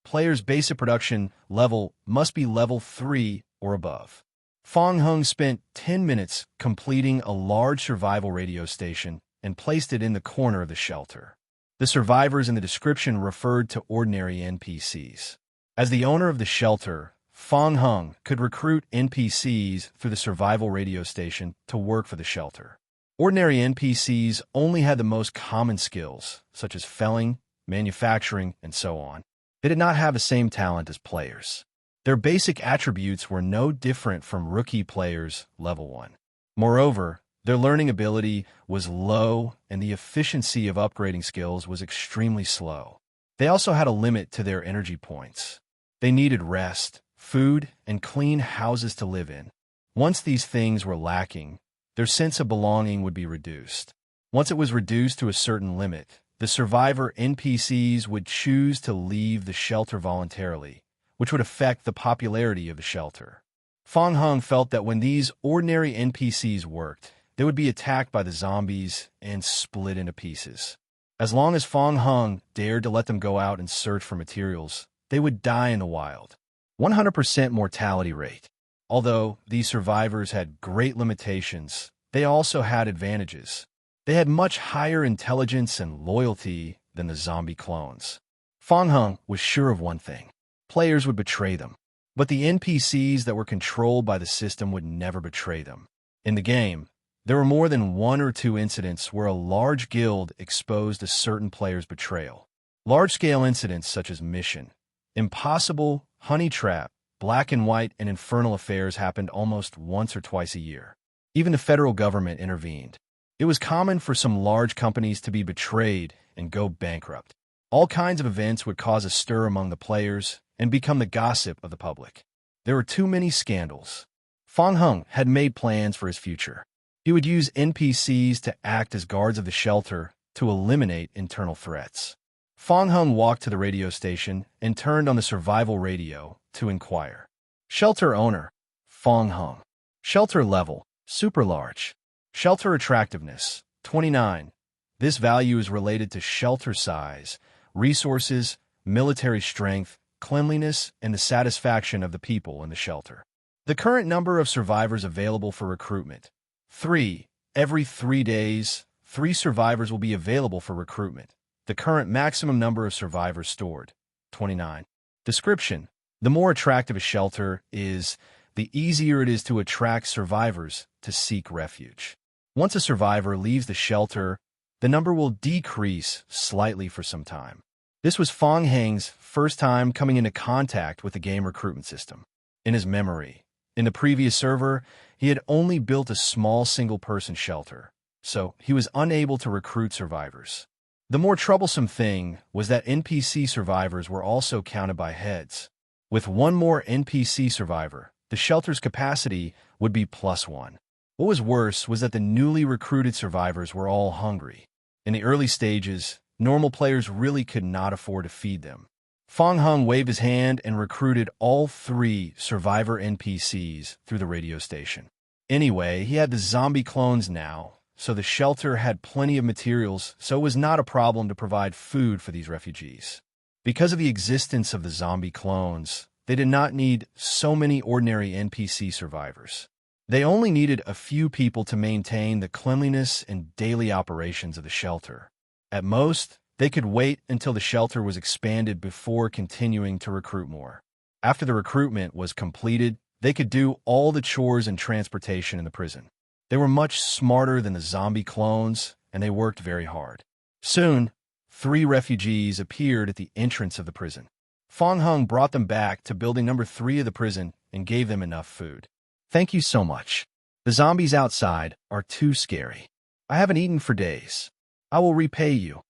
Player's basic production level must be level 3 or above. Fong Hung spent 10 minutes completing a large survival radio station and placed it in the corner of the shelter. The survivors in the description referred to ordinary NPCs. As the owner of the shelter, Fong Hung could recruit NPCs through the survival radio station to work for the shelter. Ordinary NPCs only had the most common skills, such as felling, manufacturing, and so on. They did not have the same talent as players. Their basic attributes were no different from rookie players level 1. Moreover, their learning ability was low and the efficiency of upgrading skills was extremely slow. They also had a limit to their energy points. They needed rest, food, and clean houses to live in. Once these things were lacking, their sense of belonging would be reduced. Once it was reduced to a certain limit, the survivor NPCs would choose to leave the shelter voluntarily, which would affect the popularity of the shelter. Fong Hung felt that when these ordinary NPCs worked, they would be attacked by the zombies and split into pieces. As long as Fong Hung dared to let them go out and search for materials, they would die in the wild. 100% mortality rate. Although these survivors had great limitations, they also had advantages. They had much higher intelligence and loyalty than the zombie clones. Fong Hung was sure of one thing. Players would betray them. But the NPCs that were controlled by the system would never betray them. In the game, there were more than 1 or 2 incidents where a large guild exposed a certain player's betrayal. Large-scale incidents such as Mission, Impossible, Honey Trap, Black and White, and Infernal Affairs happened almost once or twice a year. Even the federal government intervened. It was common for some large companies to be betrayed and go bankrupt. All kinds of events would cause a stir among the players and become the gossip of the public. There were too many scandals. Fong Hung had made plans for his future. He would use NPCs to act as guards of the shelter to eliminate internal threats. Fong Hung walked to the radio station and turned on the survival radio to inquire. Shelter owner, Fong Hung. Shelter level, super large. Shelter attractiveness, 29. This value is related to shelter size, resources, military strength, cleanliness, and the satisfaction of the people in the shelter. The current number of survivors available for recruitment. 3. Every 3 days, 3 survivors will be available for recruitment. The current maximum number of survivors stored. 29. Description. The more attractive a shelter is, the easier it is to attract survivors to seek refuge. Once a survivor leaves the shelter, the number will decrease slightly for some time. This was Fong Hung's first time coming into contact with the game recruitment system. In his memory, in the previous server, he had only built a small single-person shelter, so he was unable to recruit survivors. The more troublesome thing was that NPC survivors were also counted by heads. With one more NPC survivor, the shelter's capacity would be +1. What was worse was that the newly recruited survivors were all hungry. In the early stages, normal players really could not afford to feed them. Fong Hung waved his hand and recruited all 3 survivor NPCs through the radio station. Anyway, he had the zombie clones now, so the shelter had plenty of materials, so it was not a problem to provide food for these refugees. Because of the existence of the zombie clones, they did not need so many ordinary NPC survivors. They only needed a few people to maintain the cleanliness and daily operations of the shelter. At most, they could wait until the shelter was expanded before continuing to recruit more. After the recruitment was completed, they could do all the chores and transportation in the prison. They were much smarter than the zombie clones, and they worked very hard. Soon, 3 refugees appeared at the entrance of the prison. Fong Hung brought them back to building number 3 of the prison and gave them enough food. Thank you so much. The zombies outside are too scary. I haven't eaten for days. I will repay you.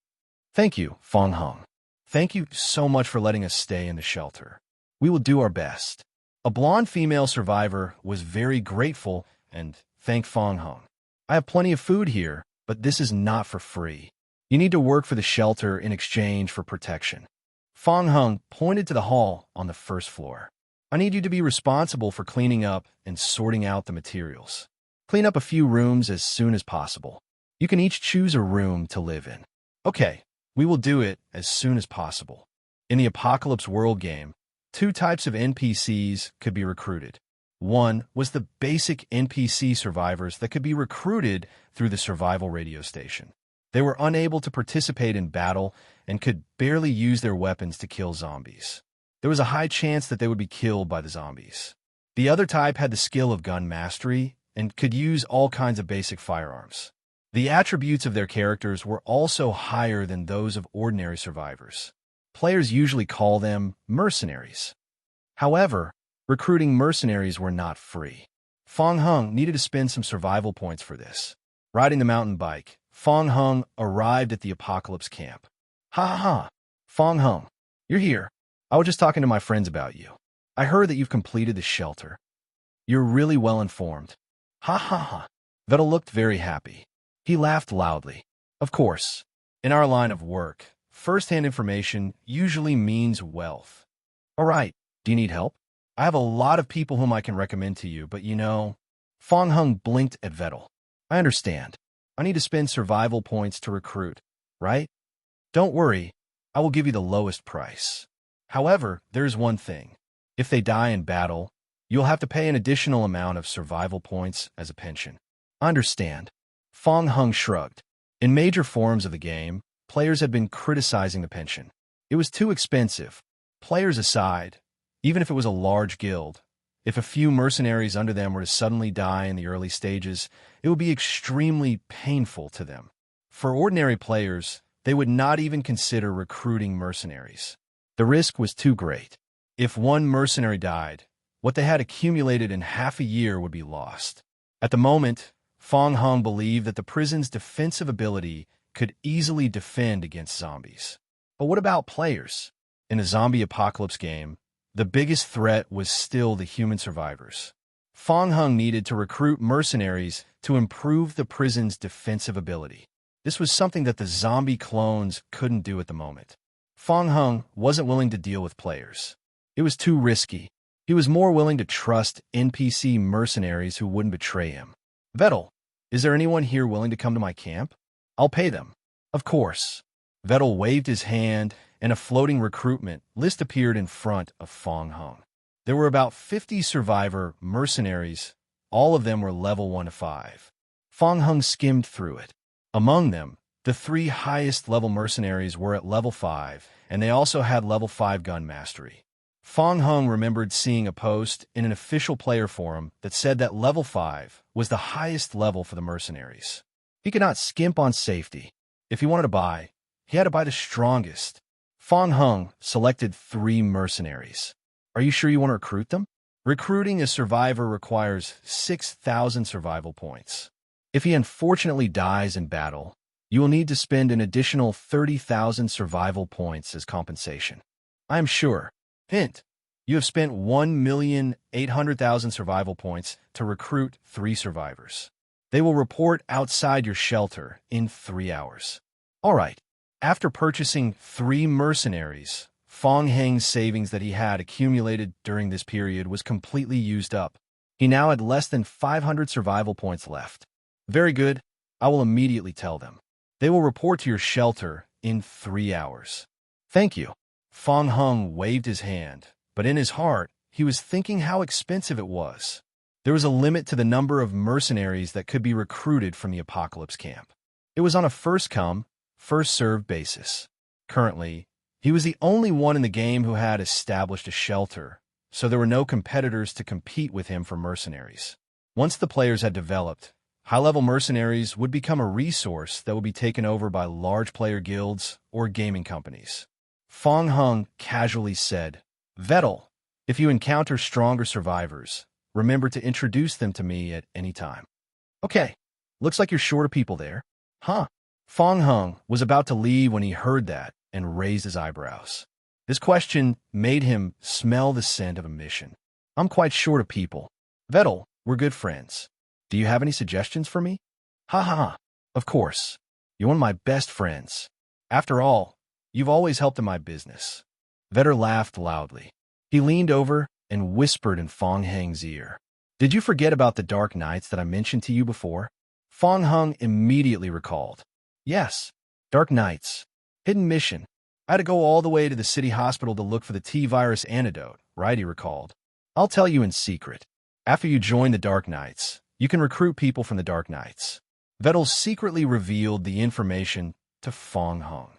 Thank you, Fong Hung. Thank you so much for letting us stay in the shelter. We will do our best. A blonde female survivor was very grateful and thanked Fong Hung. I have plenty of food here, but this is not for free. You need to work for the shelter in exchange for protection. Fong Hung pointed to the hall on the first floor. I need you to be responsible for cleaning up and sorting out the materials. Clean up a few rooms as soon as possible. You can each choose a room to live in. Okay, we will do it as soon as possible. In the Apocalypse World game, 2 types of NPCs could be recruited. One was the basic NPC survivors that could be recruited through the survival radio station. They were unable to participate in battle and could barely use their weapons to kill zombies. There was a high chance that they would be killed by the zombies. The other type had the skill of gun mastery and could use all kinds of basic firearms. The attributes of their characters were also higher than those of ordinary survivors. Players usually call them mercenaries. However, recruiting mercenaries were not free. Fong Hung needed to spend some survival points for this. Riding the mountain bike, Fong Hung arrived at the Apocalypse camp. Ha ha ha! Fong Hung, you're here. I was just talking to my friends about you. I heard that you've completed the shelter. You're really well informed. Ha ha ha! Vettel looked very happy. He laughed loudly. Of course, in our line of work, first-hand information usually means wealth. All right, do you need help? I have a lot of people whom I can recommend to you, but you know... Fong Hung blinked at Vettel. I understand. I need to spend survival points to recruit, right? Don't worry, I will give you the lowest price. However, there's one thing. If they die in battle, you'll have to pay an additional amount of survival points as a pension. I understand. Fong Hung shrugged. In major forums of the game, players had been criticizing the pension. It was too expensive. Players aside, even if it was a large guild, if a few mercenaries under them were to suddenly die in the early stages, it would be extremely painful to them. For ordinary players, they would not even consider recruiting mercenaries. The risk was too great. If one mercenary died, what they had accumulated in half a year would be lost. At the moment, Fong Hung believed that the prison's defensive ability could easily defend against zombies. But what about players? In a zombie apocalypse game, the biggest threat was still the human survivors. Fong Hung needed to recruit mercenaries to improve the prison's defensive ability. This was something that the zombie clones couldn't do at the moment. Fong Hung wasn't willing to deal with players. It was too risky. He was more willing to trust NPC mercenaries who wouldn't betray him. Vettel, is there anyone here willing to come to my camp? I'll pay them. Of course. Vettel waved his hand, and a floating recruitment list appeared in front of Fong Hung. There were about 50 survivor mercenaries. All of them were level 1 to 5. Fong Hung skimmed through it. Among them, the 3 highest level mercenaries were at level 5, and they also had level 5 gun mastery. Fong Hung remembered seeing a post in an official player forum that said that level 5 was the highest level for the mercenaries. He could not skimp on safety. If he wanted to buy, he had to buy the strongest. Fong Hung selected 3 mercenaries. Are you sure you want to recruit them? Recruiting a survivor requires 6,000 survival points. If he unfortunately dies in battle, you will need to spend an additional 30,000 survival points as compensation. I am sure. Hint, you have spent 1,800,000 survival points to recruit 3 survivors. They will report outside your shelter in 3 hours. All right. After purchasing 3 mercenaries, Fong Hung's savings that he had accumulated during this period was completely used up. He now had less than 500 survival points left. Very good. I will immediately tell them. They will report to your shelter in 3 hours. Thank you. Fong Hung waved his hand, but in his heart, he was thinking how expensive it was. There was a limit to the number of mercenaries that could be recruited from the Apocalypse camp. It was on a first-come, first-served basis. Currently, he was the only one in the game who had established a shelter, so there were no competitors to compete with him for mercenaries. Once the players had developed, high-level mercenaries would become a resource that would be taken over by large player guilds or gaming companies. Fong Hung casually said, Vettel, if you encounter stronger survivors, remember to introduce them to me at any time. Okay, looks like you're short of people there. Huh? Fong Hung was about to leave when he heard that and raised his eyebrows. This question made him smell the scent of a mission. I'm quite short of people. Vettel, we're good friends. Do you have any suggestions for me? Ha ha ha. Of course. You're one of my best friends. After all, you've always helped in my business. Vettel laughed loudly. He leaned over and whispered in Fong Hung's ear. Did you forget about the Dark Knights that I mentioned to you before? Fong Hung immediately recalled. Yes, Dark Knights. Hidden mission. I had to go all the way to the city hospital to look for the T-virus antidote, right? He recalled. I'll tell you in secret. After you join the Dark Knights, you can recruit people from the Dark Knights. Vettel secretly revealed the information to Fong Hung.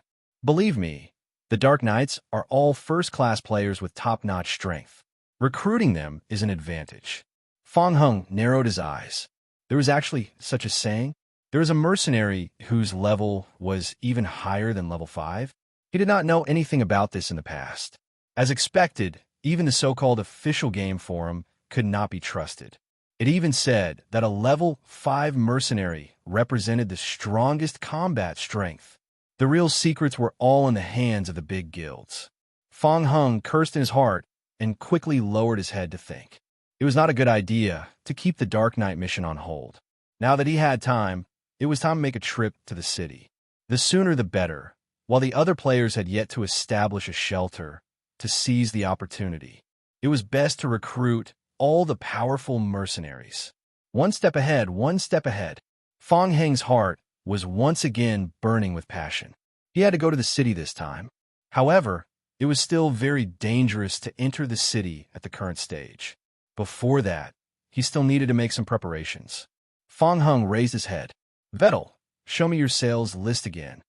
Believe me, the Dark Knights are all first-class players with top-notch strength. Recruiting them is an advantage. Fong Hung narrowed his eyes. There was actually such a saying. There was a mercenary whose level was even higher than level 5. He did not know anything about this in the past. As expected, even the so-called official game forum could not be trusted. It even said that a level 5 mercenary represented the strongest combat strength. The real secrets were all in the hands of the big guilds. Fong Hung cursed in his heart and quickly lowered his head to think. It was not a good idea to keep the Dark Knight mission on hold. Now that he had time, it was time to make a trip to the city. The sooner the better, while the other players had yet to establish a shelter to seize the opportunity. It was best to recruit all the powerful mercenaries. One step ahead, one step ahead. Fong Hung's heart was once again burning with passion. He had to go to the city this time. However, it was still very dangerous to enter the city at the current stage. Before that, he still needed to make some preparations. Fong Hung raised his head. Vettel, show me your sales list again.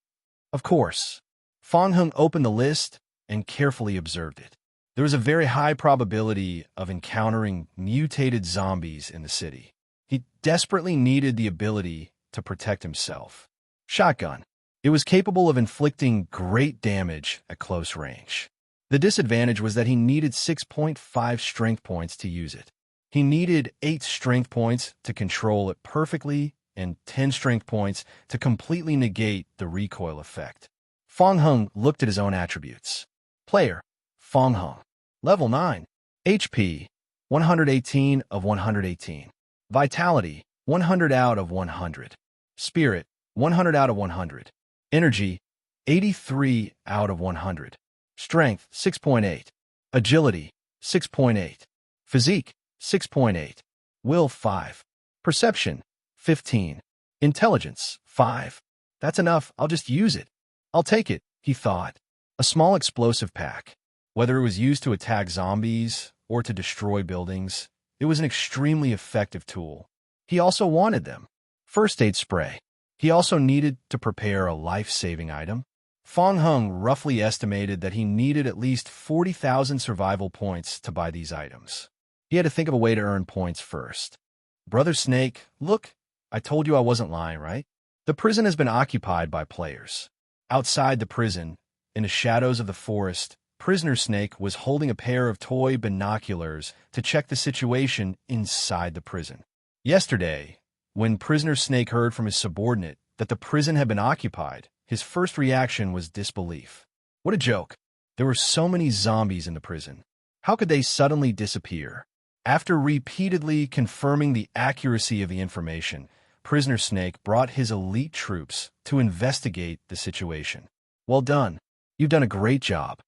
Of course. Fong Hung opened the list and carefully observed it. There was a very high probability of encountering mutated zombies in the city. He desperately needed the ability to protect himself. Shotgun. It was capable of inflicting great damage at close range. The disadvantage was that he needed 6.5 strength points to use it. He needed 8 strength points to control it perfectly and 10 strength points to completely negate the recoil effect. Fong Hung looked at his own attributes. Player, Fong Hung. Level 9. HP, 118 of 118. Vitality, 100 out of 100. Spirit, 100 out of 100. Energy, 83 out of 100. Strength, 6.8. Agility, 6.8. Physique, 6.8. Will, 5. Perception, 15. Intelligence, 5. That's enough, I'll just use it. I'll take it, he thought. A small explosive pack. Whether it was used to attack zombies or to destroy buildings, it was an extremely effective tool. He also wanted them. First aid spray. He also needed to prepare a life-saving item. Fong Hung roughly estimated that he needed at least 40,000 survival points to buy these items. He had to think of a way to earn points first. Brother Snake, look, I told you I wasn't lying, right? The prison has been occupied by players. Outside the prison, in the shadows of the forest, Prisoner Snake was holding a pair of toy binoculars to check the situation inside the prison. Yesterday, when Prisoner Snake heard from his subordinate that the prison had been occupied, his first reaction was disbelief. What a joke. There were so many zombies in the prison. How could they suddenly disappear? After repeatedly confirming the accuracy of the information, Prisoner Snake brought his elite troops to investigate the situation. Well done. You've done a great job.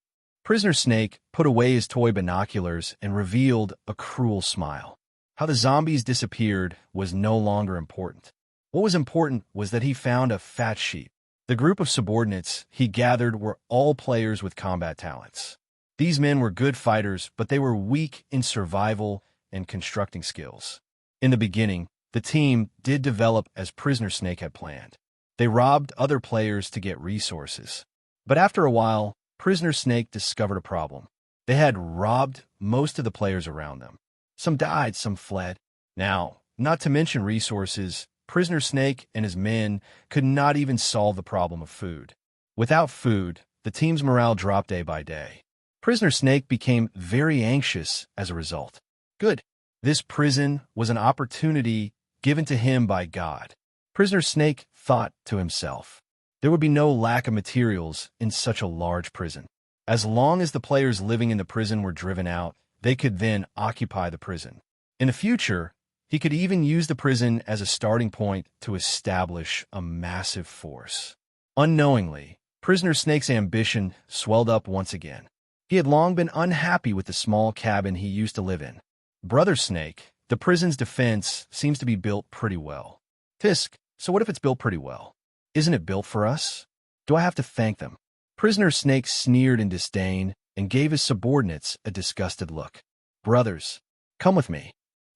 Prisoner Snake put away his toy binoculars and revealed a cruel smile. How the zombies disappeared was no longer important. What was important was that he found a fat sheep. The group of subordinates he gathered were all players with combat talents. These men were good fighters, but they were weak in survival and constructing skills. In the beginning, the team did develop as Prisoner Snake had planned. They robbed other players to get resources. But after a while, Prisoner Snake discovered a problem. They had robbed most of the players around them. Some died, some fled. Now, not to mention resources, Prisoner Snake and his men could not even solve the problem of food. Without food, the team's morale dropped day by day. Prisoner Snake became very anxious as a result. Good. This prison was an opportunity given to him by God. Prisoner Snake thought to himself, there would be no lack of materials in such a large prison. As long as the players living in the prison were driven out, they could then occupy the prison. In the future, he could even use the prison as a starting point to establish a massive force. Unknowingly, Prisoner Snake's ambition swelled up once again. He had long been unhappy with the small cabin he used to live in. Brother Snake, the prison's defense seems to be built pretty well. Fisk, so what if it's built pretty well? Isn't it built for us? Do I have to thank them? Prisoner Snake sneered in disdain and gave his subordinates a disgusted look. Brothers, come with me.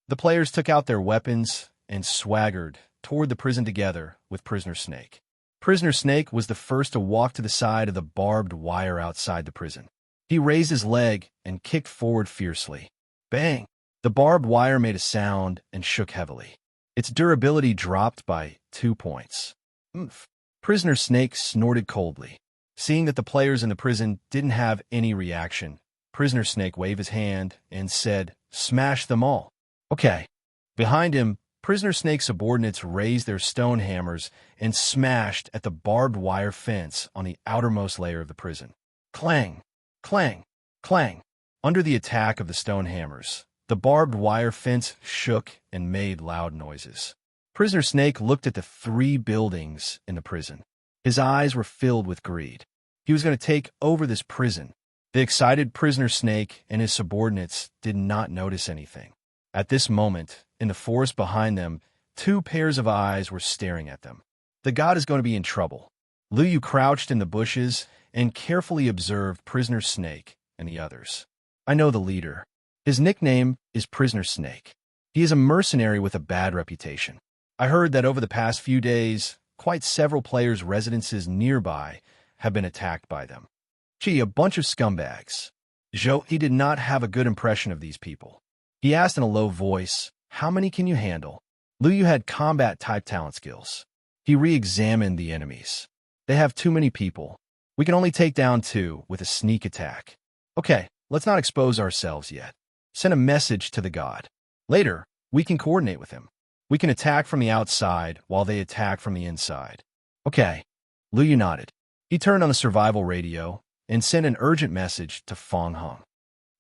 The players took out their weapons and swaggered toward the prison together with Prisoner Snake. Prisoner Snake was the first to walk to the side of the barbed wire outside the prison. He raised his leg and kicked forward fiercely. Bang! The barbed wire made a sound and shook heavily. Its durability dropped by 2 points. Oomph. Prisoner Snake snorted coldly. Seeing that the players in the prison didn't have any reaction, Prisoner Snake waved his hand and said, "Smash them all." Okay. Behind him, Prisoner Snake's subordinates raised their stone hammers and smashed at the barbed wire fence on the outermost layer of the prison. Clang! Clang! Clang! Under the attack of the stone hammers, the barbed wire fence shook and made loud noises. Prisoner Snake looked at the 3 buildings in the prison. His eyes were filled with greed. He was going to take over this prison. The excited Prisoner Snake and his subordinates did not notice anything. At this moment, in the forest behind them, 2 pairs of eyes were staring at them. The god is going to be in trouble. Lu Yu crouched in the bushes and carefully observed Prisoner Snake and the others. I know the leader. His nickname is Prisoner Snake. He is a mercenary with a bad reputation. I heard that over the past few days, quite several players' residences nearby have been attacked by them. Gee, a bunch of scumbags. He did not have a good impression of these people. He asked in a low voice, "How many can you handle?" Lu Yu had combat-type talent skills. He re-examined the enemies. They have too many people. We can only take down 2 with a sneak attack. Okay, let's not expose ourselves yet. Send a message to the god. Later, we can coordinate with him. We can attack from the outside while they attack from the inside. Okay. Lu Yu nodded. He turned on the survival radio and sent an urgent message to Fong Hung.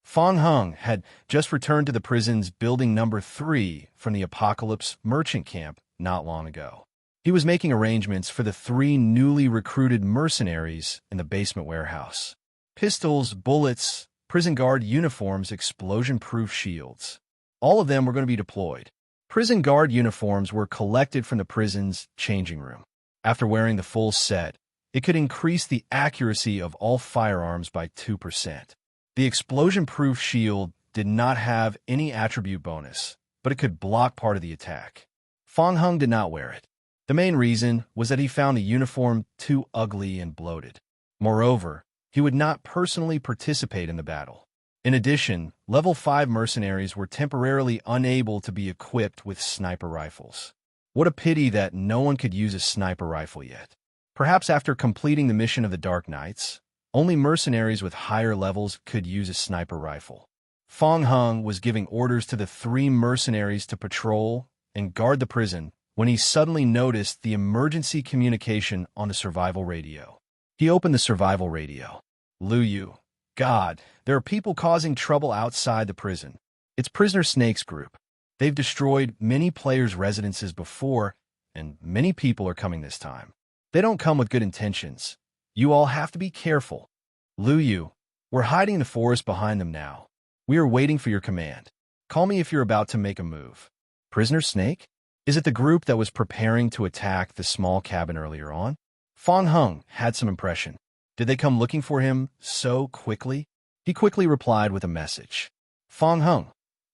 Fong Hung had just returned to the prison's building number 3 from the Apocalypse merchant camp not long ago. He was making arrangements for the 3 newly recruited mercenaries in the basement warehouse. Pistols, bullets, prison guard uniforms, explosion-proof shields. All of them were going to be deployed. Prison guard uniforms were collected from the prison's changing room. After wearing the full set, it could increase the accuracy of all firearms by 2%. The explosion-proof shield did not have any attribute bonus, but it could block part of the attack. Fong Hung did not wear it. The main reason was that he found the uniform too ugly and bloated. Moreover, he would not personally participate in the battle. In addition, level 5 mercenaries were temporarily unable to be equipped with sniper rifles. What a pity that no one could use a sniper rifle yet. Perhaps after completing the mission of the Dark Knights, only mercenaries with higher levels could use a sniper rifle. Fong Hung was giving orders to the 3 mercenaries to patrol and guard the prison when he suddenly noticed the emergency communication on the survival radio. He opened the survival radio. Liu Yu. God, there are people causing trouble outside the prison. It's Prisoner Snake's group. They've destroyed many players' residences before, and many people are coming this time. They don't come with good intentions. You all have to be careful. Liu Yu, we're hiding in the forest behind them now. We are waiting for your command. Call me if you're about to make a move. Prisoner Snake? Is it the group that was preparing to attack the small cabin earlier on? Fong Hung had some impression. Did they come looking for him so quickly? He quickly replied with a message. Fong Hung.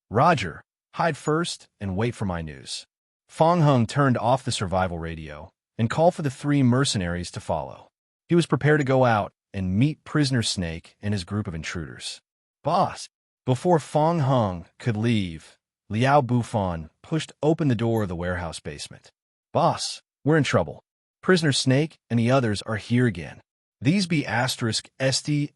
Roger, hide first and wait for my news. Fong Hung turned off the survival radio and called for the 3 mercenaries to follow. He was prepared to go out and meet Prisoner Snake and his group of intruders. Boss! Before Fong Hung could leave, Liao Bufan pushed open the door of the warehouse basement. Boss, we're in trouble. Prisoner Snake and the others are here again. These B*ST*RDS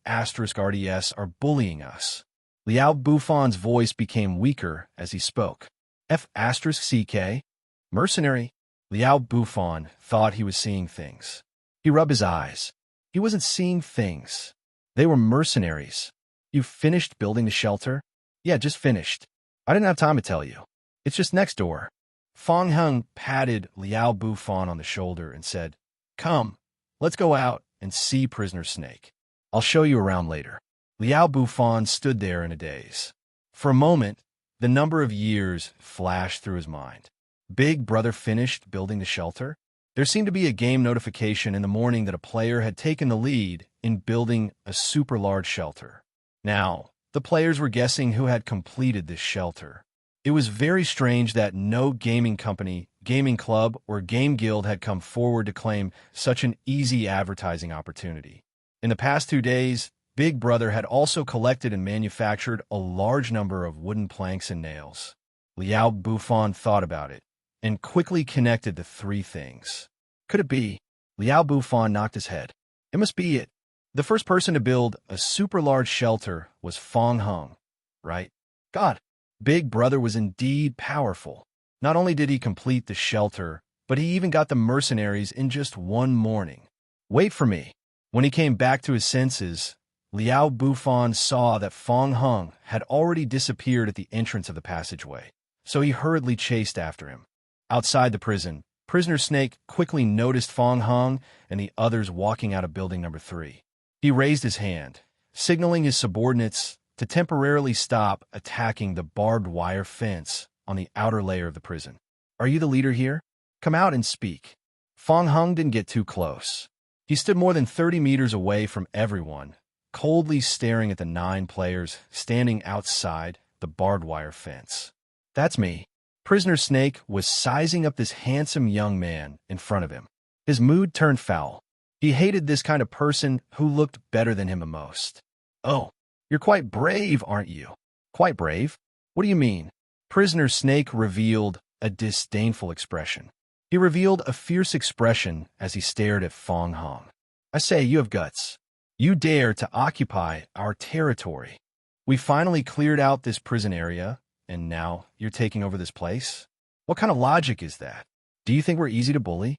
are bullying us. Liao Bufan's voice became weaker as he spoke. F*CK? Mercenary? Liao Bufan thought he was seeing things. He rubbed his eyes. He wasn't seeing things. They were mercenaries. You finished building the shelter? Yeah, just finished. I didn't have time to tell you. It's just next door. Fong Hung patted Liao Bufan on the shoulder and said, Come, let's go out and see Prisoner Snake. I'll show you around later. Liao Bufan stood there in a daze. For a moment, the number of years flashed through his mind. Big Brother finished building the shelter? There seemed to be a game notification in the morning that a player had taken the lead in building a super large shelter. Now, the players were guessing who had completed this shelter. It was very strange that no gaming company, gaming club, or game guild had come forward to claim such an easy advertising opportunity. In the past 2 days, Big Brother had also collected and manufactured a large number of wooden planks and nails. Liao Bufan thought about it and quickly connected the 3 things. Could it be? Liao Bufan knocked his head. It must be it. The first person to build a super large shelter was Fong Hung, right? God, Big Brother was indeed powerful. Not only did he complete the shelter, but he even got the mercenaries in just 1 morning. Wait for me. When he came back to his senses, Liao Bufan saw that Fong Hung had already disappeared at the entrance of the passageway, so he hurriedly chased after him. Outside the prison, Prisoner Snake quickly noticed Fong Hung and the others walking out of building number 3. He raised his hand, signaling his subordinates to temporarily stop attacking the barbed wire fence on the outer layer of the prison. Are you the leader here? Come out and speak. Fong Hung didn't get too close. He stood more than 30 meters away from everyone, coldly staring at the 9 players standing outside the barbed wire fence. That's me. Prisoner Snake was sizing up this handsome young man in front of him. His mood turned foul. He hated this kind of person who looked better than him the most. Oh, you're quite brave, aren't you? Quite brave? What do you mean? Prisoner Snake revealed a disdainful expression. He revealed a fierce expression as he stared at Fong Hung. I say, you have guts. You dare to occupy our territory. We finally cleared out this prison area, and now you're taking over this place? What kind of logic is that? Do you think we're easy to bully?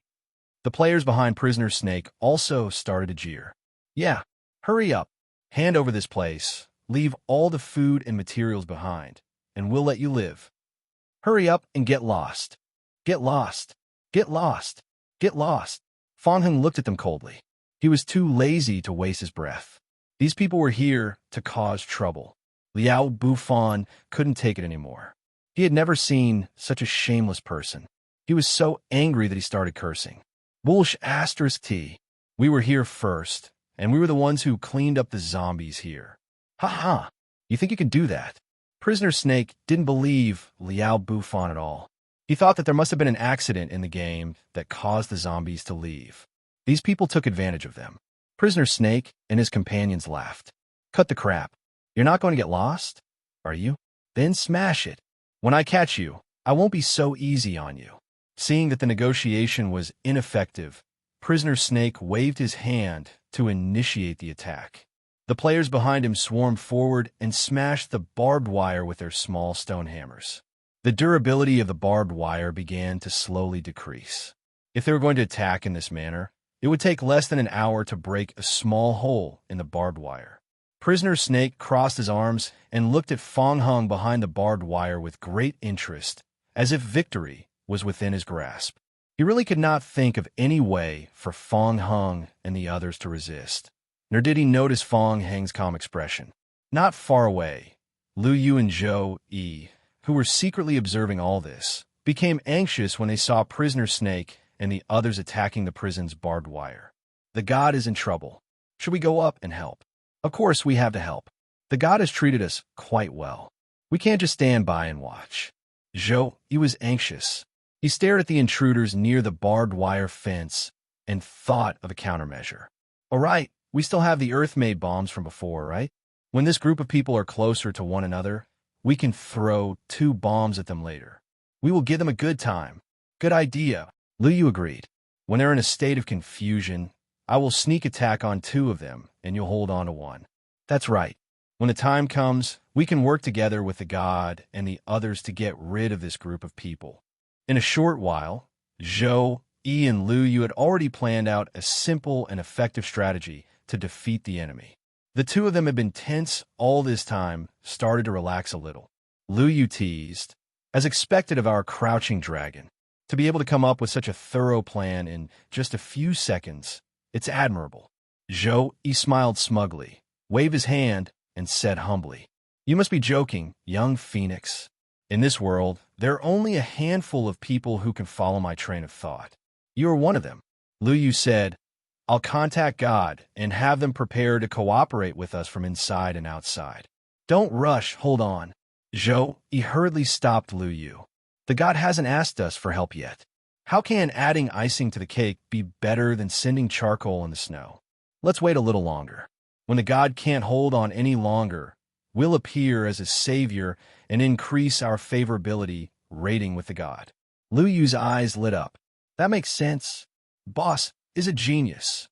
The players behind Prisoner Snake also started to jeer. Yeah, hurry up. Hand over this place. Leave all the food and materials behind, and we'll let you live. Hurry up and get lost. Get lost. Get lost. Get lost. Fang Heng looked at them coldly. He was too lazy to waste his breath. These people were here to cause trouble. Liao Bufan couldn't take it anymore. He had never seen such a shameless person. He was so angry that he started cursing. Bullsh*T. We were here first, and we were the ones who cleaned up the zombies here. Ha ha! You think you can do that? Prisoner Snake didn't believe Liao Bufan at all. He thought that there must have been an accident in the game that caused the zombies to leave. These people took advantage of them. Prisoner Snake and his companions laughed. Cut the crap. You're not going to get lost? Are you? Then smash it. When I catch you, I won't be so easy on you. Seeing that the negotiation was ineffective, Prisoner Snake waved his hand to initiate the attack. The players behind him swarmed forward and smashed the barbed wire with their small stone hammers. The durability of the barbed wire began to slowly decrease. If they were going to attack in this manner, it would take less than an hour to break a small hole in the barbed wire. Prisoner Snake crossed his arms and looked at Fang Heng behind the barbed wire with great interest, as if victory was within his grasp. He really could not think of any way for Fang Heng and the others to resist. Nor did he notice Fang Heng's calm expression. Not far away, Lu Yu and Zhou Yi, who were secretly observing all this, became anxious when they saw Prisoner Snake and the others attacking the prison's barbed wire. The god is in trouble. Should we go up and help? Of course we have to help. The god has treated us quite well. We can't just stand by and watch. Zhou Yi was anxious. He stared at the intruders near the barbed wire fence and thought of a countermeasure. All right, we still have the Earth-made bombs from before, right? When this group of people are closer to one another, we can throw 2 bombs at them later. We will give them a good time. Good idea. Lu Yu agreed. When they're in a state of confusion, I will sneak attack on 2 of them, and you'll hold on to 1. That's right. When the time comes, we can work together with the god and the others to get rid of this group of people. In a short while, Zhou Yi and Lu Yu had already planned out a simple and effective strategy to defeat the enemy. The 2 of them had been tense all this time, started to relax a little. Lu Yu teased, as expected of our crouching dragon. To be able to come up with such a thorough plan in just a few seconds, it's admirable. Zhou Yi smiled smugly, waved his hand, and said humbly, You must be joking, young phoenix. In this world, there are only a handful of people who can follow my train of thought. You are one of them. Lu Yu said, I'll contact God and have them prepare to cooperate with us from inside and outside. Don't rush, hold on. Zhou Yi hurriedly stopped Lu Yu. The god hasn't asked us for help yet. How can adding icing to the cake be better than sending charcoal in the snow? Let's wait a little longer. When the god can't hold on any longer, we'll appear as his savior and increase our favorability rating with the god. Lu Yu's eyes lit up. That makes sense. Boss is a genius.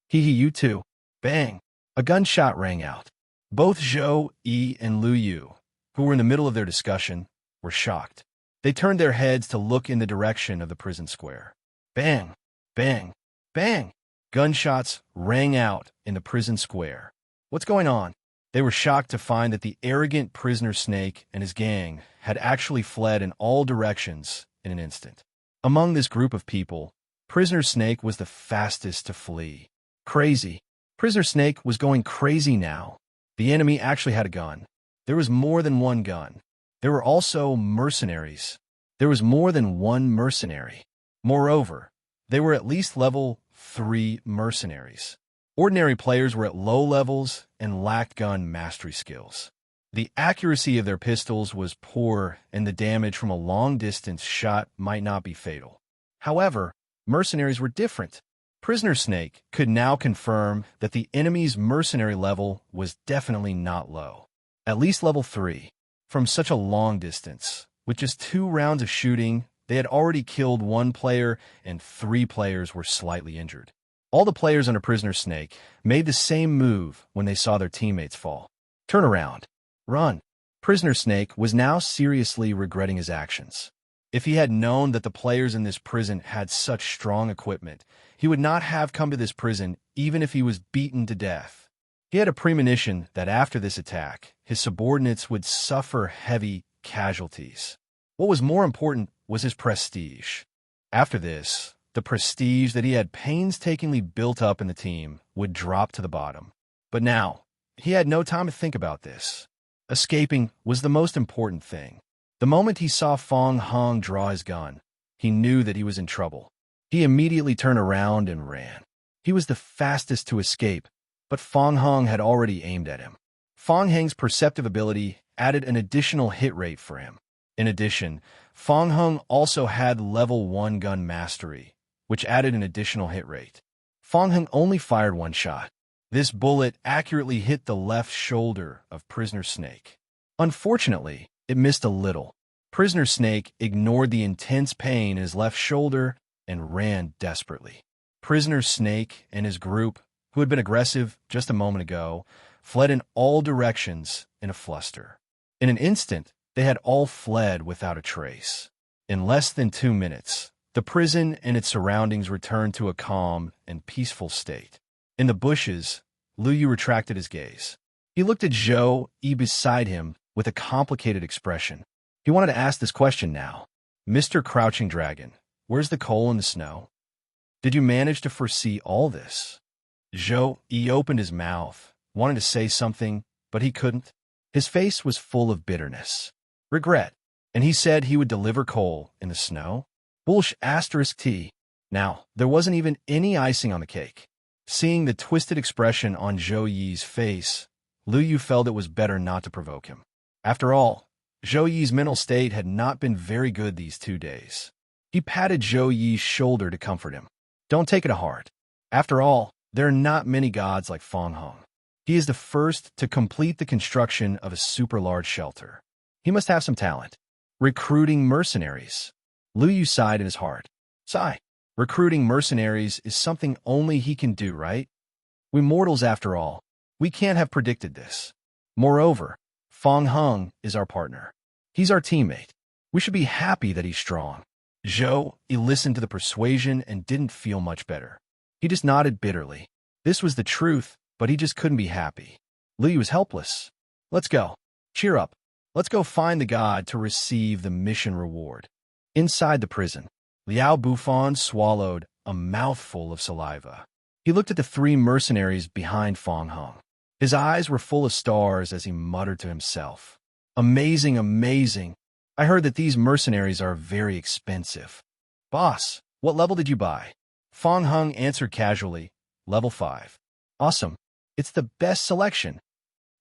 Hee, you too. Bang. A gunshot rang out. Both Zhou Yi and Lu Yu, who were in the middle of their discussion, were shocked. They turned their heads to look in the direction of the prison square. Bang, bang, bang. Gunshots rang out in the prison square. What's going on? They were shocked to find that the arrogant Prisoner Snake and his gang had actually fled in all directions in an instant. Among this group of people, Prisoner Snake was the fastest to flee. Crazy. Prisoner Snake was going crazy now. The enemy actually had a gun. There was more than one gun. There were also mercenaries. There was more than one mercenary. Moreover, they were at least level 3 mercenaries. Ordinary players were at low levels and lacked gun mastery skills. The accuracy of their pistols was poor, and the damage from a long-distance shot might not be fatal. However, mercenaries were different. Prisoner Snake could now confirm that the enemy's mercenary level was definitely not low. At least level 3. From such a long distance, with just 2 rounds of shooting, they had already killed 1 player and 3 players were slightly injured. All the players under Prisoner Snake made the same move when they saw their teammates fall. Turn around. Run. Prisoner Snake was now seriously regretting his actions. If he had known that the players in this prison had such strong equipment, he would not have come to this prison even if he was beaten to death. He had a premonition that after this attack, his subordinates would suffer heavy casualties. What was more important was his prestige. After this, The prestige that he had painstakingly built up in the team would drop to the bottom. But now, he had no time to think about this. Escaping was the most important thing. The moment he saw Fong Hung draw his gun, he knew that he was in trouble. He immediately turned around and ran. He was the fastest to escape, but Fong Hung had already aimed at him. Fong Hung's perceptive ability added an additional hit rate for him. In addition, Fong Hung also had level 1 gun mastery, which added an additional hit rate. Fong Hung only fired one shot. This bullet accurately hit the left shoulder of Prisoner Snake. Unfortunately, it missed a little. Prisoner Snake ignored the intense pain in his left shoulder and ran desperately. Prisoner Snake and his group, who had been aggressive just a moment ago, fled in all directions in a fluster. In an instant, they had all fled without a trace. In less than 2 minutes, the prison and its surroundings returned to a calm and peaceful state. In the bushes, Liu Yu retracted his gaze. He looked at Zhou Yi beside him with a complicated expression. He wanted to ask this question now. Mr. Crouching Dragon, where's the coal in the snow? Did you manage to foresee all this? Zhou Yi opened his mouth, wanted to say something, but he couldn't. His face was full of bitterness, regret, and he said he would deliver coal in the snow. *T. Now, there wasn't even any icing on the cake. Seeing the twisted expression on Zhou Yi's face, Liu Yu felt it was better not to provoke him. After all, Zhou Yi's mental state had not been very good these 2 days. He patted Zhou Yi's shoulder to comfort him. Don't take it to heart. After all, there are not many gods like Fong Hung. He is the first to complete the construction of a super large shelter. He must have some talent. Recruiting mercenaries. Liu Yu sighed in his heart. Sigh. Recruiting mercenaries is something only he can do, right? We mortals, after all, we can't have predicted this. Moreover, Fong Hung is our partner. He's our teammate. We should be happy that he's strong. Zhou Yi listened to the persuasion and didn't feel much better. He just nodded bitterly. This was the truth, but he just couldn't be happy. Liu Yu was helpless. Let's go. Cheer up. Let's go find the god to receive the mission reward. Inside the prison, Liao Bufan swallowed a mouthful of saliva. He looked at the 3 mercenaries behind Fong Hung. His eyes were full of stars as he muttered to himself. Amazing, amazing. I heard that these mercenaries are very expensive. Boss, what level did you buy? Fong Hung answered casually, level 5. Awesome. It's the best selection.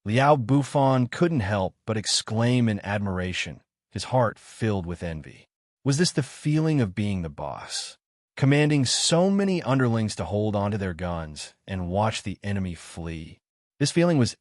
Liao Bufan couldn't help but exclaim in admiration, his heart filled with envy. Was this the feeling of being the boss? Commanding so many underlings to hold onto their guns and watch the enemy flee. This feeling was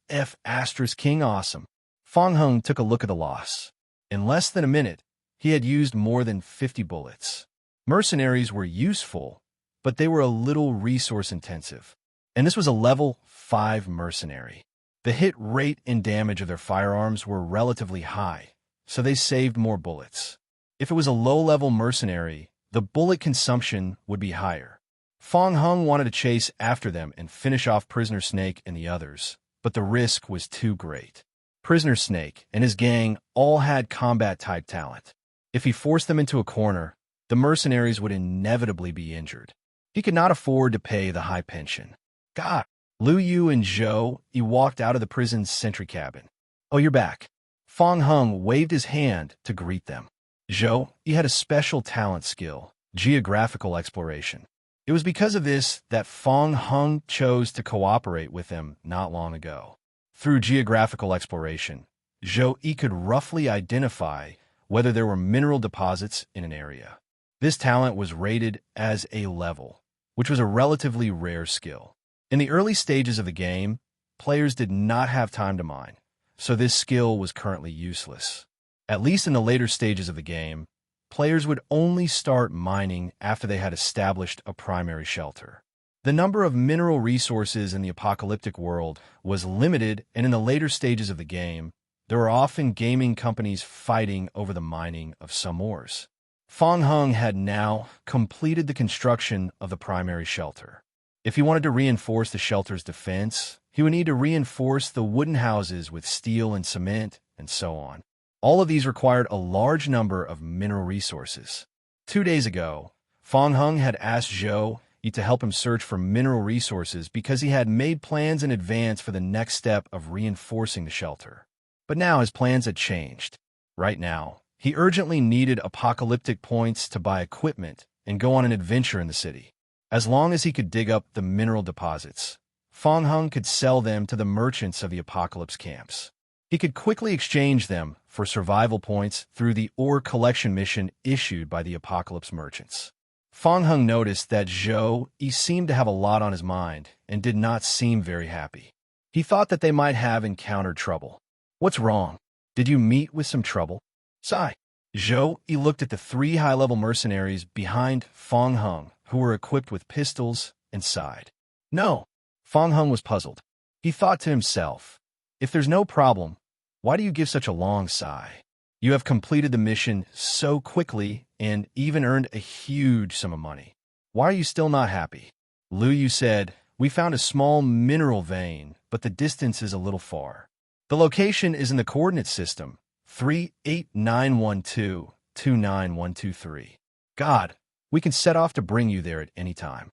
King awesome. Fong Hung took a look at the loss. In less than a minute, he had used more than 50 bullets. Mercenaries were useful, but they were a little resource-intensive. And this was a level 5 mercenary. The hit rate and damage of their firearms were relatively high, so they saved more bullets. If it was a low-level mercenary, the bullet consumption would be higher. Fong Hung wanted to chase after them and finish off Prisoner Snake and the others, but the risk was too great. Prisoner Snake and his gang all had combat-type talent. If he forced them into a corner, the mercenaries would inevitably be injured. He could not afford to pay the high pension. God! Liu Yu and Zhou Yi walked out of the prison's sentry cabin. Oh, you're back. Fong Hung waved his hand to greet them. Zhou Yi had a special talent skill, geographical exploration. It was because of this that Fong Hung chose to cooperate with him not long ago. Through geographical exploration, Zhou Yi could roughly identify whether there were mineral deposits in an area. This talent was rated as A level, which was a relatively rare skill. In the early stages of the game, players did not have time to mine, so this skill was currently useless. At least in the later stages of the game, players would only start mining after they had established a primary shelter. The number of mineral resources in the apocalyptic world was limited, and in the later stages of the game, there were often gaming companies fighting over the mining of some ores. Fong Hung had now completed the construction of the primary shelter. If he wanted to reinforce the shelter's defense, he would need to reinforce the wooden houses with steel and cement, and so on. All of these required a large number of mineral resources. 2 days ago, Fong Hung had asked Zhou Yi to help him search for mineral resources because he had made plans in advance for the next step of reinforcing the shelter. But now his plans had changed. Right now, he urgently needed apocalyptic points to buy equipment and go on an adventure in the city. As long as he could dig up the mineral deposits, Fong Hung could sell them to the merchants of the apocalypse camps. He could quickly exchange them for survival points through the ore collection mission issued by the apocalypse merchants. Fong Hung noticed that Zhou Yi seemed to have a lot on his mind and did not seem very happy. He thought that they might have encountered trouble. What's wrong? Did you meet with some trouble? Sigh. Zhou Yi looked at the 3 high-level mercenaries behind Fong Hung, who were equipped with pistols, and sighed. No. Fong Hung was puzzled. He thought to himself, if there's no problem, why do you give such a long sigh? You have completed the mission so quickly and even earned a huge sum of money. Why are you still not happy? Lu Yu said, we found a small mineral vein, but the distance is a little far. The location is in the coordinate system, 38912-29123. God, we can set off to bring you there at any time.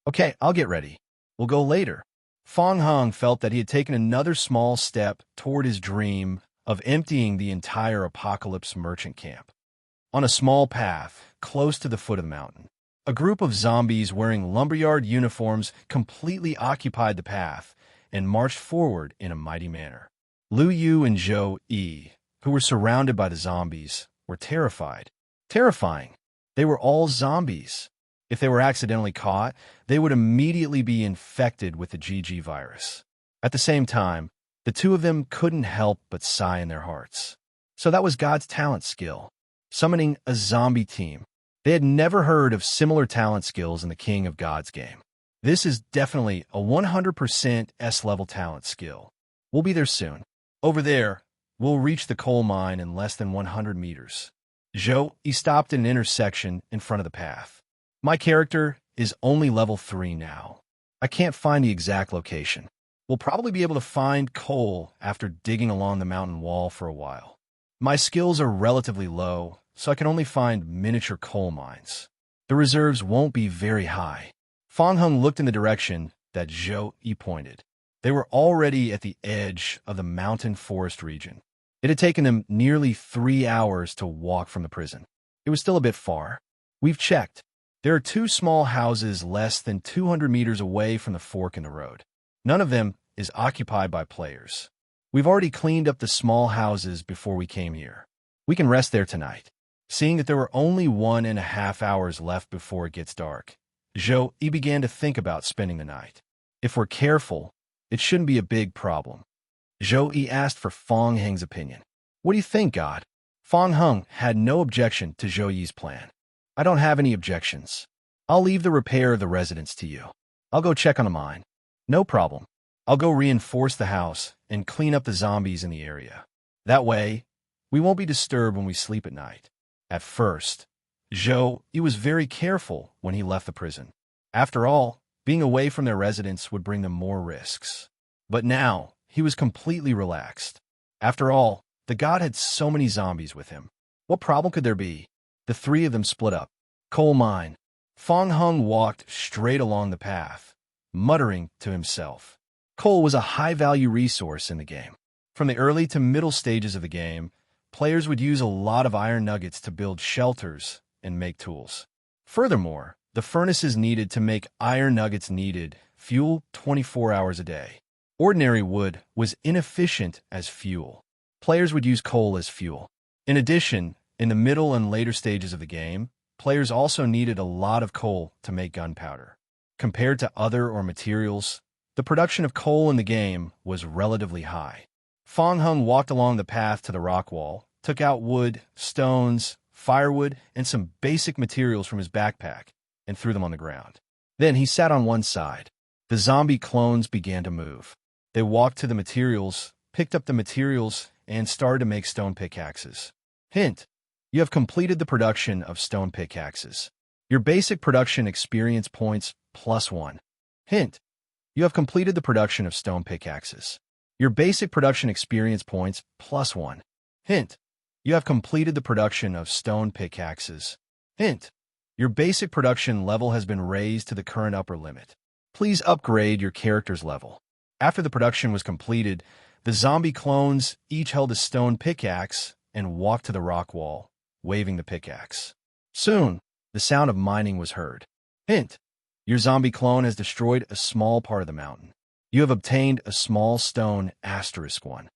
Okay, I'll get ready. We'll go later. Fong Hung felt that he had taken another small step toward his dream of emptying the entire apocalypse merchant camp. On a small path, close to the foot of the mountain, a group of zombies wearing lumberyard uniforms completely occupied the path and marched forward in a mighty manner. Lu Yu and Zhou Yi, who were surrounded by the zombies, were terrified. Terrifying. They were all zombies. If they were accidentally caught, they would immediately be infected with the GG virus. At the same time, the two of them couldn't help but sigh in their hearts. So that was God's talent skill, summoning a zombie team. They had never heard of similar talent skills in the King of Gods game. This is definitely a 100% S-level talent skill. We'll be there soon. Over there, we'll reach the coal mine in less than 100 meters. Zhou Yi stopped at an intersection in front of the path. My character is only level 3 now. I can't find the exact location. We'll probably be able to find coal after digging along the mountain wall for a while. My skills are relatively low, so I can only find miniature coal mines. The reserves won't be very high. Fong Hung looked in the direction that Zhou Yi pointed. They were already at the edge of the mountain forest region. It had taken them nearly 3 hours to walk from the prison. It was still a bit far. We've checked. There are 2 small houses less than 200 meters away from the fork in the road. None of them is occupied by players. We've already cleaned up the small houses before we came here. We can rest there tonight. Seeing that there were only 1.5 hours left before it gets dark, Zhou Yi began to think about spending the night. If we're careful, it shouldn't be a big problem. Zhou Yi asked for Fong Hung's opinion. What do you think, God? Fong Hung had no objection to Zhou Yi's plan. I don't have any objections. I'll leave the repair of the residence to you. I'll go check on the mine. No problem. I'll go reinforce the house and clean up the zombies in the area. That way, we won't be disturbed when we sleep at night. At first, Zhou Yi was very careful when he left the prison. After all, being away from their residence would bring them more risks. But now, he was completely relaxed. After all, the god had so many zombies with him. What problem could there be? The 3 of them split up. Coal mine. Fong Hung walked straight along the path, muttering to himself. Coal was a high-value resource in the game. From the early to middle stages of the game, players would use a lot of iron nuggets to build shelters and make tools. Furthermore, the furnaces needed to make iron nuggets needed fuel 24 hours a day. Ordinary wood was inefficient as fuel. Players would use coal as fuel. In addition, in the middle and later stages of the game, players also needed a lot of coal to make gunpowder. Compared to other materials, the production of coal in the game was relatively high. Fong Hung walked along the path to the rock wall, took out wood, stones, firewood, and some basic materials from his backpack, and threw them on the ground. Then he sat on one side. The zombie clones began to move. They walked to the materials, picked up the materials, and started to make stone pickaxes. Hint: you have completed the production of stone pickaxes. Your basic production experience points +1. Hint: you have completed the production of stone pickaxes. Your basic production experience points +1. Hint: you have completed the production of stone pickaxes. Hint: Your basic production level has been raised to the current upper limit. Please upgrade your character's level. After the production was completed, the zombie clones each held a stone pickaxe and walked to the rock wall, waving the pickaxe. Soon, the sound of mining was heard. Hint: your zombie clone has destroyed a small part of the mountain. You have obtained a small stone *1.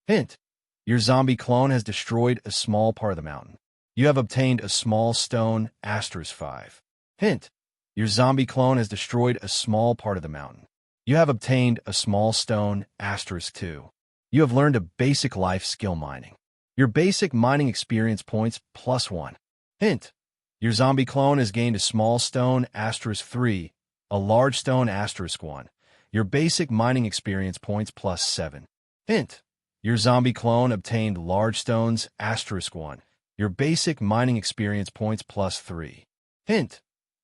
Hint: your zombie clone has destroyed a small part of the mountain. You have obtained a small stone *5. Hint: your zombie clone has destroyed a small part of the mountain. You have obtained a small stone *2. You have learned a basic life skill mining. Your basic mining experience points +1. Hint: your zombie clone has gained a small stone *3, a large stone *1. Your basic mining experience points +7. Hint: your zombie clone obtained large stones *1. Your basic mining experience points +3. Hint: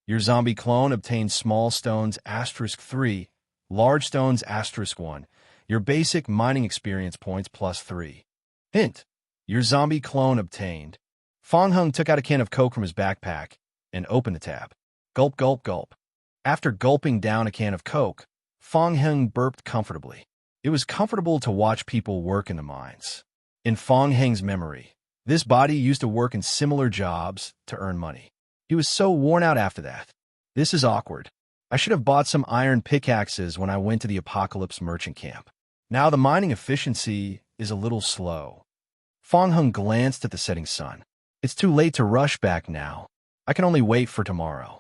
your zombie clone obtained small stones *3, large stones *1. Your basic mining experience points +3. Hint: your zombie clone obtained. Fong Hung took out a can of Coke from his backpack and opened the tap. Gulp, gulp, gulp. After gulping down a can of Coke, Fong Hung burped comfortably. It was comfortable to watch people work in the mines. In Fong Hung's memory, this body used to work in similar jobs to earn money. He was so worn out after that. This is awkward. I should have bought some iron pickaxes when I went to the Apocalypse merchant camp. Now the mining efficiency is a little slow. Fong Hung glanced at the setting sun. It's too late to rush back now. I can only wait for tomorrow.